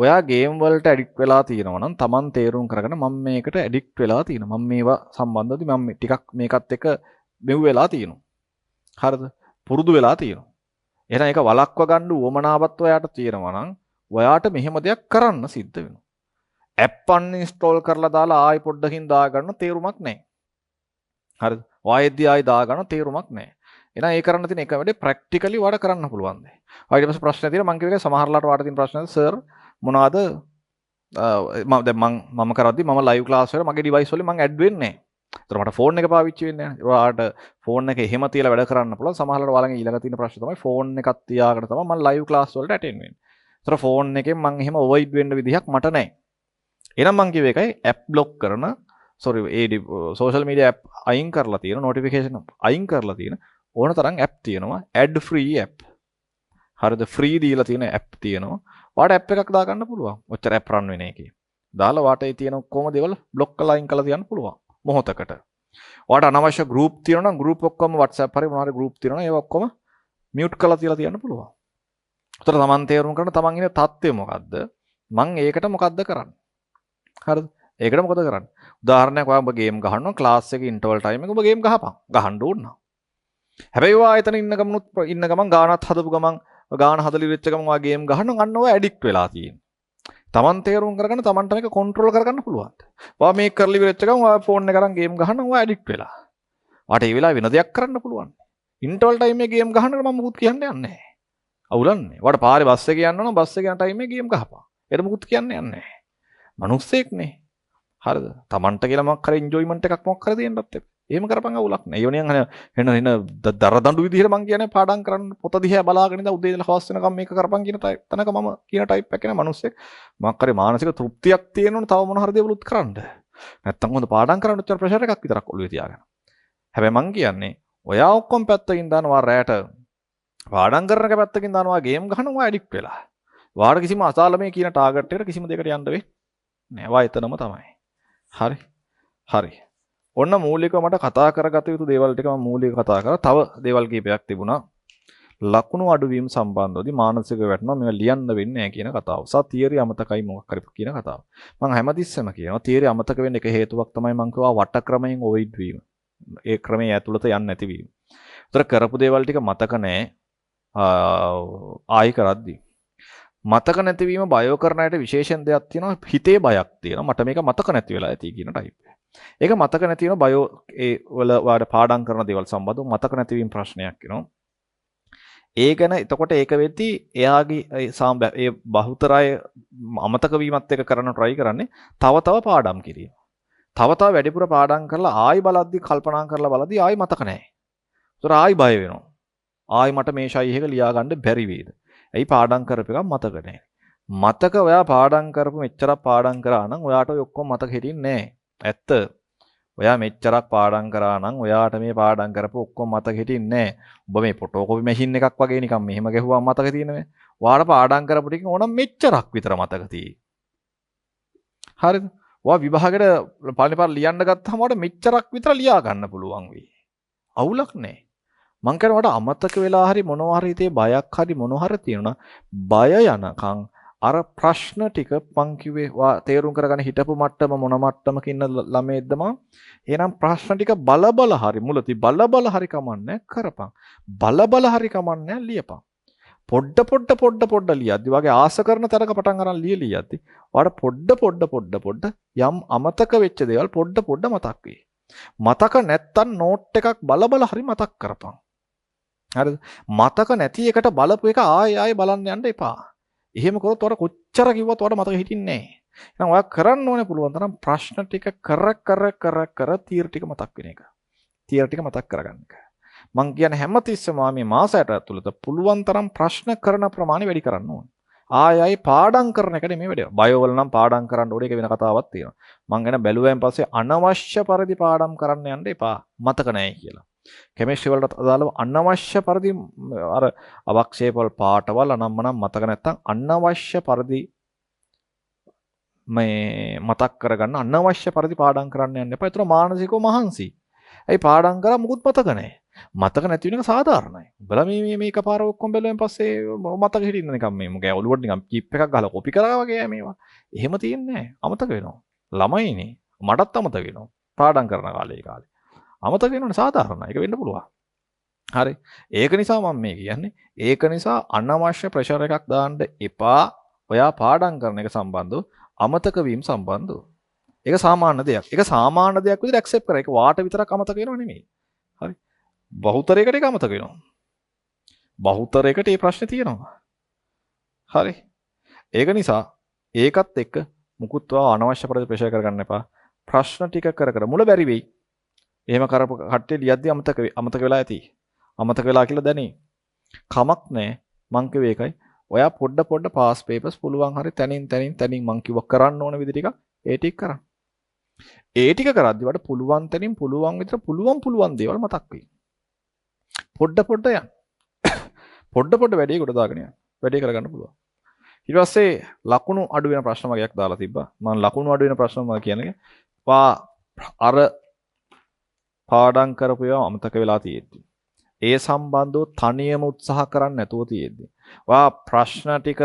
ඔයා ගේම් වලට ඇඩික්ට් වෙලා තියෙනවා නම් Taman තේරුම් කරගෙන මම මේකට ඇඩික්ට් වෙලා තියෙනවා. මම මේවා සම්බන්ධව මම ටිකක් මේකත් එක්ක මෙව් වෙලා තියෙනවා. හරිද? පුරුදු වෙලා තියෙනවා. එහෙනම් ඒක වළක්ව ගන්න උවමනාවක් ඔයාට තියෙනවා නම් ඔයාට මෙහෙම දෙයක් කරන්න සිද්ධ වෙනවා. ඇප් අන්ඉන්ස්ටෝල් කරලා දාලා ආයි පොඩ්ඩකින් දාගන්න තේරුමක් නැහැ. හරිද? ආයෙත් ආයි දාගන්න තේරුමක් නැහැ. එහෙනම් ඒ කරන්න තියෙන එක වැඩේ ප්‍රැක්ටිකලි ඔයාට කරන්න පුළුවන් දේ. ඊට පස්සේ ප්‍රශ්න තියෙනවා මම කියව එක සමහරලාට ඔයාට තියෙන ප්‍රශ්න සර් මොනවාද මම කරද්දි මම ලයිව් ක්ලාස් වල මගේ ඩිවයිස් වලින් මම ඇඩ් වෙන්නේ නැහැ. ඒතර මට ෆෝන් එක පාවිච්චි වෙන්නේ නැහැ. ඔයාලට ෆෝන් එක එහෙම තියලා වැඩ කරන්න පුළුවන්. සමහරවිට ඔයාලගේ ඊළඟ තියෙන ප්‍රශ්නේ තමයි ෆෝන් එකක් තියාගෙන තමයි මම ලයිව් ක්ලාස් වලට ඇටෙන්ඩ් වෙන්නේ. ඒතර ෆෝන් එකෙන් මම එහෙම අවොයිඩ් වෙන්න විදිහක් මට නැහැ. එහෙනම් මම කිව්ව එකයි ඇප් බ්ලොක් කරන සෝෂල් මීඩියා ඇප් අයින් කරලා තියෙන නොටිෆිකේෂන් අයින් කරලා තියෙන ඕන තරම් ඇප් තියෙනවා. Ad free app. හරිද? ෆ්‍රී දීලා තියෙන ඇප් තියෙනවා. ඔයාට ඇප් එකක් දාගන්න පුළුවන්. ඔච්චර ඇප් රන් වෙන එකේ. දාලා ඔයාට ඒ තියෙන ඔක්කොම දේවල් බ්ලොක් කරලා අයින් කරලා තියන්න පුළුවන්. මොහොතකට. ඔයාට අනවශ්‍ය ගෲප් තියෙනවා නම් ගෲප් ඔක්කොම WhatsApp හරි මොනවා හරි ගෲප් තියෙනවා නම් ඒව ඔක්කොම මියුට් කරලා තියලා තියන්න පුළුවන්. උතර තමන් තේරුම් කරන තමන් ඉන්නේ තත්ත්වය මොකද්ද? මං ඒකට මොකද්ද කරන්නේ? හරිද? ඒකට මොකද කරන්නේ? උදාහරණයක් ඔයා ඔබ ගේම් ගහනවා ක්ලාස් එකේ ඉන්ටර්වල් ටයිම් එක ඔබ ගේම් ගහපන්. ගහන්න ඕන නම්. හැබැයි ඔයා එතන ඉන්න ගමන් ගානත් හදපු ගමන් ගාන හදලි වෙච්ච ගමන් ඔයා ගේම් ගහනවා අන්න ඔයා ඇඩික්ට් වෙලා තියෙනවා. තමන් තේරුම් කරගෙන තමන්ට මේක කන්ට්‍රෝල් කරගන්න පුළුවන්. ඔයා මේක කරලි වෙච්ච ගමන් ඔයා ෆෝන් එක අරන් ගේම් ගහනවා ඔයා ඇඩික්ට් වෙලා. ඔයාට ඒ වෙලාවේ වෙන දෙයක් කරන්න පුළුවන්. ඉන්ටර්වල් ටයිම් එකේ ගේම් ගහනකොට මම මුකුත් කියන්න යන්නේ නැහැ. අවුලන්නේ. ඔයාට පාරේ බස් එකේ යන්න ඕන බස් එකේ යන ටයිම් එකේ ගේම් ගහපන්. ඒක මුකුත් කියන්න යන්නේ නැහැ. මනුස්සයෙක්නේ. හරිද? තමන්ට කියලා මොකක් හරි එන්ජොයිමන්ට් එකක් මොකක් හරි දෙන්නත් එපා. එහෙම කරපන් අවුලක් නැහැ. ඒවනියන් එන දරදඬු විදිහට මං කියන්නේ පාඩම් කරන්න පොත දිහා බලාගෙන ඉඳලා උදේ ඉඳලා හවස් වෙනකම් මේක කරපන් කියන තැනක මම කියන ටයිප් එකක් නේ මනුස්සයෙක්. මොකක් හරි මානසික තෘප්තියක් තියෙනවනේ තව මොන හරි දේවලුත් කරන්න. නැත්තම් හොඳ පාඩම් කරන්න උච්චර ප්‍රෙෂර් එකක් විතරක් ඔළුවේ තියාගෙන. හැබැයි මං කියන්නේ ඔයා ඔක්කොම පැත්තකින් දානවා රැට පාඩම් කරන එක පැත්තකින් දානවා ගේම් ගහනවා ඇඩික්ට් වෙලා. වාට කිසිම අසාලමේ කියන ටාගට් එකට කිසිම දෙයකට යන්න වෙන්නේ නෑ. වා එතනම තමයි. හරි. හරි. ඔන්න මූලිකව මට කතා කරගත යුතු දේවල් ටික මම මූලිකව කතා කරා. තව දේවල් කීපයක් තිබුණා. ලකුණු අඩුවීම සම්බන්ධවදී මානසික වැටෙනවා මේවා ලියන්න වෙන්නේ නැහැ කියන කතාව. සහ තියරි අමතකයි මොකක් හරි කියන කතාව. මම හැමතිස්සෙම කියනවා තියරි අමතක වෙන්න එක හේතුවක් තමයි මම කියවා වට ක්‍රමයෙන් අවොයිඩ් වීම. ඒ ක්‍රමයේ ඇතුළත යන්නේ නැති වීම. ඒතර කරපු දේවල් ටික මතක නැහැ. ආයි කරද්දී මතක නැතිවීම බයෝ කරන අයට විශේෂයෙන් දෙයක් තියෙනවා හිතේ බයක් තියෙනවා මට මේක මතක නැති වෙලා ඇති කියන ටයිප් එක. ඒක මතක නැති වෙන බයෝ ඒ වල වාට පාඩම් කරන දේවල් සම්බන්ධව මතක නැතිවීම ප්‍රශ්නයක් වෙනවා. ඒ ගැන එතකොට ඒක වෙද්දී එයාගේ ඒ බහුතරය අමතක වීමත් එක්ක කරන try කරන්නේ තව පාඩම් කිරීම. තව වැඩිපුර පාඩම් කරලා ආයි බලද්දී කල්පනා කරලා බලද්දී ආයි මතක නැහැ. ඒතර ආයි බය වෙනවා. ආයි මට මේ ෂයි එක ලියා ගන්න බැරි වේද? ඇයි පාඩම් කරපු එක මතක නැහැ. මතක ඔයා පාඩම් කරපු මෙච්චරක් පාඩම් කරා නම් ඔයාට ඔය ඔක්කොම මතක හිටින්නේ නැහැ. ඇත්ත. ඔයා මෙච්චරක් පාඩම් කරා නම් ඔයාට මේ පාඩම් කරපු ඔක්කොම මතක හිටින්නේ නැහැ. ඔබ මේ ෆොටෝකෝපි මැෂින් එකක් වගේ නිකන් මෙහෙම ගැහුවාම මතක තියෙනවේ. ඔයාට පාඩම් කරපු ටික ඕනම් මෙච්චරක් විතර මතක තියෙයි. හරිද? ඔයා විභාගෙට පළවෙනි පාර ලියන්න ගත්තාම ඔයාට මෙච්චරක් විතර ලියා ගන්න පුළුවන් වෙයි. අවුලක් නැහැ. මං කියනවාට අමතක වෙලා හරි මොනවා හරි හිතේ බයක් හරි මොනවා හරි තියෙනවා බය යනකම් අර ප්‍රශ්න ටික මං කිව්වේ තේරුම් කරගන්න හිටපු මට්ටම මොන මට්ටමක ඉන්න ළමයිද්ද මම එහෙනම් ප්‍රශ්න ටික බල හරි මුලදී බල හරි කමන්නේ කරපන් බල හරි කමන්නේ ලියපන් පොඩ්ඩ ලියද්දි වගේ ආස කරන තරක පටන් අරන් ලියද්දි ඔයාලට පොඩ්ඩ යම් අමතක වෙච්ච දේවල් පොඩ්ඩ මතක් වෙයි. මතක නැත්තම් නෝට් එකක් බල හරි මතක් කරපන්. හරිද? මතක නැති එකට බලපු එක ආයෙ බලන්න යන්න එපා. එහෙම කරොත් ඔයාලා කොච්චර කිව්වත් ඔයාලට මතක හිටින්නේ නැහැ. එහෙනම් ඔයා කරන්න ඕනේ පුළුවන් තරම් ප්‍රශ්න ටික කර තීර ටික මතක් වෙන එක. තීර ටික මතක් කරගන්න එක. මං කියන්නේ හැමතිස්සෙම මේ මාසයට ඇතුළත පුළුවන් තරම් ප්‍රශ්න කරන ප්‍රමාණය වැඩි කරන්න ඕනේ. ආයෙ පාඩම් කරන එක නෙමෙයි වැඩි. බයෝ වල නම් පාඩම් කරන්න ඕනේ ඒක වෙන කතාවක් තියෙනවා. මං ගැන බැලුවෙන් පස්සේ අනවශ්‍ය පරිදි පාඩම් කරන්න යන්න එපා. මතක නැහැ කියලා. කෙමිස්ට්‍රි වලට අදාළව අනවශ්‍ය පරිදි අර අවක්ෂේපවල පාටවල් අනම්මනම් මතක නැත්තම් අනවශ්‍ය පරිදි මේ මතක් කරගන්න අනවශ්‍ය පරිදි පාඩම් කරන්න යන්න එපා. ඒතර මානසිකව මහන්සි. ඇයි පාඩම් කරා මුකුත් මතක නැහැ. මතක නැති වෙන එක සාධාරණයි. උඹලා මේ එකපාර ඔක්කොම බැලුවෙන් පස්සේ මතක හිටින්න නිකන් මේ මොකද ඔළුවට නිකන් චිප් එකක් ගහලා කොපි කරා වගේ මේවා. එහෙම තියන්නේ නැහැ. අමතක වෙනවා. ළමයිනේ. මටත් අමතක වෙනවා. පාඩම් කරන කාලේ. අමතක වෙනවනේ සාධාරණයි. ඒක වෙන්න පුළුවන්. හරි. ඒක නිසා මම මේ කියන්නේ. ඒක නිසා අනවශ්‍ය ප්‍රෙෂර් එකක් දාන්න එපා. ඔයා පාඩම් කරන එක සම්බන්ධව අමතක වීම සම්බන්ධව. ඒක සාමාන්‍ය දෙයක්. ඒක සාමාන්‍ය දෙයක් විදිහට ඇක්සෙප්ට් කරා. ඒක වාට විතරක් අමතක වෙනව නෙමෙයි. හරි. බහුතරයකට ඒක අමතක වෙනවා. බහුතරයකට මේ ප්‍රශ්නේ තියෙනවා. හරි. ඒක නිසා ඒකත් එක්ක මුකුත් අනවශ්‍ය පරිදි ප්‍රෙෂර් කරගන්න එපා. ප්‍රශ්න ටික කර මුල බැරි වෙයි. එහෙම කරපු කට්ටිය ලියද්දි අමතක වෙලා ඇති. අමතක වෙලා කියලා දැනේ. කමක් නැහැ. මං කිව්වේ ඒකයි. ඔයා පොඩ්ඩ පාස් පේපර්ස් පුළුවන් හරි තනින් මං කිව්ව කරන්න ඕන විදිහ ටික ඒ ටික කරන්න. ඒ ටික කරද්දි වඩ පුළුවන් තනින් පුළුවන් විතර පුළුවන් දේවල් මතක් වෙයි. පොඩ්ඩ යන්න. පොඩ්ඩ වැඩේ කොට දාගෙන යන්න. වැඩේ කරගන්න පුළුවන්. ඊට පස්සේ ලකුණු අඩු වෙන ප්‍රශ්න වගේක් දාලා තිබ්බා. මම ලකුණු අඩු වෙන ප්‍රශ්න මම කියන්නේ අර පාඩම් කරපු ඒවා අමතක වෙලා තියෙද්දි. ඒ සම්බන්ධව තනියම උත්සාහ කරන්න නැතුව තියෙද්දි. ඔයා ප්‍රශ්න ටික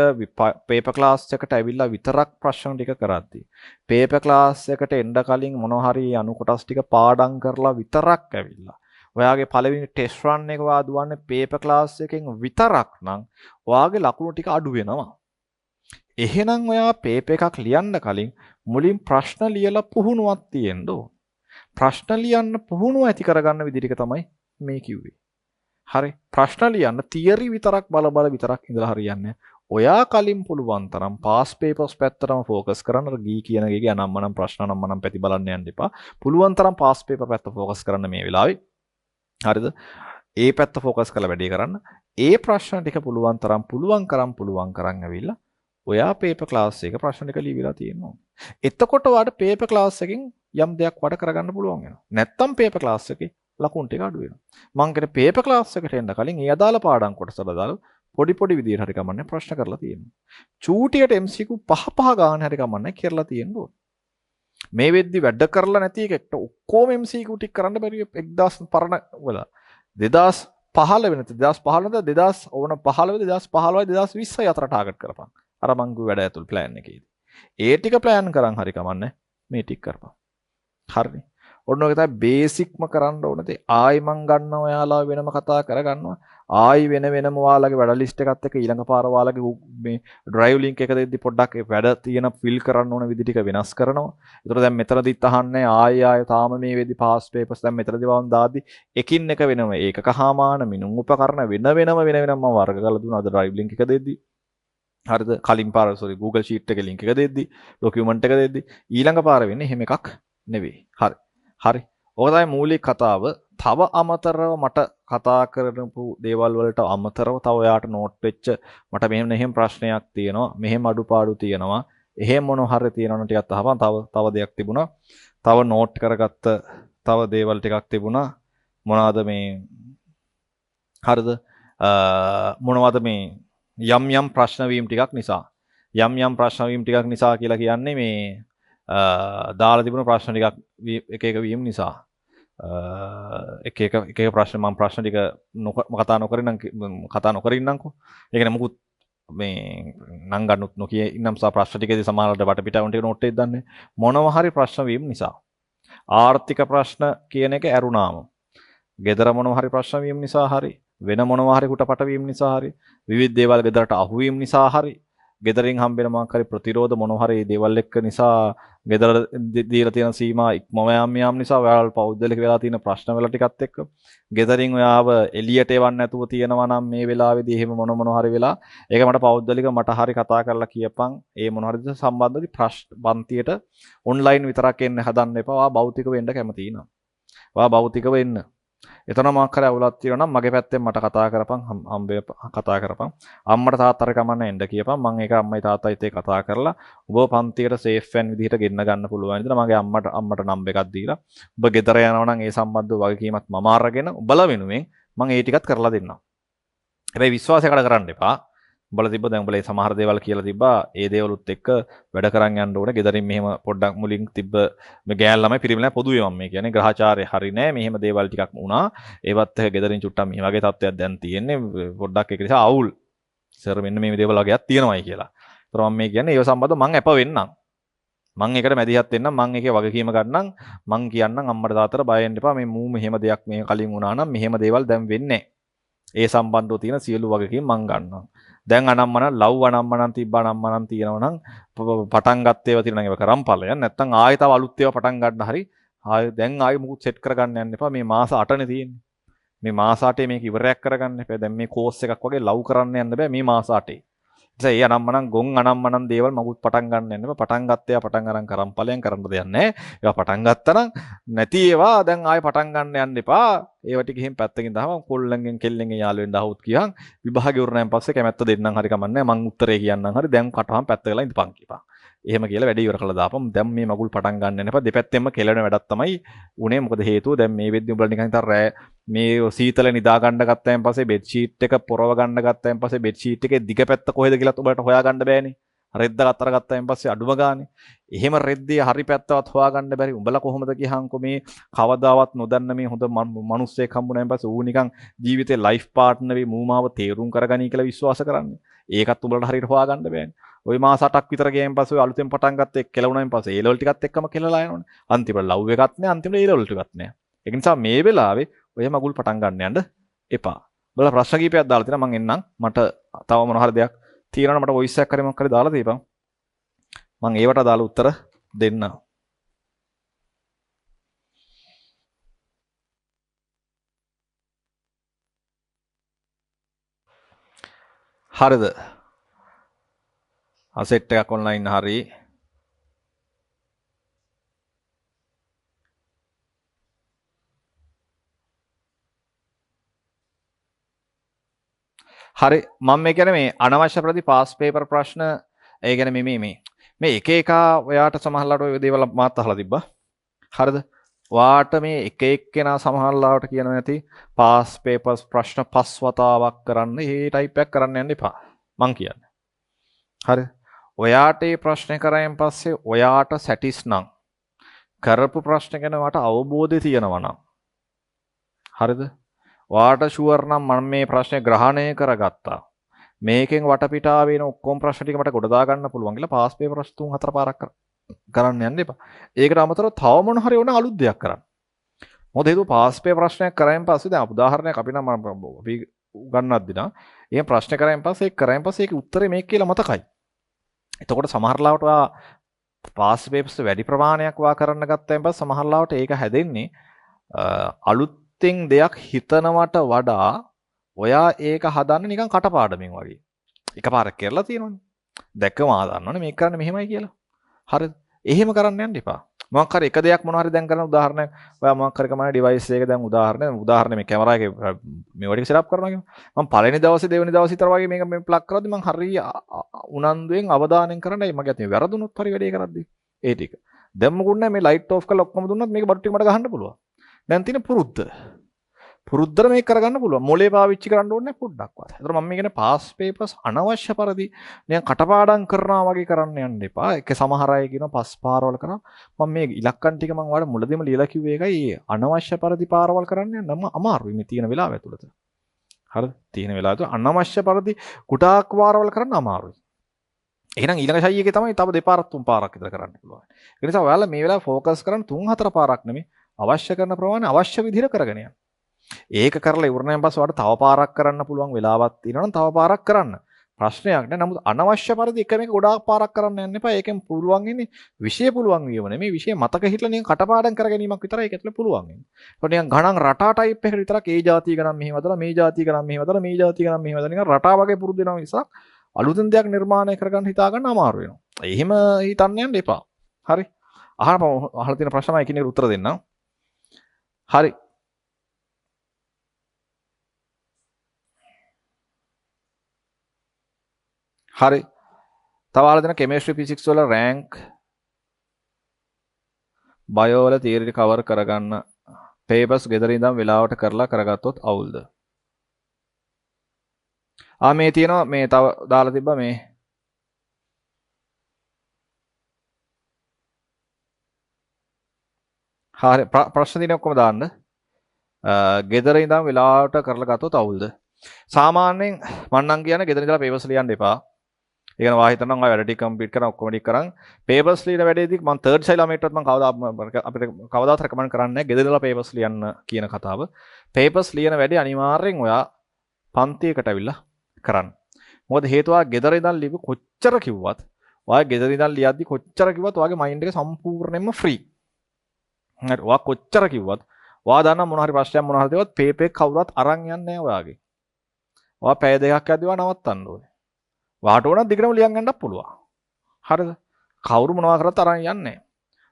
පේපර් ක්ලාස් එකට ඇවිල්ලා විතරක් ප්‍රශ්න ටික කරද්දි. පේපර් ක්ලාස් එකට එන්න කලින් මොනවා හරි අනු කොටස් ටික පාඩම් කරලා විතරක් ඇවිල්ලා. ඔයාගේ පළවෙනි ටෙස්ට් රන් එක ඔයා දුවන්නේ පේපර් ක්ලාස් එකෙන් විතරක් නම් ඔයාගේ ලකුණු ටික අඩු වෙනවා. එහෙනම් ඔයා පේපර් එකක් ලියන්න කලින් මුලින් ප්‍රශ්න ලියලා පුහුණුවක් තියෙන්න ඕන. ප්‍රශ්න ලියන්න පුහුණුව ඇති කරගන්න විදිහ ටික තමයි මේ කිව්වේ. හරි. ප්‍රශ්න ලියන්න තියරි විතරක් බල විතරක් ඉඳලා හරියන්නේ. ඔයා කලින් පුළුවන් තරම් පාස් පේපර්ස් පැත්තටම ફોකස් කරන්න. අර ගී කියන එකේ අනම්මනම් ප්‍රශ්න අනම්මනම් පැති බලන්න යන්න එපා. පුළුවන් තරම් පාස් පේපර් පැත්ත ફોකස් කරන්න මේ වෙලාවේ. හරිද? ඒ පැත්ත ફોකස් කරලා වැඩේ කරන්න. ඒ ප්‍රශ්න ටික පුළුවන් කරන් ඇවිල්ලා ඔයා පේපර් ක්ලාස් එක ප්‍රශ්න ටික ලියවිලා තියෙනවා. එතකොට ඔයාට පේපර් ක්ලාස් එකෙන් යම් දෙයක් වඩ කරගන්න පුළුවන් වෙනවා. නැත්තම් පේපර් ක්ලාස් එකේ ලකුණු ටික අඩු වෙනවා. මං කියන්නේ පේපර් ක්ලාස් එකට එන්න කලින් ඒ අදාළ පාඩම් කොටස දාලා පොඩි විදිහට හරි කමන්නේ ප්‍රශ්න කරලා තියෙනවා. චූටියට MCQ 5 ගාන හරි කමන්නේ කරලා තියෙන්න ඕන. මේ වෙද්දි වැඩ කරලා නැති එකට ඔක්කොම MCQ ටික කරන්න බැරි 1000 පරණ වල 2015 වෙනත 2015 2020 අතර ටාගට් කරපන්. අර මං ගු වැඩ ඇතුල් ප්ලෑන් එකේදී. ඒ ටික ප්ලෑන් කරන් හරි කමන්නේ මේ ටික කරපන්. හරිනේ. ඔන්න ඔය තමයි බේසික්ම කරන්න ඕන දේ. ආයි මං ගන්නවා ඔයාලා වෙනම කතා කරගන්නවා. ආයි වෙනම ඔයාලගේ වැඩ ලිස්ට් එකත් එක්ක ඊළඟ පාර ඔයාලගේ මේ ඩ්‍රයිව් ලින්ක් එක දෙද්දි පොඩ්ඩක් වැඩ තියෙන ෆිල් කරන්න ඕන විදි ටික වෙනස් කරනවා. ඒතර දැන් මෙතනදිත් අහන්නේ ආයි තාම මේ වෙද්දි පාස් පේපර්ස් දැන් මෙතනදී වම් දාද්දි එකින් එක වෙනම ඒකකහාමාන මිනුම් උපකරණ වෙනම මම වර්ග කරලා දුන්නා අද ඩ්‍රයිව් ලින්ක් එක දෙද්දි. හරිද? කලින් පාර Google Sheet එකේ link එක දෙද්දි, document එක දෙද්දි ඊළඟ පාර වෙන්නේ එහෙම එකක් නෙවෙයි. හරි. ඕක තමයි මූලික කතාව. තව අමතරව මට කතා කරපු දේවල් වලට අමතරව තව ඔයාට නෝට් වෙච්ච මට මෙහෙම ප්‍රශ්නයක් තියෙනවා. මෙහෙම අඩුපාඩු තියෙනවා. එහෙම මොන හරි තියෙනවනේ ටිකක් අහපන්. තව දෙයක් තිබුණා. තව නෝට් කරගත්ත තව දේවල් ටිකක් තිබුණා. මොනවාද මේ? හරිද? මොනවද මේ යම් ප්‍රශ්න වීම් ටිකක් නිසා කියලා කියන්නේ මේ දාලා තිබුණ ප්‍රශ්න ටිකක් එක වීම නිසා එක ප්‍රශ්න මම ප්‍රශ්න ටික කතා නොකරින්නම්කෝ. ඒ කියන්නේ මොකුත් මේ නම් ගන්නත් නොකිය ඉන්නම් සා ප්‍රශ්න ටිකේදී සමහරවිට වටපිට උන්ට නෝට් එකක් දාන්නේ මොනවා හරි ප්‍රශ්න වීම නිසා. ආර්ථික ප්‍රශ්න කියන එක ඇරුණාම, ගෙදර මොනවා හරි ප්‍රශ්න වීම නිසා හරි, වෙන මොනවා හරි කුටපට වීම නිසා හරි විවිධ දේවල් ගෙදරට අහු වීම නිසා හරි ගෙදරින් හම්බෙන මොකක් හරි ප්‍රතිරෝධ මොනවා හරි දේවල් එක්ක නිසා ගෙදර දීලා තියෙන සීමා ඉක්මව යාම නිසා ඔයාලා පෞද්ගලික වෙලා තියෙන ප්‍රශ්න වල ටිකත් එක්ක ගෙදරින් ඔයාව එළියට එවන්න නැතුව තියෙනවා නම් මේ වෙලාවේදී එහෙම මොන හරි වෙලා ඒක මට පෞද්ගලික මට හරි කතා කරලා කියපන් ඒ මොන හරිද සම්බන්ධදී ප්‍රශ්න පන්තියට ඔන්ලයින් විතරක් එන්න හදන්න එපා. ඔයා භෞතික වෙන්න කැමති නම්. ඔයා භෞතික වෙන්න. එතන මොකක් හරි අවුලක් තියෙනවා නම් මගේ පැත්තෙන් මට කතා කරපන් හම්බේ කතා කරපන්. අම්මට තාත්තට කමන්න එන්න කියපන්. මම ඒක අම්මයි තාත්තයිත් එක්ක කතා කරලා ඔබ පන්තියට සේෆ් වෙන විදිහට ගෙන්න ගන්න පුළුවන් විදිහට මගේ අම්මට නම්බර් එකක් දීලා ඔබ ගෙදර යනවා නම් ඒ සම්බන්ධව වගකීමක් මම අරගෙන ඔබලා වෙනුවෙන් මම ඒ ටිකත් කරලා දෙන්නම්. හැබැයි විශ්වාසය කඩ කරන්න එපා. උඹලා තිබ්බ දැන් උඹලා සමහර දේවල් කියලා තිබ්බා. ඒ දේවලුත් එක්ක වැඩ කරන් යන්න ඕනේ. ගෙදරින් මෙහෙම පොඩ්ඩක් මුලින් තිබ්බ මේ ගෑල් ළමයි පිරිමිලා පොදුවේ මම මේ කියන්නේ ග්‍රහචාරය හරි නෑ. මෙහෙම දේවල් ටිකක් වුණා. ඒවත් එක ගෙදරින් චුට්ටක් මේ වගේ තත්ත්වයක් දැන් තියෙන්නේ. පොඩ්ඩක් ඒක නිසා අවුල්. සර් මෙන්න මේ දේවල් වගේක් තියෙනවායි කියලා. ඒතර මම මේ කියන්නේ ඒව සම්බන්ධව මං අප වෙන්නම්. මං ඒකට මැදිහත් වෙන්නම්. මං ඒකේ වගකීම ගන්නම්. මං කියන්නම් අම්මට තාත්තට බය වෙන්න එපා. මේ මූ මෙහෙම දෙයක් මේ කලින් වුණා නම් මෙහෙම දේවල් දැන් වෙන්නේ නෑ. ඒ සම්බන්ධව තියෙන සියලු වගකීම් මං ගන්නවා. දැන් අනම්මන ලව් අනම්මනන් තිබ්බා අනම්මනන් තියෙනවා නම් පටන් ගත්ත ඒවා තියෙනවා නම් ඒක කරම්පලයන් නැත්තම් ආයෙ තව අලුත් ඒවා පටන් ගන්න හරි ආයෙ දැන් ආයෙ මුකුත් සෙට් කරගන්න යන්න එපා මේ මාස 8නේ තියෙන්නේ මේ මාස 8 මේක ඉවරයක් කරගන්න එපා දැන් මේ කෝස් එකක් වගේ ලව් කරන්න යන්න බෑ මේ මාස 8 ඒ අනම්මනන් ගොන් අනම්මනන් දේවල් මගුත් පටන් ගන්න යන්න එපා පටන් ගත්ත ඒවා පටන් අරන් කරම්පලයන් කරන්න දෙයක් නැහැ ඒවා පටන් ගත්තා නම් නැති ඒවා දැන් ආයෙ පටන් ගන්න යන්න එපා ඒව ටික එහෙම පැත්තකින් දාම කොල්ලන්ගෙන් කෙල්ලෙන්ගෙන් යාළු වෙන්න આવුත් කියන් විභාගේ උරණයන් පස්සේ කැමැත්ත දෙන්නම් හරි කමන්නේ මං උත්තරේ කියන්නම් හරි දැන් කටවම් පැත්ත කරලා ඉඳපන් කියපන් එහෙම කියලා වැඩේ ඉවර කළා දාපම් දැන් මේ මගුල් පටන් ගන්න යන්න එපා දෙපැත්තෙන්ම කෙලවෙන වැඩක් තමයි උනේ මොකද හේතුව දැන් මේ වෙද්දි උඹලා නිකන් හිතා රෑ මේ සීතල නිදා ගන්න ගත්තාන් පස්සේ බෙඩ් ෂීට් එක පොරව ගන්න ගත්තාන් පස්සේ බෙඩ් ෂීට් එකේ දිග පැත්ත කොහෙද කියලා ඔබට හොයා ගන්න බෑනේ රෙද්ද අතර ගත්තාන් පස්සේ අඩුම ගානේ එහෙම රෙද්දේ හරි පැත්තවත් හොයාගන්න බැරි උඹලා කොහොමද කියහන්කො මේ කවදාවත් නොදන්න මේ හොඳ මිනිස්සෙක් හම්බුනාන් පස්සේ ඌ නිකන් ජීවිතේ ලයිෆ් පාර්ට්නර් වෙයි මූමාව තේරුම් කරගනී කියලා විශ්වාස කරන්නේ ඒකත් උඹලට හරියට හොයාගන්න බෑනේ ওই මාස 8ක් විතර ගියන් පස්සේ අලුතෙන් පටන් ගත්ත එක් කෙලවුණාන් පස්සේ ඒ ලෙවල් ටිකත් එක්කම කෙලලා යනවනේ අන්තිමට ලව් එකක් නෑ අන්තිමට ඒ ලෙවල් ටිකක් නෑ ඒක නිසා මේ වෙලාවේ ඔය මගුල් පටන් ගන්න යන්න එපා උඹලා ප්‍රශ්න කීපයක් දාලා තියෙනවා මං එන්නම් මට තව මොන හරි දෙයක් තියෙනවනේ මට වොයිස් එකක් හරි මොකක් හරි දාලා දීපන් මං ඒවට දාලා උත්තර දෙන්න. හරිද? අසෙට් එකක් ඔන්ලයින් හරි. හරි මම මේ කියන්නේ මේ අනවශ්‍ය ප්‍රති පාස් පේපර් ප්‍රශ්න ඒ කියන්නේ මේ එක එක ඔයාට සමහරලාට ඔය දේවල් මාත් අහලා තිබ්බා. හරිද? ඔයාට මේ එක එක්කෙනා සමහරලාට කියන නැති පාස් පේපර්ස් ප්‍රශ්න 5 වතාවක් කරන්න මේ ටයිප් එකක් කරන්න යන්න එපා. මං කියන්නේ. හරිද? ඔයාට මේ ප්‍රශ්නේ කරායින් පස්සේ ඔයාට සැටිස් නම් කරපු ප්‍රශ්න ගැන වට අවබෝධය තියෙනවා නම් හරිද? ඔයාට ෂුවර් නම් මම මේ ප්‍රශ්නේ ග්‍රහණය කරගත්තා. මේකෙන් වටපිටාවේ එන ඔක්කොම ප්‍රශ්න ටික මට ගොඩ දා ගන්න පුළුවන් කියලා පාස් පේපර් ප්‍රශ්න 3-4 පාරක් කරන්න යන්න එපා. ඒකට අමතරව තව මොන හරි ඕන අලුත් දෙයක් කරන්න. මොකද හේතුව පාස් පේපර් ප්‍රශ්නයක් කරායින් පස්සේ දැන් උදාහරණයක් අපි නම් අපි ගන්නත් දිනා එහෙම ප්‍රශ්න කරායින් පස්සේ ඒක උත්තරේ මේක කියලා මතකයි. එතකොට සමහරලාවට ඔයා පාස් පේපර්ස් වැඩි ප්‍රමාණයක් වා කරන්න ගත්තාන් පස්සේ සමහරලාවට ඒක හැදෙන්නේ අලුත්ෙන් දෙයක් හිතනවට වඩා ඔයා ඒක හදන්න නිකන් කටපාඩමින් වගේ. එකපාරක් කරලා තියෙනවනේ. දැක්කම ආදන්නවනේ මේක කරන්න මෙහෙමයි කියලා. හරිද? එහෙම කරන්න යන්න එපා. මොකක් හරි එක දෙයක් මොනවා හරි දැන් කරන උදාහරණයක් ඔයා මොකක් හරි කමන ඩිවයිස් එක දැන් උදාහරණ මේ කැමරා එකේ මේ වගේ සෙටප් කරනවා කියමු. මම පළවෙනි දවසේ දෙවෙනි දවසේ විතර වගේ මේක මේ ප්ලග් කරද්දි මම හරිය උනන්දුවෙන් අවධානයෙන් කරන්නයි මගේ අතින් වැරදුනොත් හරි වැඩේ කරද්දි. ඒ ටික. දැන් මොකුත් නැහැ මේ ලයිට් ඔෆ් කරලා ඔක්කොම දුන්නත් මේක බඩු ටික මට ගහන්න පුළුවන්. දැන් තියෙන පුරුද්දර මේක කරගන්න පුළුවන්. මොලේ පාවිච්චි කරන්න ඕනේ පොඩ්ඩක්වත්. ඒතර මම මේ කියන්නේ පාස් පේපර්ස් අනවශ්‍ය පරිදි නිකන් කටපාඩම් කරනවා වගේ කරන්න යන්න එපා. ඒක සමහර අය කියනවා පස් පාරවල් කරනවා. මම මේ ඉලක්කම් ටික මම ඔයාලට මුලදීම ලියලා කිව්වේ ඒකයි අනවශ්‍ය පරිදි පාරවල් කරන්න යන්න අමාරුයි මේ තියෙන වෙලාව ඇතුළත. හරිද? තියෙන වෙලාව ඇතුළත අනවශ්‍ය පරිදි කුටාක් පාරවල් කරන්න අමාරුයි. එහෙනම් ඊළඟ ශෛලිය එකේ තමයි තව දෙපාරක් තුන් පාරක් විතර කරන්න පුළුවන්. ඒ නිසා ඔයාලා මේ වෙලාව ફોකස් කරන්න 3-4 පාරක් නෙමෙයි අවශ්‍ය කරන ප්‍රමාණය අවශ්‍ය විදිහට කරගෙන යන්න. ඒක කරලා ඉවරණයෙන් පස්සේ ඔයාලට තව පාරක් කරන්න පුළුවන් වෙලාවක් තියෙනවා නම් තව පාරක් කරන්න. ප්‍රශ්නයක් නෑ. නමුත් අනවශ්‍ය පරිදි එක මේක ගොඩාක් පාරක් කරන්න යන්න එපා. ඒකෙන් පුළුවන් ඉන්නේ විෂය පුළුවන් වීම නෙමෙයි. විෂය මතක හිටලා නිකන් කටපාඩම් කර ගැනීමක් විතරයි ඒක ඇතුලේ පුළුවන් වෙන්නේ. ඒකට නිකන් ගණන් රටා ටයිප් එකකට විතරක් ඒ જાතිය ගණන් මෙහෙම හදලා මේ જાතිය ගණන් මෙහෙම හදලා මේ જાතිය ගණන් මෙහෙම හදලා නිකන් රටා වගේ පුරුදු වෙනවා මිසක් අලුතෙන් දෙයක් නිර්මාණය කරගන්න හිතා ගන්න අමාරු වෙනවා. එහෙම හිතන්න යන්න එපා. හරි. අහලා තියෙන ප්‍රශ්න මම එකිනෙකට උත්තර දෙන්නම්. හරි. හරි. තව අහලා දෙන කෙමිස්ට්‍රි ෆිසික්ස් වල රෑන්ක් බයෝ වල තියරි කවර් කරගන්න පේපර්ස් ගෙදර ඉඳන් වෙලාවට කරලා කරගත්තොත් අවුල්ද? මේ තියෙනවා මේ තව දාලා තිබ්බා මේ හරි ප්‍රශ්න දින ඔක්කොම දාන්න. ගෙදර ඉඳන් වෙලාවට කරලා ගත්තොත් අවුල්ද? සාමාන්‍යයෙන් මම නම් කියන්නේ ගෙදර ඉඳලා පේපර්ස් ලියන්න එපා. ඒ කියන්නේ වා හිතනවා ඔය වැඩ ටික කම්ප්ලීට් කරන් ඔක්කොම ටික කරන් පේපර්ස් ලියන වැඩේදී මම තර්ඩ් සයිලමේට්වත් මම අපිට කවදාවත් රෙකමන්ඩ් කරන්නේ නැහැ ගෙදර ඉඳලා පේපර්ස් ලියන්න කියන කතාව. පේපර්ස් ලියන වැඩේ අනිවාර්යෙන් ඔයා පන්තියකට අවිල්ලා කරන්න. මොකද හේතුව ගෙදර ඉඳන් ලියපු කොච්චර කිව්වත් ඔයා ගෙදර ඉඳන් ලියද්දි කොච්චර කිව්වත් ඔයාගේ මයින්ඩ් එක සම්පූර්ණයෙන්ම ෆ්‍රී. හරි ඔයා කොච්චර කිව්වත් ඔයා දන්න මොන හරි ප්‍රශ්නයක් මොන හරි දේවත් පේපර් එක කවුරුත් අරන් යන්නේ නැහැ ඔයාගේ. ඔයා පැය දෙකක් යද්දි ඔයා නවත්තන්න ඕනේ. වාට ඕනක් දිගටම ලියන් යන්නත් පුළුවන්. හරිද? කවුරු මොනවා කරත් අරන් යන්නේ නැහැ.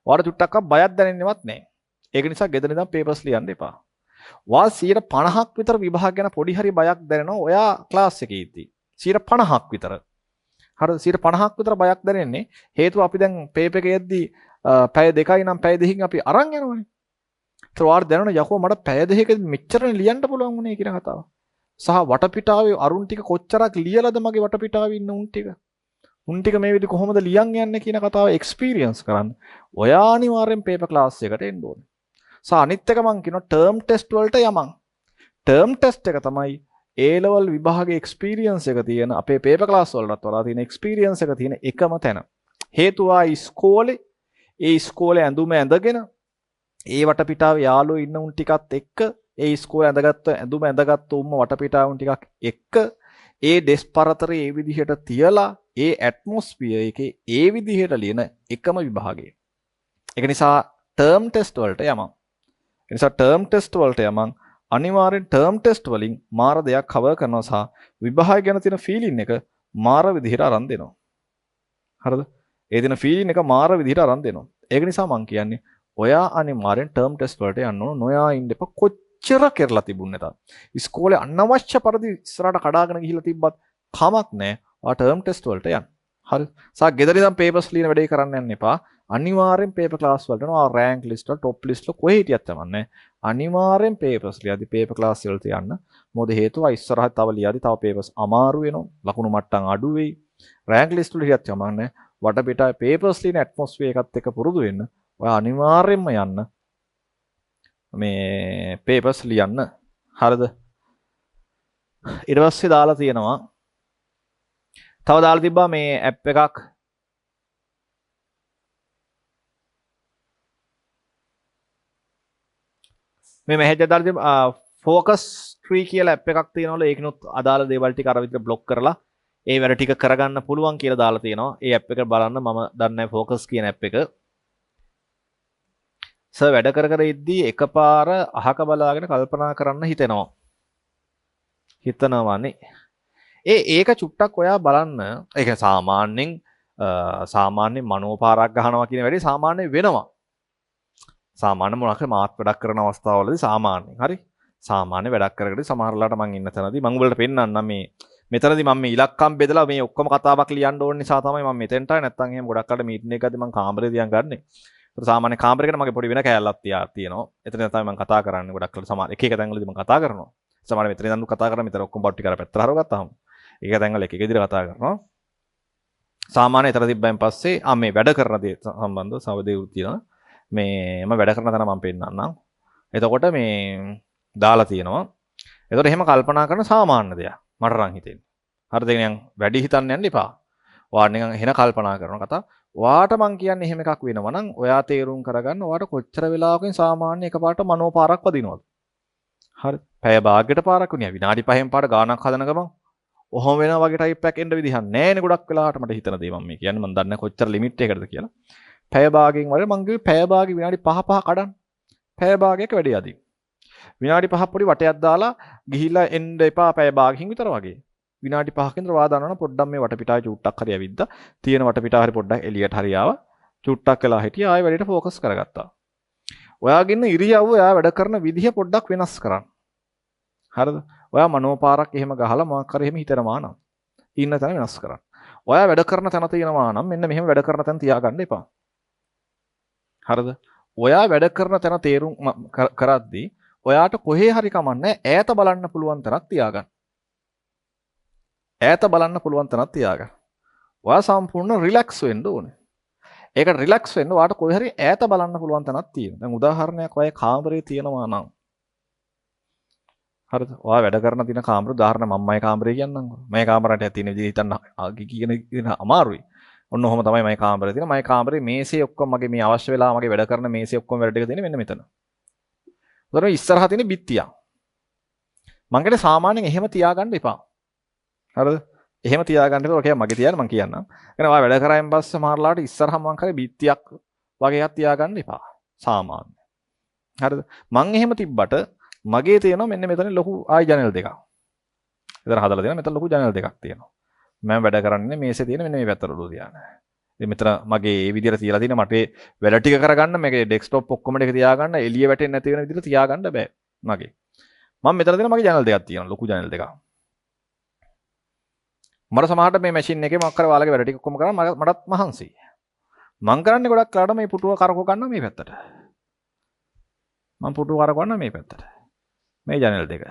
ඔයාට චුට්ටක්වත් බයක් දැනෙන්නේවත් නැහැ. ඒක නිසා ගෙදර ඉඳන් පේපර්ස් ලියන්න එපා. වා 50% විතර විභාග ගැන පොඩි හරි බයක් දැනෙනවා ඔයා ක්ලාස් එකේ ඉද්දී. 50% විතර. හරිද? 50% විතර බයක් දැනෙන්නේ හේතුව අපි දැන් පේපර් එකේ යද්දී පැය 2යි නම් පැය 2කින් අපි අරන් යනවනේ. ඒත් ඔයාට දැනෙනවා යකෝ මට පැය 2කදී මෙච්චරනේ ලියන්න පුළුවන් වුණේ කියන කතාව. සහ වටපිටාවේ අරුන් ටික කොච්චරක් ලියලාද මගේ වටපිටාවේ ඉන්න උන් ටික. උන් ටික මේ විදිහ කොහොමද ලියන් යන්නේ කියන කතාව එක්ස්පීරියන්ස් කරන්න. ඔයා අනිවාර්යෙන් පේපර් ක්ලාස් එකට එන්න ඕනේ. සහ අනිත් එක මම කියනවා ටර්ම් ටෙස්ට් වලට යමන්. ටර්ම් ටෙස්ට් එක තමයි A level විභාගයේ එක්ස්පීරියන්ස් එක තියෙන අපේ පේපර් ක්ලාස් වලටත් වඩා තියෙන එක්ස්පීරියන්ස් එක තියෙන එකම තැන. හේතුව ඉස්කෝලේ ඇඳුම ඇඳගෙන ඒ වටපිටාවේ යාළුවෝ ඉන්න උන් ටිකත් එක්ක ඒ ඉස්කෝලේ ඇඳුම ඇඳගත්තු උම්ම වටපිටාවුන් ටිකක් එක්ක ඒ ඩෙස්ක් පරතරේ ඒ විදිහට තියලා ඒ ඇට්මොස්ෆියර් එකේ ඒ විදිහට ලියන එකම විභාගය. ඒක නිසා ටර්ම් ටෙස්ට් වලට යමන්. අනිවාර්යෙන් ටර්ම් ටෙස්ට් වලින් මාර දෙයක් කවර් කරනවා සහ විභාගය ගැන තියෙන ෆීලින් එක මාර විදිහට අරන් දෙනවා. හරිද? ඒ දින ෆීලින් එක මාර විදිහට අරන් දෙනවා. ඒක නිසා මම කියන්නේ ඔයා අනිවාර්යෙන් ටර්ම් ටෙස්ට් වලට යන්න ඕන. නොයා ඉන්න එපා. කොච්චර කරලා තිබුණේ නැතත්. ඉස්කෝලේ අනවශ්‍ය පරිදි ඉස්සරහට කඩාගෙන ගිහිල්ලා තිබ්බත් කමක් නැහැ. ඔයා ටර්ම් ටෙස්ට් වලට යන්න. හරි. සා ගෙදර ඉඳන් පේපර්ස් ලියන වැඩේ කරන්න යන්න එපා. අනිවාර්යෙන් පේපර් ක්ලාස් වලට යනවා. රෑන්ක් ලිස්ට් වල টොප් ලිස්ට් වල කොහේ හිටියත් තමන්නේ. අනිවාර්යෙන් පේපර්ස් ලියද්දි පේපර් ක්ලාස් වලට යන්න. මොකද හේතුව ඉස්සරහට තව ලියද්දි තව පේපර්ස් අමාරු වෙනවා. ලකුණු මට්ටම් අඩු වෙයි. රෑන්ක් ලිස්ට් වල හිටියත් තමන්නේ. වටපිටාවේ පේපර්ස් ලියන ඇට්මොස්ෆියර් එකත් එක්ක පුරුදු වෙන්න. ඔයා අනිවාර්යෙන්ම යන්න. මේ පේපර්ස් ලියන්න. හරිද? ඊට පස්සේ දාලා තියෙනවා තව දාලා තිබ්බා මේ ඇප් එකක් මේ මෙහෙජ දාලා තිබ්බා ෆෝකස් ට්‍රී කියලා ඇප් එකක් තියෙනවලු. ඒකිනුත් අදාළ දේවල් ටික අර විදිහට බ්ලොක් කරලා ඒ වැඩ ටික කරගන්න පුළුවන් කියලා දාලා තියෙනවා. ඒ ඇප් එක බලන්න මම දන්නේ නැහැ ෆෝකස් කියන ඇප් එක. සර් වැඩ කර ඉද්දී එකපාර අහක බලාගෙන කල්පනා කරන්න හිතනවානේ. ඒක චුට්ටක් ඔයා බලන්න. ඒක සාමාන්‍යයෙන් මනෝපාරක් ගහනවා කියන වැඩේ සාමාන්‍යයෙන් වෙනවා. සාමාන්‍ය මොනවාක මාත් වැඩක් කරන අවස්ථාවවලදී සාමාන්‍යයෙන් හරි. සාමාන්‍ය වැඩක් කරගෙන සමහරලාට මම ඉන්න තැනදී මම උඹලට පෙන්නන්නම් මේ මෙතනදී මම මේ ඉලක්කම් බෙදලා මේ ඔක්කොම කතාවක් ලියන්න ඕන නිසා තමයි මම මෙතෙන්ට ආවේ. නැත්නම් එහෙම ගොඩක් අර මීටින් එකකදී මම කාමරේ දිහා ගන්නෙ. සාමාන්‍ය කාමරයකට මගේ පොඩි වෙන කෑල්ලක් තියෙනවා. එතන තමයි මම කතා කරන්නේ. ගොඩක් කල සමහර එක තැන්වලදී මම කතා කරනවා. සමහර මෙතන ඉඳන් කතා කරා මෙතන ඔක්කොම බට්ටි කරලා පැත්තට හරව ගත්තාම එක තැන්වල එක විදිහට කතා කරනවා. සාමාන්‍ය එතන තිබ්බයින් පස්සේ මේ වැඩ කරන දේ සම්බන්ධව සවදේවුත් තියෙනවා. මේ මම වැඩ කරන තැන මම පෙන්නන්නම්. එතකොට මේ දාලා තියෙනවා. එතකොට එහෙම කල්පනා කරන සාමාන්‍ය දෙයක් මට නම් හිතෙන්නේ. හරිද? නිකන් වැඩි හිතන්න යන්න එපා. ඔයා නිකන් එහෙන කල්පනා කරන කතා. ඔයාට මං කියන්නේ එහෙම එකක් වෙනවා නම් ඔයා තේරුම් කරගන්න ඔයාට කොච්චර වෙලාවකින් සාමාන්‍ය එකපාරට මනෝපාරක් වදිනවද? හරි. පැය භාගයකට පාරක් වුණා. විනාඩි 5න් පාර ගානක් හදන ගමන් ඔහොම වෙනවා වගේ ටයිප් එකක් එන්න විදිහක් නැහැ නේ ගොඩක් වෙලාවට මට හිතන දේ මම මේ කියන්නේ මම දන්නේ කොච්චර ලිමිට් එකකටද කියලා. පැය භාගයෙන් වල මං කිව්වේ පැය භාගෙ විනාඩි 5 කඩන්න. පැය භාගයක වැඩේ අදින්. විනාඩි 5ක් පොඩි වටයක් දාලා ගිහිල්ලා එන්න එපා පැය භාගකින් විතර වගේ. විනාඩි 5කින් විතර වා දානවනම් පොඩ්ඩක් මේ වටපිටාවේ චුට්ටක් හරි ඇවිද්දා. තියෙන වටපිටාව හරි පොඩ්ඩක් එළියට හරි ආවා. චුට්ටක් වෙලා හිටියා ආයෙ වැඩේට ෆෝකස් කරගත්තා. ඔයාගේ ඉන්න ඉරියව්ව ඔයා වැඩ කරන විදිහ පොඩ්ඩක් වෙනස් කරන්න. හරිද? ඔයා මනෝපාරක් එහෙම ගහලා මොකක් හරි එහෙම හිතනවා නම් ඉන්න තැන වෙනස් කරන්න. ඔයා වැඩ කරන තැන තියෙනවා නම් මෙන්න මෙහෙම වැඩ කරන තැන තියාගන්න එපා. හරිද? ඔයා වැඩ කරන තැන තේරුම් කරද්දී ඔයාට කොහේ හරි කමන්නේ ඈත බලන්න පුළුවන් තරක් තියාගන්න. ඈත බලන්න පුළුවන් තරක් තියාගන්න. ඔයා සම්පූර්ණ රිලැක්ස් වෙන්න ඕනේ. ඒක රිලැක්ස් වෙන්න ඔයාට කොහේ හරි ඈත බලන්න පුළුවන් තැනක් තියෙනවා. දැන් උදාහරණයක් ඔය කාමරේ තියෙනවා නම් හරිද? ඔයා වැඩ කරන දින කාමර උදාහරණ මමයි කාමරේ කියන්නම්කෝ. මගේ කාමරයට තියෙන විදිහ හිතන්න කියන අමාරුයි. ඔන්න ඔහොම තමයි මගේ කාමරේ තියෙන. මගේ කාමරේ මේසේ ඔක්කොම මගේ මේ අවශ්‍ය වෙලා මගේ වැඩ කරන මේසේ ඔක්කොම වැඩ ටික තියෙන්නේ මෙන්න මෙතන. උදාහරණ ඉස්සරහා තියෙන බිත්තියක්. මං කියන්නේ සාමාන්‍යයෙන් එහෙම තියාගන්න එපා. හරිද? එහෙම තියාගන්න එපා. ඔකේ මගේ තියන්න මං කියන්නම්. එහෙනම් ඔයා වැඩ කරායින් පස්සේ මාර්ලාට ඉස්සරහා මං කරේ බිත්තියක් වගේ එකක් තියාගන්න එපා. සාමාන්‍ය. හරිද? මං එහෙම තිබ්බට මගේ තියෙනවා මෙන්න මෙතන ලොකු ආයි ජනල් දෙකක්. විතර හදලා දෙනවා මෙතන ලොකු ජනල් දෙකක් තියෙනවා. මම වැඩ කරන්නේ මේසේ තියෙන මෙන්න මේ පැත්තට ඔළුව තියාගෙන. ඉතින් මෙතන මගේ මේ විදිහට තියලා තියෙන මට වැඩ ටික කරගන්න මේකේ ඩෙස්ක්ටොප් ඔක්කොම ටික තියාගන්න එළිය වැටෙන්නේ නැති වෙන විදිහට තියාගන්න බෑ මගේ. මම මෙතන තියෙන මගේ ජනල් දෙකක් තියෙනවා ලොකු ජනල් දෙකක්. මට සමහරට මේ මැෂින් එකේ මොකක් කර ඔයාලගේ වැඩ ටික ඔක්කොම කරන්න මටත් මහන්සියි. මම කරන්නේ ගොඩක් කාලට මේ පුටුව කරකව ගන්න මේ පැත්තට. මම පුටුව කරකවන්න මේ පැත්තට. මේ ජනල් දෙක.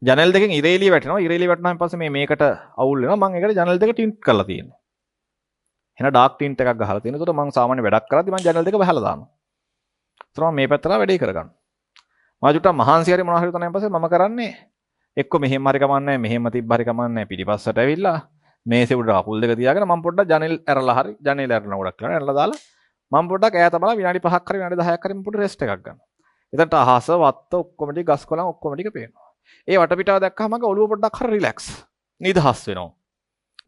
ජනල් දෙකෙන් ඉරේලිය වැටෙනවා. ඉරේලිය වැටුණාන් පස්සේ මේකට අවුල් වෙනවා. මම ඒකට ජනල් දෙක ටින්ට් කරලා තියෙනවා. එහෙනම් ඩාර්ක් ටින්ට් එකක් ගහලා තියෙනවා. ඒකට මම සාමාන්‍ය වැඩක් කරද්දි මම ජනල් දෙක වහලා දානවා. ඒතර මම මේ පැත්තට වැඩේ කරගන්නවා. මම චුට්ටක් මහන්සි හරි මොනවා හරි උතනන් පස්සේ මම කරන්නේ එක්ක මෙහෙම හරි කමන්නේ මෙහෙම තිබ්බ හරි කමන්නේ පිටිපස්සට ඇවිල්ලා මේසේ උඩ අකුල් දෙක තියාගෙන මම පොඩ්ඩක් ජනල් ඇරලා හරි ජනල් ඇරන ගොඩක් කරලා ඇරලා දාලා මම පොඩ්ඩක් ඈත බලලා විනාඩි 5ක් හරි විනාඩි 10ක් හරි මම පොඩ්ඩක් රෙස්ට් එකක් ගන්නවා. එතනට අහස වත්ත ඔක්කොම ටික ගස් කොළන් ඔක්කොම ටික පේනවා. ඒ වටපිටාව දැක්කම මගේ ඔළුව පොඩ්ඩක් හරි රිලැක්ස් නිදහස් වෙනවා.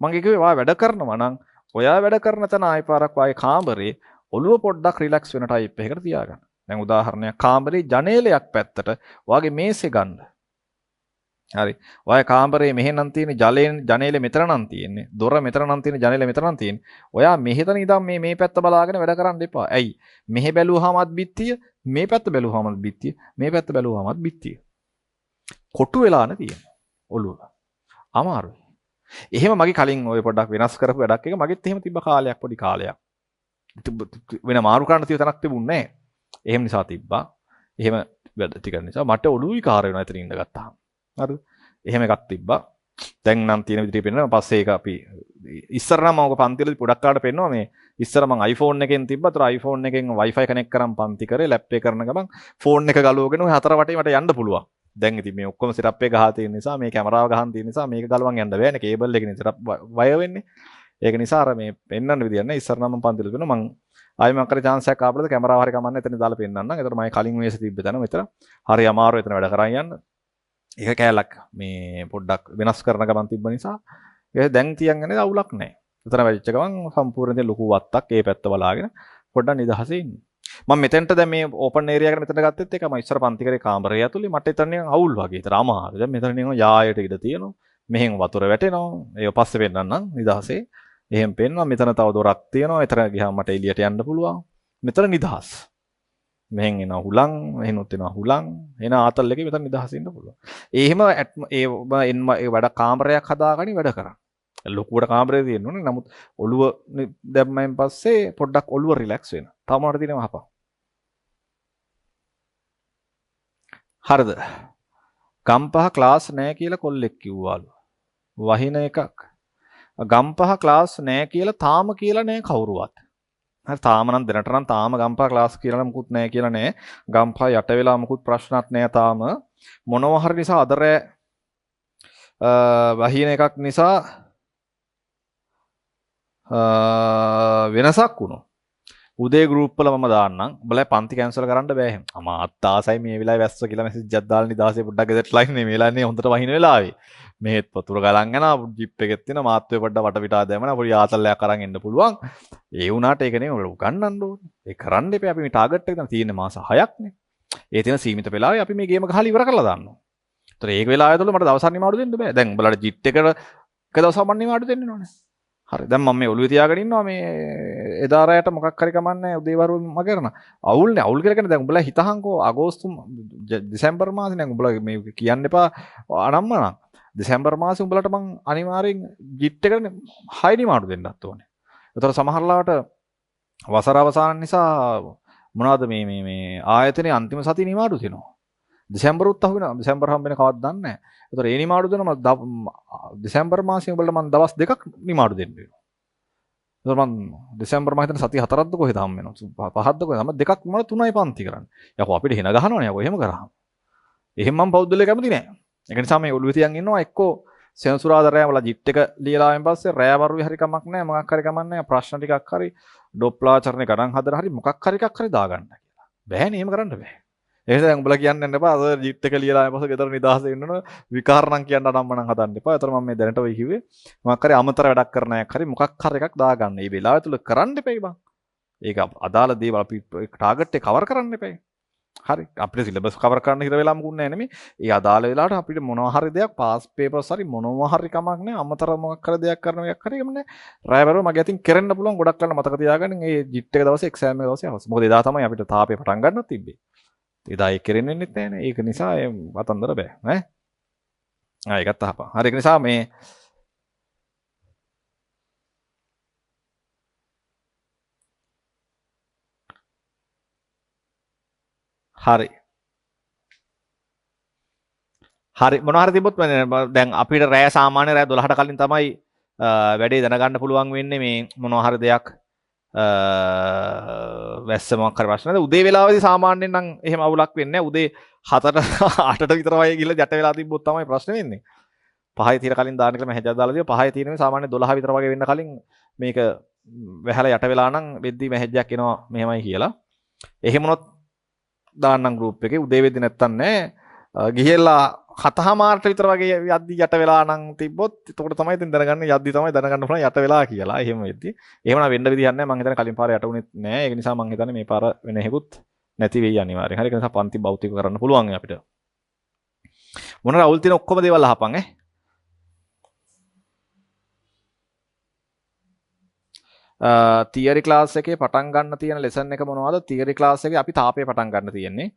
මම කිව්වේ ඔයා වැඩ කරනවා නම් ඔයා වැඩ කරන තැන ආයි පාරක් වාගේ කාමරේ ඔළුව පොඩ්ඩක් රිලැක්ස් වෙන ටයිප් එකකට තියාගන්න. දැන් උදාහරණයක් කාමරේ ජනේලයක් පැත්තට ඔයාගේ මේසේ ගන්න. හරි. ඔය කාමරේ මෙහෙනම් තියෙන ජනේලෙ මෙතන නම් තියෙන්නේ. දොර මෙතන නම් තියෙන ජනේලෙ මෙතන නම් තියෙන්නේ. ඔයා මෙහෙතන ඉඳන් මේ පැත්ත බලාගෙන වැඩ කරන්න එපා. ඇයි? මෙහෙ බැලුවාමත් බිත්තිය, මේ පැත්ත බැලුවාමත් බිත්තිය, මේ පැත්ත බැලුවාමත් බිත්තිය. කොටු වෙලා නැතිය. ඔළුව. අමාරුයි. එහෙම මගේ කලින් ඔය පොඩ්ඩක් වෙනස් කරපු වැඩක් එක මගෙත් එහෙම තිබ්බ කාලයක් පොඩි කාලයක්. වෙන මාරු කරන්න තිය තැනක් තිබුණේ නැහැ. එහෙම නිසා තිබ්බා. එහෙම වැඩ ටික නිසා මට ඔළුවයි කාර වෙනවා එතන ඉඳ ගත්තාම. හරිද? එහෙම එකක් තිබ්බා. දැන් නම් තියෙන විදිහට පෙන්නනවා. පස්සේ ඒක අපි ඉස්සර නම් මම පන්තිවලදී පොඩක් කාලට පෙන්නවා මේ ඉස්සර මම iPhone එකෙන් තිබ්බා. ඒතර iPhone එකෙන් Wi-Fi කනෙක්ට් කරන් පන්ති කරේ ලැප් එක කරන ගමන් ෆෝන් එක ගලවගෙන ඔය හතර වටේ මට යන්න පුළුවන්. දැන් ඉතින් මේ ඔක්කොම සෙටප් එක ගහලා තියෙන නිසා මේ කැමරාව ගහන් තියෙන නිසා මේක ගලවන් යන්න බෑනේ කේබල් එකනේ සෙටප් වයර් වෙන්නේ. ඒක නිසා අර මේ පෙන්වන්න විදියක් නැහැ. ඉස්සර නම් මම පන්තිවල පෙන්නවා මම ආයෙ මම කරේ chance එකක් ආපුවද කැමරාව හරි කමන්න එතන දාලා පෙන්නන්නම්. ඒතර මම කලින් මේසේ තිබ්බ තැන මෙතන හරි අමාරු එතන වැඩ කරන් යන්න. ඒක කෑල්ලක් මේ පොඩ්ඩක් වෙනස් කරන ගමන් තිබ්බ නිසා ඒක දැන් තියන්නේ අවුලක් නැහැ. එතන වැඩිච්ච ගමන් සම්පූර්ණයෙන් ලොකු වත්තක් ඒ පැත්ත බලාගෙන පොඩ්ඩක් නිදහසේ ඉන්න. මම මෙතෙන්ට දැන් මේ ඕපන් ඒරියා එකට මෙතන ගත්තෙත් ඒක මම ඉස්සර පන්ති කරේ කාමරය ඇතුලේ මට එතන නිකන් අවුල් වගේ. ඒතර අමාරු. දැන් මෙතන නිකන් යායට ඉඳ තියෙනවා. මෙහෙන් වතුර වැටෙනවා. ඒක පස්සේ පෙන්නන්නම් නිදහසේ. එහෙම පෙන්නවා. මෙතන තව දොරක් තියෙනවා. එතන ගියාම මට එළියට යන්න පුළුවන්. මෙතන නිදහස්. මෙහෙන් එන හුලං, මෙහෙනුත් එන හුලං, එන ආතල් එකේ මෙතන නිදහස් ඉන්න පුළුවන්. එහෙම ඒ වැඩ කාමරයක් හදාගනි වැඩ කරා. ලොකුවට කාමරේ තියෙන්නේ නමුත් ඔළුව දැම්මයින් පස්සේ පොඩ්ඩක් ඔළුව රිලැක්ස් වෙනවා. තාම මට තියෙනවා මහපා. හරිද? ගම්පහ ක්ලාස් නැහැ කියලා කොල්ලෙක් කිව්වාලු. වහින එකක්. ගම්පහ ක්ලාස් නැහැ කියලා තාම කියලා නැහැ කවුරුවත්. හරි තාම නම් දැනට නම් තාම ගම්පහ ක්ලාස් කියලා මුකුත් නැහැ කියලා නෑ. ගම්පහ යට වෙලා මුකුත් ප්‍රශ්නක් නෑ තාම. මොනවා හරි නිසා අදරෑ වහින එකක් නිසා වෙනසක් වුණා. උදේ ගෲප් වල මම දාන්නම්. උඹලා පන්ති කැන්සල් කරන්න බෑ එහෙම. අමාත් ආසයි මේ වෙලාවේ වැස්ස කියලා මෙසේජ් එකක් දාලා නිදාසේ පොඩ්ඩක් ගෙදරට ලයින් මේ වෙලාවේ හොඳට වහින වෙලාවේ. මෙහෙත් වතුර ගලන් යනවා ජිප් එකෙත් තියෙන මාත්වේ පොඩ්ඩක් වටපිටා දැමන පොඩි ආතල්ලයක් අරන් එන්න පුළුවන්. ඒ වුණාට ඒක නෙමෙයි ඔයාලා උගන්නන්න ඕනේ. ඒක කරන්න එපා. අපි මේ ටාගට් එක දැන් තියෙන්නේ මාස 6ක්නේ. ඒ තියෙන සීමිත වෙලාවේ අපි මේ ගේම ගහලා ඉවර කරලා දාන්නවා. ඒතර ඒක වෙලාව ඇතුළේ මට දවසක් නිමාඩු දෙන්න බෑ. දැන් උඹලාට ජිට් එකට එක දවසක් මම නිමාඩු දෙන්න ඕනේ. හරි. දැන් මම මේ ඔළුවේ තියාගෙන ඉන්නවා මේ එදා රැයට මොකක් හරි කමන්නේ උදේවරු මම කරන. අවුල්නේ. අවුල් කියලා කියන්නේ දැන් උඹලා හිතහන්කෝ අගෝස්තු දෙසැම්බර් මාසේ දැන් උඹලා මේ කියන්න එපා අනම්මනම්. දෙසැම්බර් මාසේ උඹලට මං අනිවාර්යෙන් ජිට් එකට 6 නිමාඩු දෙන්නත් ඕනේ. ඒතර සමහරලාට වසර අවසාන නිසා මොනවද මේ ආයතනයේ අන්තිම සතිය නිමාඩු දෙනවා. දෙසැම්බරුත් අහු වෙනවා. දෙසැම්බර් හම්බ වෙන කවවත් දන්නේ නැහැ. ඒතර ඒ නිමාඩු දෙනවා දෙසැම්බර් මාසයේ උඹලට මම දවස් දෙකක් නිමාඩු දෙන්න වෙනවා. ඒතර මම දෙසැම්බර් මාසෙ සතිය 4ක්ද කොහෙද හම්බ වෙනවා. 5ක්ද කොහෙද හම්බ දෙකක් මම 3යි පන්ති කරන්නේ. යකෝ අපිට හින ගහනවනේ යකෝ එහෙම කරාම. එහෙම මම පෞද්ගලික කැමති නෑ. ඒක නිසා මේ ඔළුවේ තියන් ඉන්නවා එක්කෝ සෙන්සුරාදා රෑ වල ජිට් එක ලියලා ආවෙන් පස්සේ රෑ වරුවේ හරි කමක් නැහැ මොකක් හරි කමක් නැහැ ප්‍රශ්න ටිකක් හරි ඩොප්ලාචරණේ ගණන් හදලා හරි මොකක් හරි එකක් හරි දාගන්න කියලා. බෑනේ එහෙම කරන්න බෑ. ඒ නිසා දැන් උඹලා කියන්න යන්න එපා අද ජිට් එක ලියලා ආවෙන් පස්සේ ගෙදර නිදහස වෙන්න ඕන විකාරණම් කියන්න අනම්මනම් හදන්න එපා. ඒතර මම මේ දැනට ඔය කිව්වේ මොකක් හරි අමතර වැඩක් කරන අයක් හරි මොකක් හරි එකක් දාගන්න. මේ වෙලාව තුල කරන්න එපයි බං. ඒක අදාළ දේවල් අපි ටාගට් එක කවර් කරන්න එපයි. හරි අපිට සිලබස් කවර් කරන්න හිර වෙලා මුකුත් නැහැ නෙමෙයි. ඒ අදාළ වෙලාවට අපිට මොනවා හරි දෙයක් පාස් පේපර්ස් හරි මොනවා හරි කමක් නැහැ. අමතර මොකක් හරි දෙයක් කරන එකක් හරි එමු නැහැ. රායවරු මගේ අතින් කරන්න පුළුවන් ගොඩක් කරන්න මතක තියාගන්න. මේ ජිට් එක දවසේ එක්සෑම් එක දවසේ අවශ්‍ය. මොකද එදා තමයි අපිට තාපේ පටන් ගන්නත් තිබ්බේ. එදා ඒක කරෙන්න වෙන්නෙත් නැහැ නේ. ඒක නිසා ඒ වතන්දර බෑ. ඈ. ඒකත් අහපන්. හරි ඒක නිසා මේ හරි හරි මොනවා හරි තිබ්බොත් දැන් අපිට රෑ සාමාන්‍ය රෑ 12ට කලින් තමයි වැඩේ දැනගන්න පුළුවන් වෙන්නේ මේ මොනවා හරි දෙයක් වැස්ස මොකක් හරි ප්‍රශ්නද උදේ වෙලාවේදී සාමාන්‍යයෙන් නම් එහෙම අවුලක් වෙන්නේ නැහැ උදේ 7ට 8ට විතර වගේ ගිහලා යට වෙලා තිබ්බොත් තමයි ප්‍රශ්නේ වෙන්නේ 5යි తీර කලින් දාන්න කියලා මම හැජක් දාලා දීලා 5යි తీරනේ සාමාන්‍ය 12 විතර වගේ වෙන්න කලින් මේක වැහැලා යට වෙලා නම් වෙද්දි මැහෙජ්ජක් එනවා මෙහෙමයි කියලා එහෙම වුණොත් දාන්නම් ගෲප් එකේ උදේ වෙද්දි නැත්තන් නෑ ගිහිල්ලා 7:00 විතර වගේ යද්දි යට වෙලා නම් තිබ්බොත් එතකොට තමයි ඉතින් දැනගන්න යද්දි තමයි දැනගන්න පුළුවන් යට වෙලා කියලා. එහෙම වෙද්දි. එහෙම නම් වෙන්න විදියක් නැහැ. මම හිතන්නේ කලින් පාර යට වුණෙත් නැහැ. ඒක නිසා මම හිතන්නේ මේ පාර වෙන හේකුත් නැති වෙයි අනිවාර්යෙන්. හරි ඒක නිසා පන්ති භෞතික කරන්න පුළුවන් අපිට. මොනවා අවුල් තියෙන ඔක්කොම දේවල් අහපන් ඈ. තියරි ක්ලාස් එකේ පටන් ගන්න තියෙන ලෙසන් එක මොනවද? තියරි ක්ලාස් එකේ අපි තාපේ පටන් ගන්න තියෙන්නේ.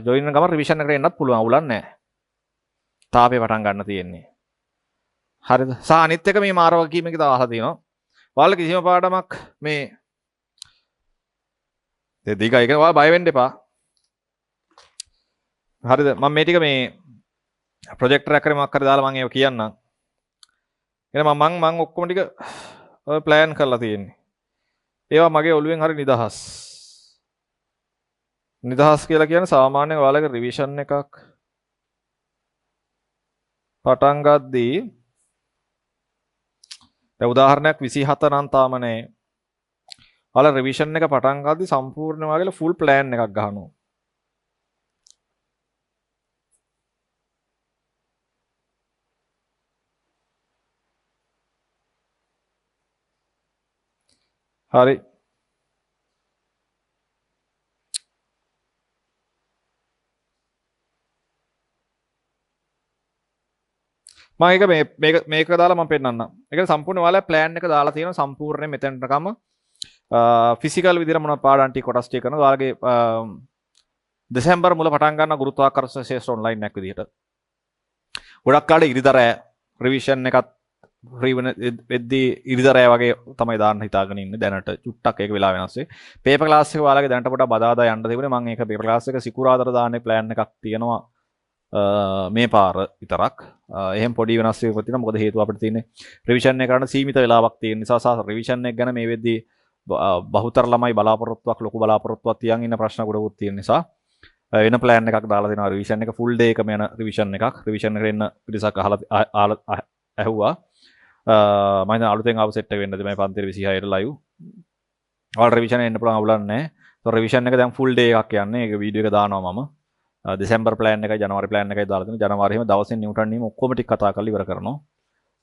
ජොයින් ගම රිවිෂන් එකට එන්නත් පුළුවන් අවුලක් නැහැ. තාපේ පටන් ගන්න තියෙන්නේ. හරිද? සහ අනිත් එක මේ මාරව කීම එක තව අහලා තියෙනවා. ඔයාලා කිසිම පාඩමක් මේ දෙක එක ඔයාලා බය වෙන්න එපා. හරිද? මම මේ ටික මේ ප්‍රොජෙක්ටර් එකක් කරේ මොකක් හරි දාලා මම ඒක කියන්නම්. එහෙනම් මම ඔක්කොම ටික ප්ලෑන් කරලා තියෙන්නේ. ඒවා මගේ ඔළුවෙන් හරි නිදහස්. නිදහස් කියලා කියන්නේ සාමාන්‍යයෙන් ඔයාලගේ රිවිෂන් එකක් පටන් ගද්දී දැන් උදාහරණයක් 27 නම් තාම නැහැ. ඔයාලා රිවිෂන් එක පටන් ගද්දී සම්පූර්ණ ඔයාලගේ ෆුල් ප්ලෑන් එකක් ගහනවා. හරි මම ඒක මේක දාලා මම පෙන්නන්නම්. ඒක සම්පූර්ණ ඔයාලා ප්ලෑන් එක දාලා තියෙනවා සම්පූර්ණයෙන් මෙතනටකම ෆිසිකල් විදිහට මොන පාඩම් ටික කොටස් ටික කරනවා. ඔයාලගේ දෙසැම්බර් මුල පටන් ගන්න ගුරුත්වාකර්ෂණ ශාස්ත්‍ර ඔන්ලයින් එකක් විදිහට. ගොඩක් කාලේ ඉරිදරෑ රිවිෂන් එකත් ෆ්‍රී වෙද්දී ඉරිදරෑ වගේ තමයි දාන්න හිතාගෙන ඉන්නේ. දැනට චුට්ටක් ඒක වෙලා වෙනස් වෙයි. පේපර් ක්ලාස් එක ඔයාලගේ දැනට පොඩක් බදාදා යන්න තිබුණේ. මම ඒක පේපර් ක්ලාස් එක සිකුරාදාට දාන්නේ ප්ලෑන් එකක් තියෙනවා. මේ පාර විතරක් එහෙම පොඩි වෙනස් වීමක් තියෙනවා. මොකද හේතුව අපිට තියෙන්නේ රිවිෂන් එක කරන්න සීමිත වෙලාවක් තියෙන නිසා සහ රිවිෂන් එක ගැන මේ වෙද්දී බහුතර ළමයි බලාපොරොත්තුවක් ලොකු බලාපොරොත්තුවක් තියන් ඉන්න ප්‍රශ්න ගොඩකුත් තියෙන නිසා වෙන ප්ලෑන් එකක් දාලා දෙනවා රිවිෂන් එක ෆුල් ඩේ එකම යන රිවිෂන් එකක් රිවිෂන් එකට එන්න පිරිසක් අහලා ඇහුවා මම හිතන අලුතෙන් ආව සෙට් එක වෙන්නද මේ පන්තිර 26ට ලයිව් ඔයාලට රිවිෂන් එන්න පුළුවන් අවුලක් නැහැ. ඒතකොට රිවිෂන් එක දැන් ෆුල් ඩේ එකක් යන්නේ. ඒක වීඩියෝ එක දානවා මම. දෙසැම්බර් ප්ලෑන් එකයි ජනවාරි ප්ලෑන් එකයි දාලා තියෙනවා. ජනවාරියේම දවසින් නිව්ටන් නීම ඔක්කොම ටික කතා කරලා ඉවර කරනවා.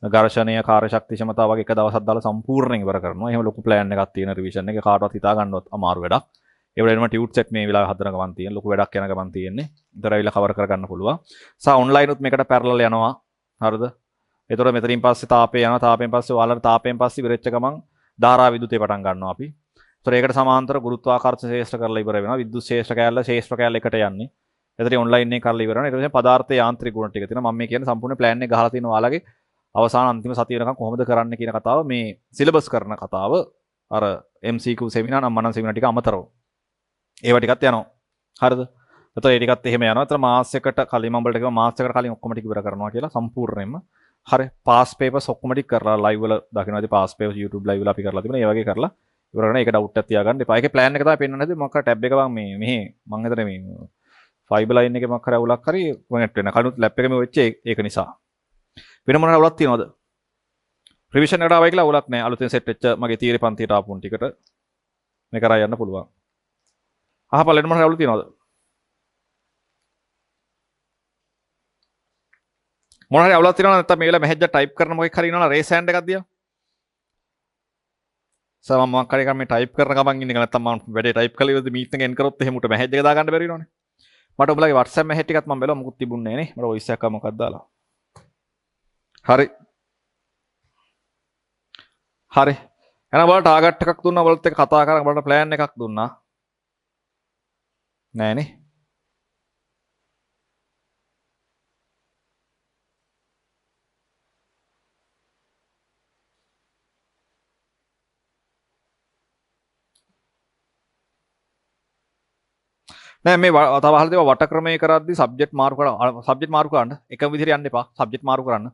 ඝර්ෂණය කාර්යශක්ති ක්ෂමතාව වගේ එක දවසක් දාලා සම්පූර්ණයෙන් ඉවර කරනවා. එහෙම ලොකු ප්ලෑන් එකක් තියෙන රිවිෂන් එක කාටවත් හිතා ගන්නවත් අමාරු වැඩක්. ඒ වගේම ටියුට් සෙට් මේ වෙලාවේ හදන ගමන් තියෙන ලොකු වැඩක් යන ගමන් තියෙන්නේ. ඉතර ඇවිල්ලා කවර් කරගන්න පුළුවන්. සහ ඔන්ලයින් උත් මේකට පැරලල් යනවා. හරිද? ඒතකොට මෙතනින් පස්සේ තාපේ යනවා. තාපෙන් පස්සේ ඔයාලට තාපෙන් පස්සේ ඉවරෙච්ච ගමන් ධාරා විදුලිතේ පටන් ගන්නවා අපි. ඒතකොට ඒකට සමාන්තර ගුරුත්වාකර්ෂණ ශේෂ්ත්‍ර කරලා ඉවර වෙනවා. විද්‍යුත් ශේෂ්ත්‍ර කෑල්ල එකට යන්නේ. එතන ඔන්ලයින් එක කරලා ඉවර වෙනවා. ඊට පස්සේ පදාර්ථ යාන්ත්‍රික ගුණ ටික තියෙනවා. මම මේ කියන්නේ සම්පූර්ණ ප්ලෑන් එක ගහලා තියෙනවා ඔයාලගේ අවසාන අන්තිම සතිය වෙනකන් කොහොමද කරන්න කියන කතාව මේ සිලබස් කරන කතාව අර MCQ සෙමිනාර් නම් මනම් සෙමිනාර් ටික අමතරව ඒව ටිකත් යනවා. හරිද? එතකොට ඒ ටිකත් එහෙම යනවා. එතන මාස් එකට කලින් මම උඹලට කිව්වා මාස් එකට කලින් ඔක්කොම ටික ඉවර කරනවා කියලා සම්පූර්ණයෙන්ම. හරි. පාස් පේපර්ස් ඔක්කොම ටික කරලා ලයිව් වල දකින්නවාදී පාස් පේපර්ස් YouTube ලයිව් වල අපි කරලා තිබුණා. ඒ වගේ කරලා ඉවර කරන එක ඩවුට් එකක් තියාගන්න එපා. ඒකේ ප්ලෑන් එක තමයි පෙන්වන්නේ නැද්ද? මොකක් ටැබ් එක මම මෙහි මම හිතන්නේ මේ ෆයිබර් ලයින් එකේ මොකක් හරි අවුලක් හරි කනෙක්ට් වෙන. කනුත් ලැප් එකේ මේ වෙච්ච ඒක නිසා. වෙන මොන අවුලක් තියනවද? රිවිෂන් එකට ආවයි කියලා අවුලක් නැහැ. අලුතෙන් සෙට් වෙච්ච මගේ තීරේ පන්තියට ආපුන් ටිකට මේ කරා යන්න පුළුවන්. අහපල්ලෙන් මොන අවුලක් තියනවද? මොන හරි අවුලක් තියනවද නැත්නම් මේ වෙලාව මැහෙජ්ජ ටයිප් කරන මොකෙක් හරි ඉන්නවනම් රේස් හෑන්ඩ් එකක් දියව. සර් මම මොකක් හරි මේ ටයිප් කරන ගමන් ඉන්නේ නැත්නම් මම වැඩේ ටයිප් කළේ ඉවරද මීටින් එක එන් කරොත් එහෙම උට මැහෙජ් එක දා ගන්න බැරි වෙනවනේ. මට ඔයාලගේ WhatsApp මැහෙජ් ටිකත් මම බැලුවා මොකුත් තිබුණේ නැහැ නේ. මට වොයිස් එකක් මොකක්ද දාලා. හරි. හරි. එහෙනම් ඔයාලට ටාගට් එකක් දුන්නා ඔයාලත් එක්ක කතා කරලා ඔයාලට ප්ලෑන් එකක් දුන්නා. නෑනේ. නෑ මේ තව අහලා තියෙනවා වට ක්‍රමයේ කරද්දී සබ්ජෙක්ට් මාරු කරන්න එකම විදිහට යන්න එපා. සබ්ජෙක්ට් මාරු කරන්න.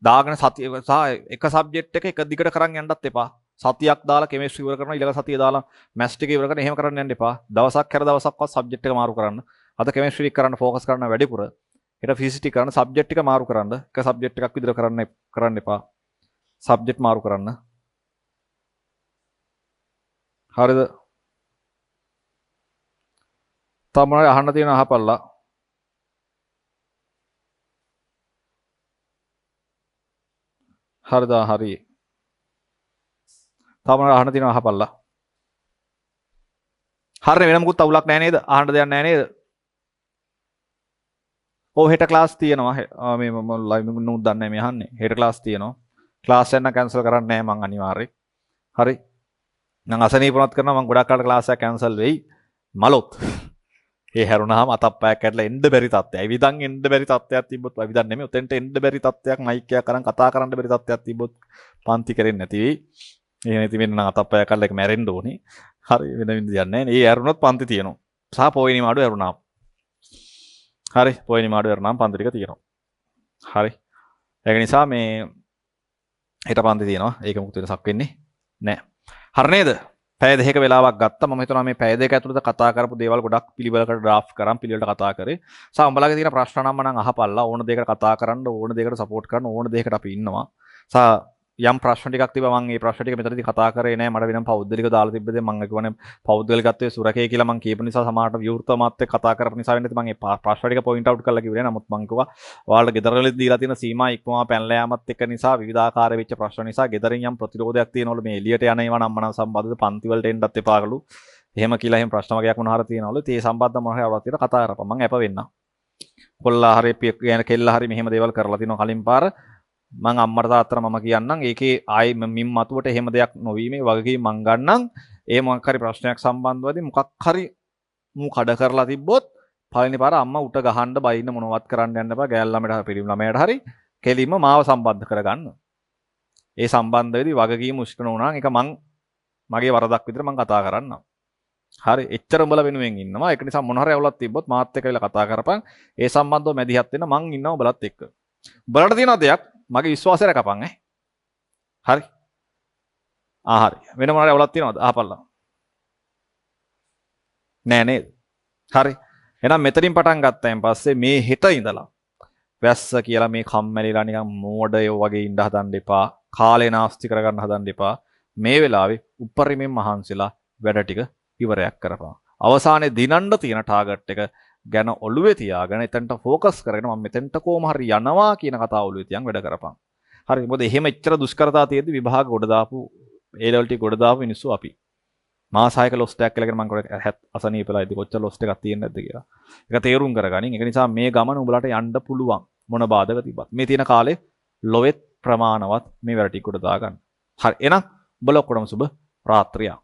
දාගෙන සතිය සහ එක සබ්ජෙක්ට් එක එක දිගට කරන් යන්නත් එපා. සතියක් දාලා කෙමිස්ට්‍රි ඉවර කරනවා ඊළඟ සතිය දාලා මැත්ස් ටික ඉවර කරන එහෙම කරන්න යන්න එපා. දවසක් හැර දවසක්වත් සබ්ජෙක්ට් එක මාරු කරන්න. අද කෙමිස්ට්‍රි ටික කරන්න ફોකස් කරන්න වැඩිපුර. ඊට ෆිසික්ස් ටික කරන්න සබ්ජෙක්ට් ටික මාරු කරන්න. එක සබ්ජෙක්ට් එකක් විතර කරන්න එපා. සබ්ජෙක්ට් මාරු කරන්න. හරිද? තව මොනවද අහන්න තියෙන අහපල්ලා. හරිද? හරි. තව මොනවද අහන්න තියෙන අහපල්ලා. හරිනේ වෙන මොකුත් අවුලක් නැහැ නේද? අහන්න දෙයක් නැහැ නේද? ඔව් හෙට ක්ලාස් තියෙනවා. මේ මම ලයිව් නුත් දන්නේ මේ අහන්නේ. හෙට ක්ලාස් තියෙනවා. ක්ලාස් එක නම් කැන්සල් කරන්නේ නැහැ මං අනිවාර්යෙන්. හරි. මං අසනීපුණත් කරනවා මං ගොඩක් කාලට ක්ලාස් එක කැන්සල් වෙයි. මලොත්. ඒ හැරුණාම අතප්පයක් කැඩලා එන්න බැරි තත්ත්වයක්. ඇවිදන් එන්න බැරි තත්ත්වයක් තිබ්බොත් ඇවිදන් නෙමෙයි. උතෙන්ට එන්න බැරි තත්ත්වයක් මයික් එකක් අරන් කතා කරන්න බැරි තත්ත්වයක් තිබ්බොත් පන්ති කරෙන්නේ නැති වෙයි. එහෙම ඉතින් වෙන නම් අතප්පයක් කඩලා ඒක මැරෙන්න ඕනේ. හරි වෙන විදියක් නැහැ. ඒ ඇරුණොත් පන්ති තියෙනවා. සහ පොයි නිමාඩු ඇරුණාම. හරි පොයි නිමාඩු ඇරුණාම පන්ති ටික තියෙනවා. හරි. ඒක නිසා මේ හෙට පන්ති තියෙනවා. ඒක මොකද වෙනසක් වෙන්නේ නැහැ. හරි නේද? පැය දෙකක වෙලාවක් ගත්තා. මම හිතනවා මේ පැය දෙක ඇතුළත කතා කරපු දේවල් ගොඩක් පිළිවෙලකට ඩ්‍රාෆ්ට් කරන් පිළිවෙලට කතා කරේ. සා උඹලගේ තියෙන ප්‍රශ්න නම් මම අහපල්ලා. ඕන දෙයකට කතා කරන්න, ඕන දෙයකට සපෝට් කරන්න, ඕන දෙයකට අපි ඉන්නවා. සා යම් ප්‍රශ්න ටිකක් තිබ්බා මම මේ ප්‍රශ්න ටික මෙතනදී කතා කරේ නෑ. මට වෙනම පෞද්ගලිකව දාලා තිබ්බ දේ මම කියවනේ පෞද්ගලිකත්වයේ සුරකේ කියලා මම කියපු නිසා සමහරට විවෘතව මාත් එක්ක කතා කරපු නිසා වෙන්නේ මම මේ ප්‍රශ්න ටික පොයින්ට් අවුට් කරලා කිව්වේ. නමුත් මම කිව්වා ඔයාලට ගෙදරවලදී දීලා තියෙන සීමා ඉක්මවා පැනලා යාමත් එක්ක නිසා විවිධාකාර වෙච්ච ප්‍රශ්න නිසා ගෙදරින් යම් ප්‍රතිරෝධයක් තියෙනවලු මේ එළියට යන ඒවා නම් මනම් සම්බන්ධද පන්ති වලට එන්නත් එපාකලු. එහෙම කියලා එහෙම ප්‍රශ්න වගේක් මොනවා හරි තියෙනවලු. ඒ සම්බන්ධව මොනවා හරි අවුලක් තියෙනවා කතා කරපන්. මම අප වෙන්නම්. කොල්ලා හරි කියන කෙල්ලා හරි මෙහෙම දේවල් කරලා තිනවා කලින් පාර. මං අම්මට තාත්තට මම කියන්නම් ඒකේ ආයි මින් මතුවට එහෙම දෙයක් නොවීමේ වගකීම මං ගන්නම්. ඒ මොකක් හරි ප්‍රශ්නයක් සම්බන්ධවදී මොකක් හරි මූ කඩ කරලා තිබ්බොත් පළවෙනි පාර අම්මා උට ගහන්න බයින්න මොනවත් කරන්න යන්න එපා. ගෑල් ළමයට පිළිම ළමයට හරි කෙලින්ම මාව සම්බන්ධ කරගන්න. ඒ සම්බන්ධවේදී වගකීම උෂ්ණ වුණා. ඒක මගේ වරදක් විදිහට මං කතා කරන්නම්. හරි එච්චර උඹලා වෙනුවෙන් ඉන්නවා. ඒක නිසා මොන හරි අවුලක් තිබ්බොත් මාත් එක්ක වෙලා කතා කරපන්. ඒ සම්බන්ධව මැදිහත් වෙන්න මං ඉන්නවා උඹලත් එක්ක. උඹලට තියෙන දෙයක් මගේ විශ්වාසය රකපන් ඈ. හරි. හරි. වෙන මොනවා අවුලක් තියෙනවද? අහපල්ලා. නෑ නේද? හරි. එහෙනම් මෙතනින් පටන් ගත්තාන් පස්සේ මේ හෙට ඉඳලා වැස්ස කියලා මේ කම්මැලිලා නිකන් මෝඩයෝ වගේ ඉඳ හදන්න එපා. කාලේ නාස්ති කරගන්න හදන්න එපා. මේ වෙලාවේ උපරිමයෙන් මහන්සිලා වැඩ ටික ඉවරයක් කරපන්. අවසානයේ දිනන්න තියෙන ටාගට් එක ගැන ඔළුවේ තියාගෙන එතනට ફોකස් කරගෙන මම මෙතෙන්ට කොහොම හරි යනවා කියන කතාව ඔළුවේ තියන් වැඩ කරපන්. හරි මොකද එහෙම එච්චර දුෂ්කරතා තියෙද්දි විභාග ගොඩ දාපු A level ටික ගොඩ දාපු මිනිස්සු අපි. මාස 6ක ලොස් ටැක් එකලගෙන මම කරේ අසනීපලා ඉදි කොච්චර ලොස් එකක් තියෙන්නේ නැද්ද කියලා. ඒක තේරුම් කරගනින්. ඒක නිසා මේ ගමන උඹලට යන්න පුළුවන්. මොන බාධක තිබ්බත්. මේ තියෙන කාලේ ලොවෙත් ප්‍රමාණවත් මේ වැඩ ටික උඩ දාගන්න. හරි එහෙනම් උඹලා ඔක්කොටම සුබ රාත්‍රියක්.